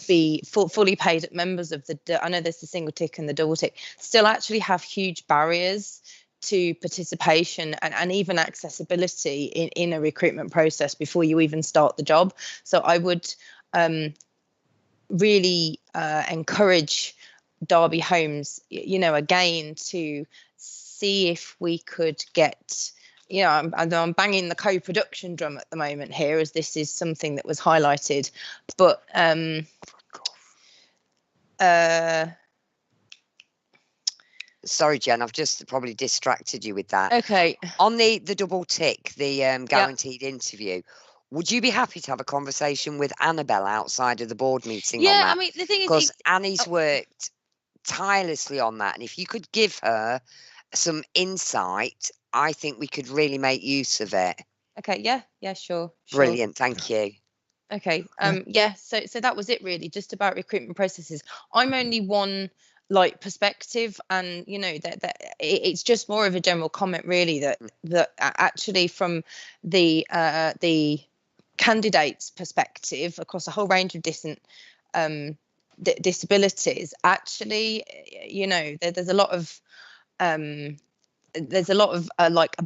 be fully paid members of I know there's the single tick and the double tick, still actually have huge barriers to participation and even accessibility in a recruitment process before you even start the job. So I would really encourage Derby Homes, you know, again, to see if we could get, you know, I'm banging the co-production drum at the moment here, as this is something that was highlighted, but
sorry, Jen, I've just probably distracted you with that.
Okay.
On the double tick, the guaranteed interview, would you be happy to have a conversation with Annabelle outside of the board meeting on that?
I mean, the thing is,
because Annie's worked tirelessly on that, and if you could give her some insight, I think we could really make use of it.
Okay, yeah, sure.
Brilliant, thank you.
Okay, so that was it really, just about recruitment processes. I'm only one perspective, and you know that it's just more of a general comment really, that actually from the candidate's perspective across a whole range of different disabilities, actually, you know, there's a lot of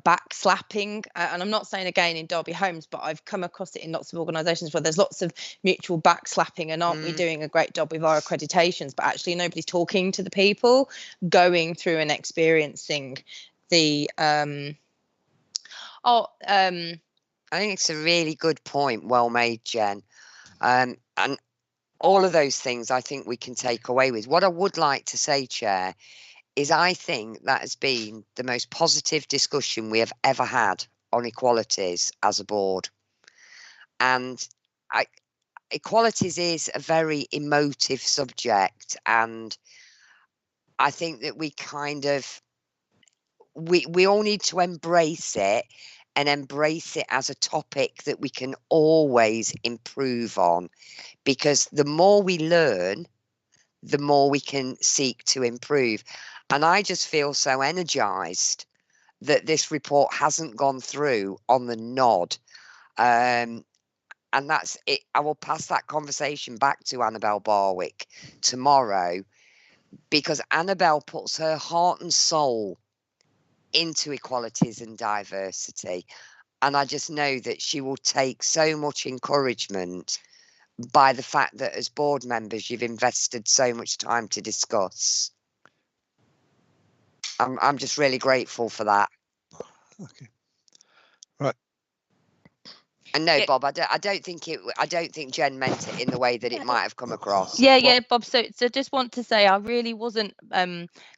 backslapping, and I'm not saying again in Derby Homes, but I've come across it in lots of organisations where there's lots of mutual backslapping, and aren't we doing a great job with our accreditations, but actually nobody's talking to the people going through and experiencing the I
think it's a really good point, well made, Jen, and all of those things I think we can take away with. What I would like to say, Chair, is I think that has been the most positive discussion we have ever had on equalities as a board. And equalities is a very emotive subject, and I think that we kind of, we all need to embrace it, and embrace it as a topic that we can always improve on, because the more we learn, the more we can seek to improve. And I just feel so energised that this report hasn't gone through on the nod. And that's it. I will pass that conversation back to Annabelle Barwick tomorrow, because Annabelle puts her heart and soul into equalities and diversity. And I just know that she will take so much encouragement by the fact that as board members, you've invested so much time to discuss. I'm just really grateful for that.
Okay. Right.
And no, Bob, I don't think Jen meant it in the way that it might have come across.
Yeah, Bob. So just want to say I really wasn't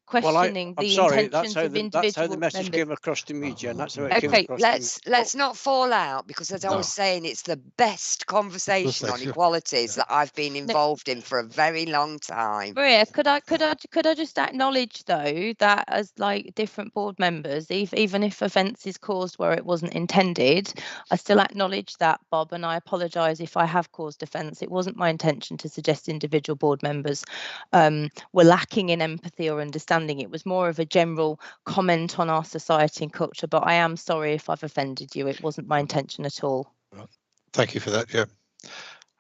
questioning the intentions of individual
That's how the message
members.
came across to me, Jen. That's how it came
Okay,
across to me.
let's not fall out, because as I was saying, it's the best conversation on equalities that I've been involved in for a very long time.
Maria, could I just acknowledge though that as like different board members, even if offence is caused where it wasn't intended, I still acknowledge that, Bob, and I apologise if I have caused offence. It wasn't my intention to suggest individual board members were lacking in empathy or understanding. It was more of a general comment on our society and culture, but I am sorry if I've offended you. It wasn't my intention at all.
Thank you for that, Jen.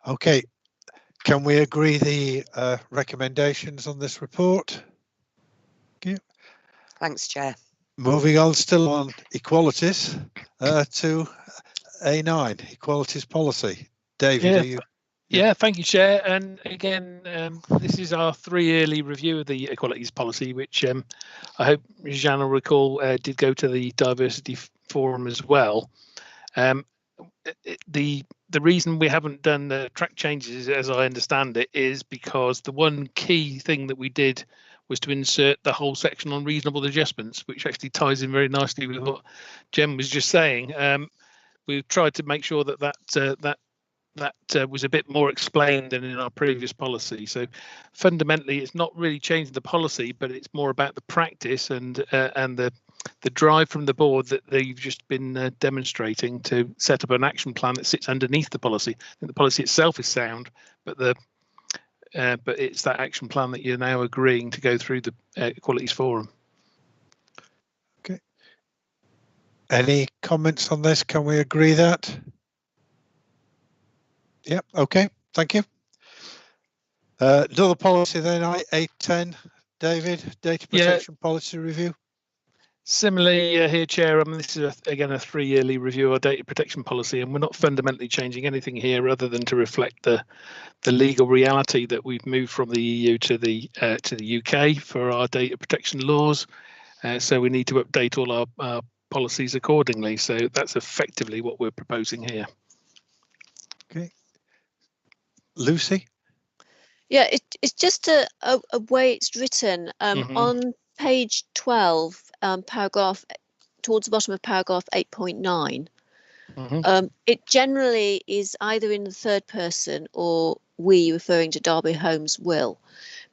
Okay, can we agree the recommendations on this report? Thank you.
Thanks, Chair.
Moving on, still on equalities, to A9, Equalities Policy. David, are you?
Yeah, thank you, Chair. And again, this is our 3 yearly review of the Equalities Policy, which I hope Jeanne will recall did go to the Diversity Forum as well. The reason we haven't done the track changes, as I understand it, is because the one key thing that we did was to insert the whole section on reasonable adjustments, which actually ties in very nicely with what Jen was just saying. We've tried to make sure that was a bit more explained than in our previous policy. So fundamentally, it's not really changing the policy, but it's more about the practice and the drive from the board that they've just been demonstrating to set up an action plan that sits underneath the policy. I think the policy itself is sound, but it's that action plan that you're now agreeing to go through the Equalities Forum.
Okay. Any comments on this? Can we agree that? Yep. Okay. Thank you. Another policy then, A10, David, Data Protection Policy Review.
Similarly, here, Chair, this is again a 3 yearly review of our data protection policy, and we're not fundamentally changing anything here other than to reflect the legal reality that we've moved from the EU to the UK for our data protection laws. So we need to update all our policies accordingly. So that's effectively what we're proposing here.
Okay. Lucy?
Yeah, it's just a way it's written on page 12, paragraph towards the bottom of paragraph 8.9. It generally is either in the third person or we, referring to Derby Homes, will.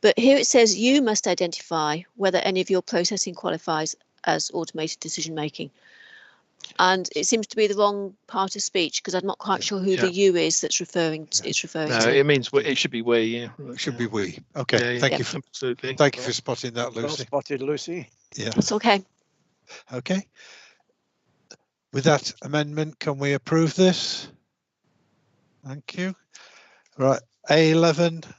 But here it says you must identify whether any of your processing qualifies as automated decision making. And it seems to be the wrong part of speech, because I'm not quite sure who the you is that's referring to. It's referring to.
No, it means it should be we. Yeah,
it should be we. Okay, thank you.
Absolutely.
Thank you for spotting that, Lucy.
Well spotted, Lucy.
Yeah.
It's okay.
Okay. With that amendment, can we approve this? Thank you. Right, A11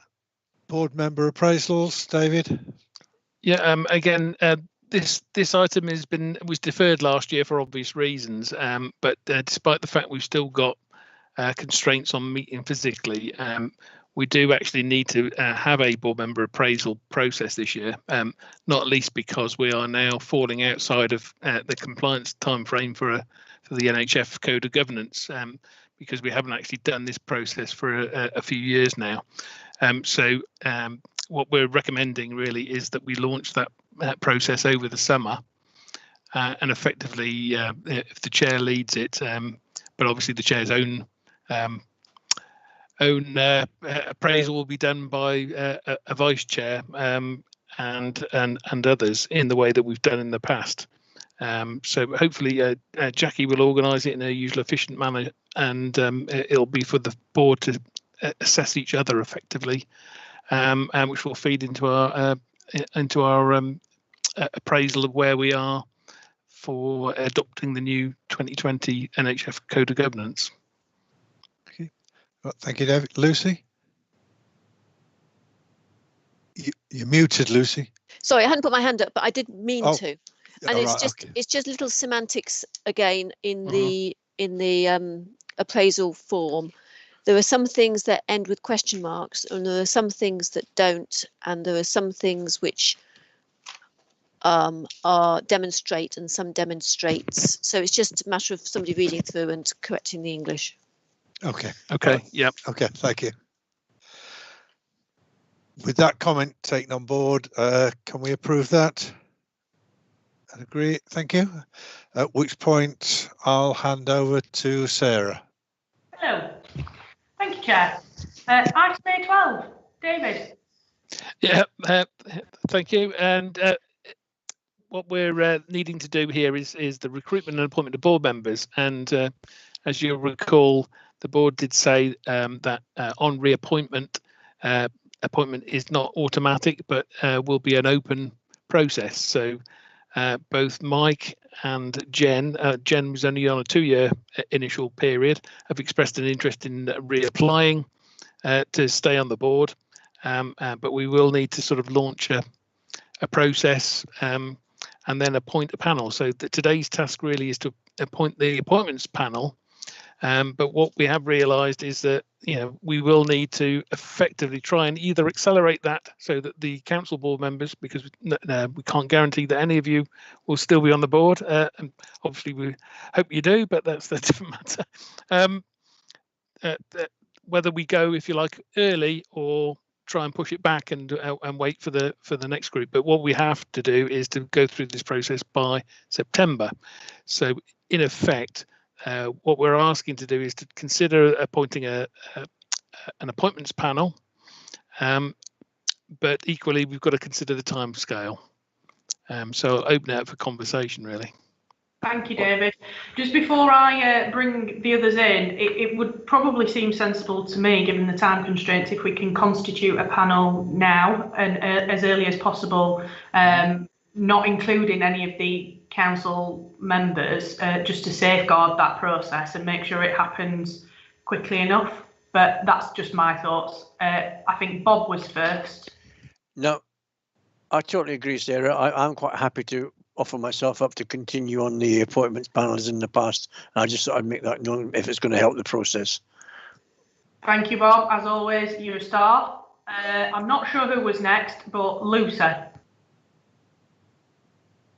board member appraisals, David.
Yeah. Again. This item was deferred last year for obvious reasons, but despite the fact we've still got constraints on meeting physically, we do actually need to have a board member appraisal process this year, not least because we are now falling outside of the compliance timeframe for the NHF Code of Governance, because we haven't actually done this process for a few years now. So what we're recommending really is that we launch that process over the summer, and effectively, if the chair leads it, but obviously the chair's own appraisal will be done by a vice chair and others in the way that we've done in the past. So hopefully Jackie will organise it in a usual efficient manner, and it'll be for the board to assess each other effectively and which will feed into our appraisal of where we are for adopting the new 2020 NHF Code of Governance.
Okay. Well, thank you, David. Lucy? You're muted, Lucy.
Sorry, I hadn't put my hand up, but I did mean to. And
Right,
it's just little semantics again in the appraisal form. There are some things that end with question marks, and there are some things that don't, and there are some things which are demonstrate and some demonstrates. So it's just a matter of somebody reading through and correcting the English.
Okay.
Yep.
Okay, thank you. With that comment taken on board, can we approve that? I agree. Thank you. At which point I'll hand over to Sarah.
Hello. Thank you, Chair. Item A12, David.
Yeah, thank you. And what we're needing to do here is the recruitment and appointment of board members. And as you'll recall, the board did say that on reappointment, appointment is not automatic, but will be an open process. So both Mike and Jen was only on a 2-year initial period, have expressed an interest in reapplying to stay on the board, but we will need to sort of launch a process and then appoint a panel. So today's task really is to appoint the appointments panel. But what we have realised is that we will need to effectively try and either accelerate that so that the council board members, because we can't guarantee that any of you will still be on the board, and obviously we hope you do, but that's a different matter. Whether we go, if you like, early or try and push it back and wait for the next group. But what we have to do is to go through this process by September. So in effect, what we're asking to do is to consider appointing an appointments panel, but equally we've got to consider the time scale. So I'll open it up for conversation, really.
Thank you, David. Just before I bring the others in, it would probably seem sensible to me, given the time constraints, if we can constitute a panel now and as early as possible, not including any of the council members, just to safeguard that process and make sure it happens quickly enough. But that's just my thoughts. I think Bob was first.
No, I totally agree, Sarah. I'm quite happy to offer myself up to continue on the appointments panel as in the past. I just thought I'd make that known if it's going to help the process.
Thank you, Bob. As always, you're a star. I'm not sure who was next, but Lucy.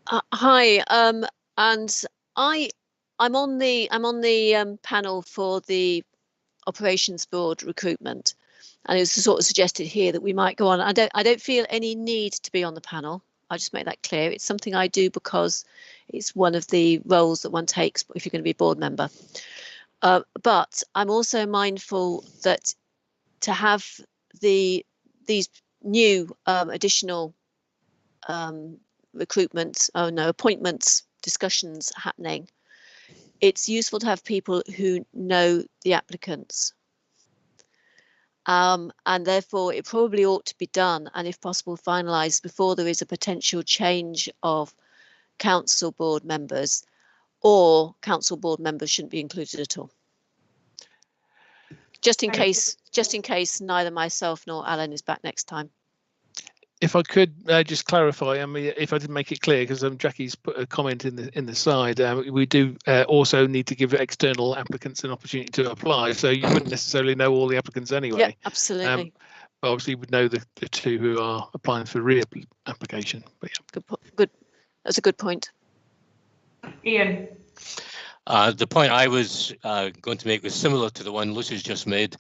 Hi, and I'm on the panel for the operations board recruitment, and it was sort of suggested here that we might go on. I don't feel any need to be on the panel. I'll just make that clear. It's something I do because it's one of the roles that one takes if you're going to be a board member. But I'm also mindful that to have these new additional appointments discussions happening, it's useful to have people who know the applicants. And therefore it probably ought to be done, and if possible finalised before there is a potential change of council board members, or council board members shouldn't be included at all. Just in case neither myself nor Alan is back next time.
If I could just clarify, I mean, if I didn't make it clear, because Jackie's put a comment in the side, we do also need to give external applicants an opportunity to apply. So you wouldn't necessarily know all the applicants anyway.
Yeah, absolutely.
But obviously, you would know the two who are applying for re-application. But yeah.
Good. That's a good point.
Ian.
The point I was going to make was similar to the one Lucy's just made.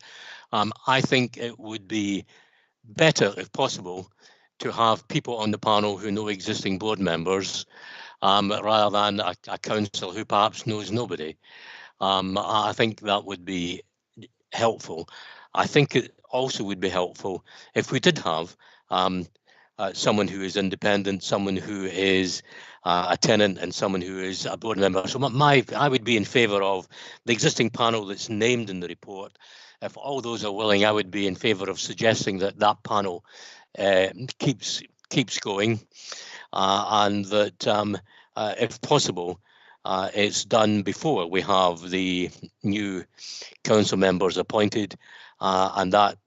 I think it would be better, if possible, to have people on the panel who know existing board members, rather than a council who perhaps knows nobody. I think that would be helpful. I think it also would be helpful if we did have someone who is independent, someone who is a tenant, and someone who is a board member. So I would be in favour of the existing panel that's named in the report, if all those are willing, I would be in favour of suggesting that that panel keeps going, and that if possible, it's done before we have the new council members appointed, and that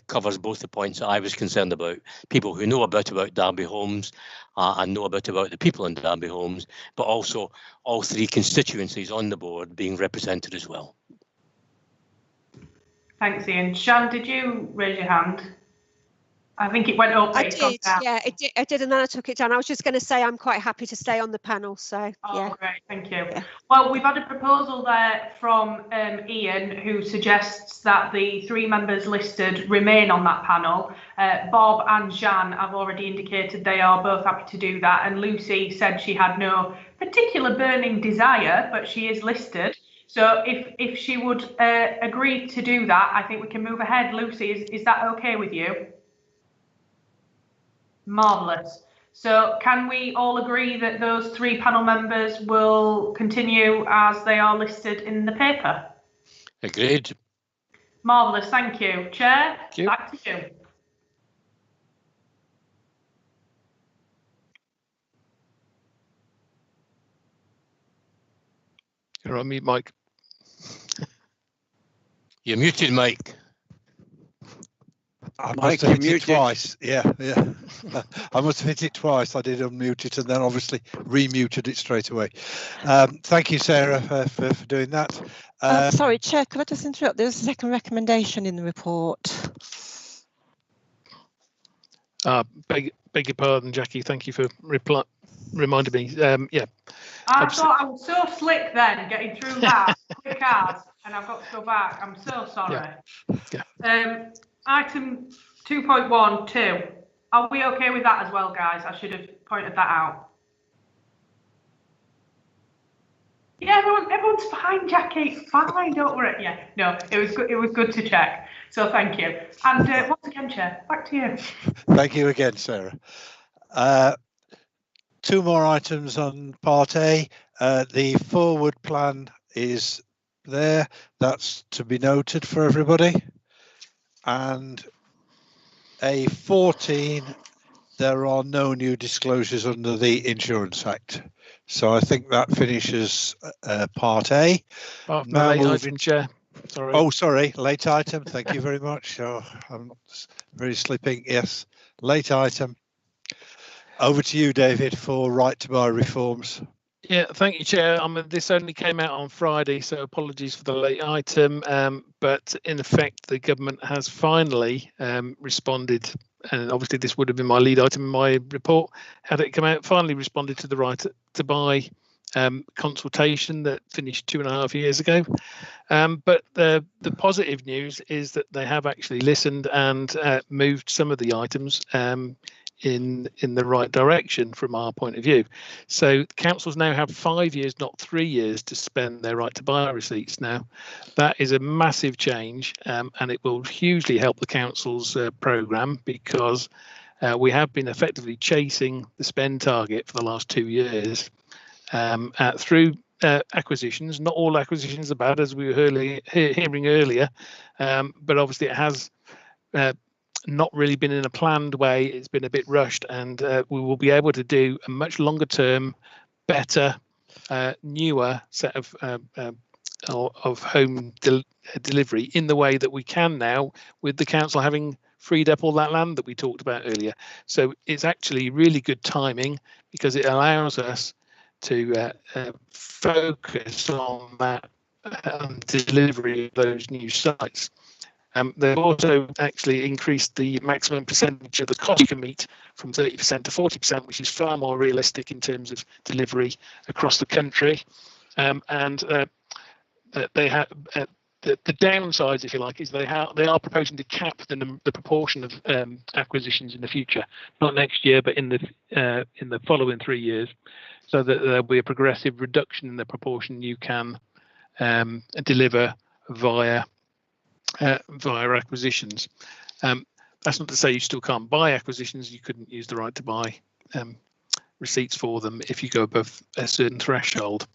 covers both the points that I was concerned about: people who know about Derby Homes and know about the people in Derby Homes, but also all three constituencies on the board being represented as well.
Thanks, Ian. Shan, did you raise your hand? I think it went up.
I did, yeah, I did, and then I took it down. I was just going to say I'm quite happy to stay on the panel, so yeah.
Great, thank you.
Yeah.
Well, we've had a proposal there from Ian, who suggests that the 3 members listed remain on that panel. Bob and Jan have already indicated they are both happy to do that, and Lucy said she had no particular burning desire, but she is listed. So if she would agree to do that, I think we can move ahead. Lucy, is that okay with you? Marvellous. So can we all agree that those 3 panel members will continue as they are listed in the paper?
Agreed.
Marvellous, thank you. Chair,
Thank you.
Back to you.
You're on mute, Mike.
You're muted, Mike.
I must have hit it twice. Yeah. I must have hit it twice. I did unmute it and then obviously remuted it straight away. Thank you, Sarah, for doing that.
Sorry, Chair, could I just interrupt? There's a second recommendation in the report.
Beg your pardon, Jackie. Thank you for reminding me. Yeah.
I thought I was so slick then getting through that quick as, and I've got to go back. I'm so sorry.
Yeah.
Item 2.1.2. Are we okay with that as well, guys? I should have pointed that out. Yeah, everyone's fine, Jackie. It's fine, don't worry. Yeah, no, it was good. It was good to check. So thank you. And once again, Chair, back to you.
Thank you again, Sarah. 2 more items on Part A. The forward plan is there. That's to be noted for everybody. And A14, there are no new disclosures under the Insurance Act. So I think that finishes Part A.
Now moving, Chair. Sorry.
Oh, sorry, late item. Thank you very much. Oh, I'm very slipping. Yes, late item. Over to you, David, for right to buy reforms.
Yeah, thank you, Chair. This only came out on Friday, so apologies for the late item. But in effect, the government has finally responded, and obviously this would have been my lead item in my report had it come out. Finally responded to the right to buy consultation that finished 2.5 years ago. But the positive news is that they have actually listened and moved some of the items in the right direction from our point of view. So councils now have 5 years, not 3 years, to spend their right to buy receipts now. That is a massive change, and it will hugely help the council's programme, because we have been effectively chasing the spend target for the last 2 years through acquisitions. Not all acquisitions are bad, as we were hearing earlier, but obviously it has not really been in a planned way. It's been a bit rushed, and we will be able to do a much longer term, better, newer set of home delivery in the way that we can now, with the council having freed up all that land that we talked about earlier. So it's actually really good timing, because it allows us to focus on that delivery of those new sites. They've also actually increased the maximum percentage of the cost you can meet from 30% to 40%, which is far more realistic in terms of delivery across the country. They have the downsides, if you like, is they are proposing to cap the proportion of acquisitions in the future, not next year, but in the following 3 years, so that there'll be a progressive reduction in the proportion you can deliver via acquisitions. That's not to say you still can't buy acquisitions. You couldn't use the right to buy receipts for them if you go above a certain threshold.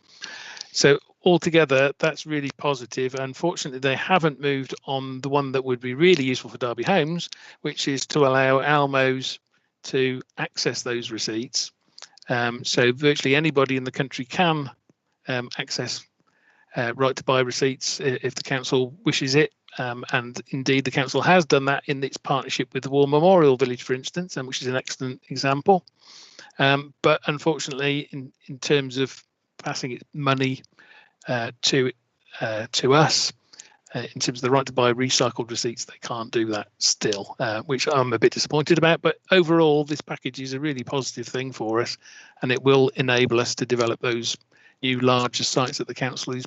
So altogether, that's really positive. Unfortunately, they haven't moved on the one that would be really useful for Derby Homes, which is to allow Almos to access those receipts. So virtually anybody in the country can access right to buy receipts if the council wishes it. And indeed, the council has done that in its partnership with the War Memorial Village, for instance, and which is an excellent example. But unfortunately, in terms of passing its money to us, in terms of the right to buy recycled receipts, they can't do that still, which I'm a bit disappointed about. But overall, this package is a really positive thing for us, and it will enable us to develop those new larger sites that the council is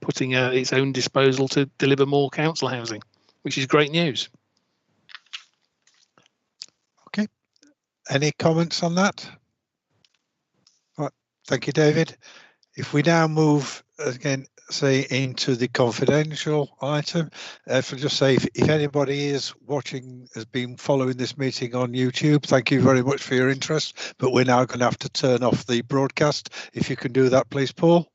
putting at its own disposal to deliver more council housing, which is great news.
Okay, any comments on that? Right. Thank you, David. If we now move again, say, into the confidential item, if I just say, if anybody is watching, has been following this meeting on YouTube, thank you very much for your interest, but we're now going to have to turn off the broadcast. If you can do that, please, Paul.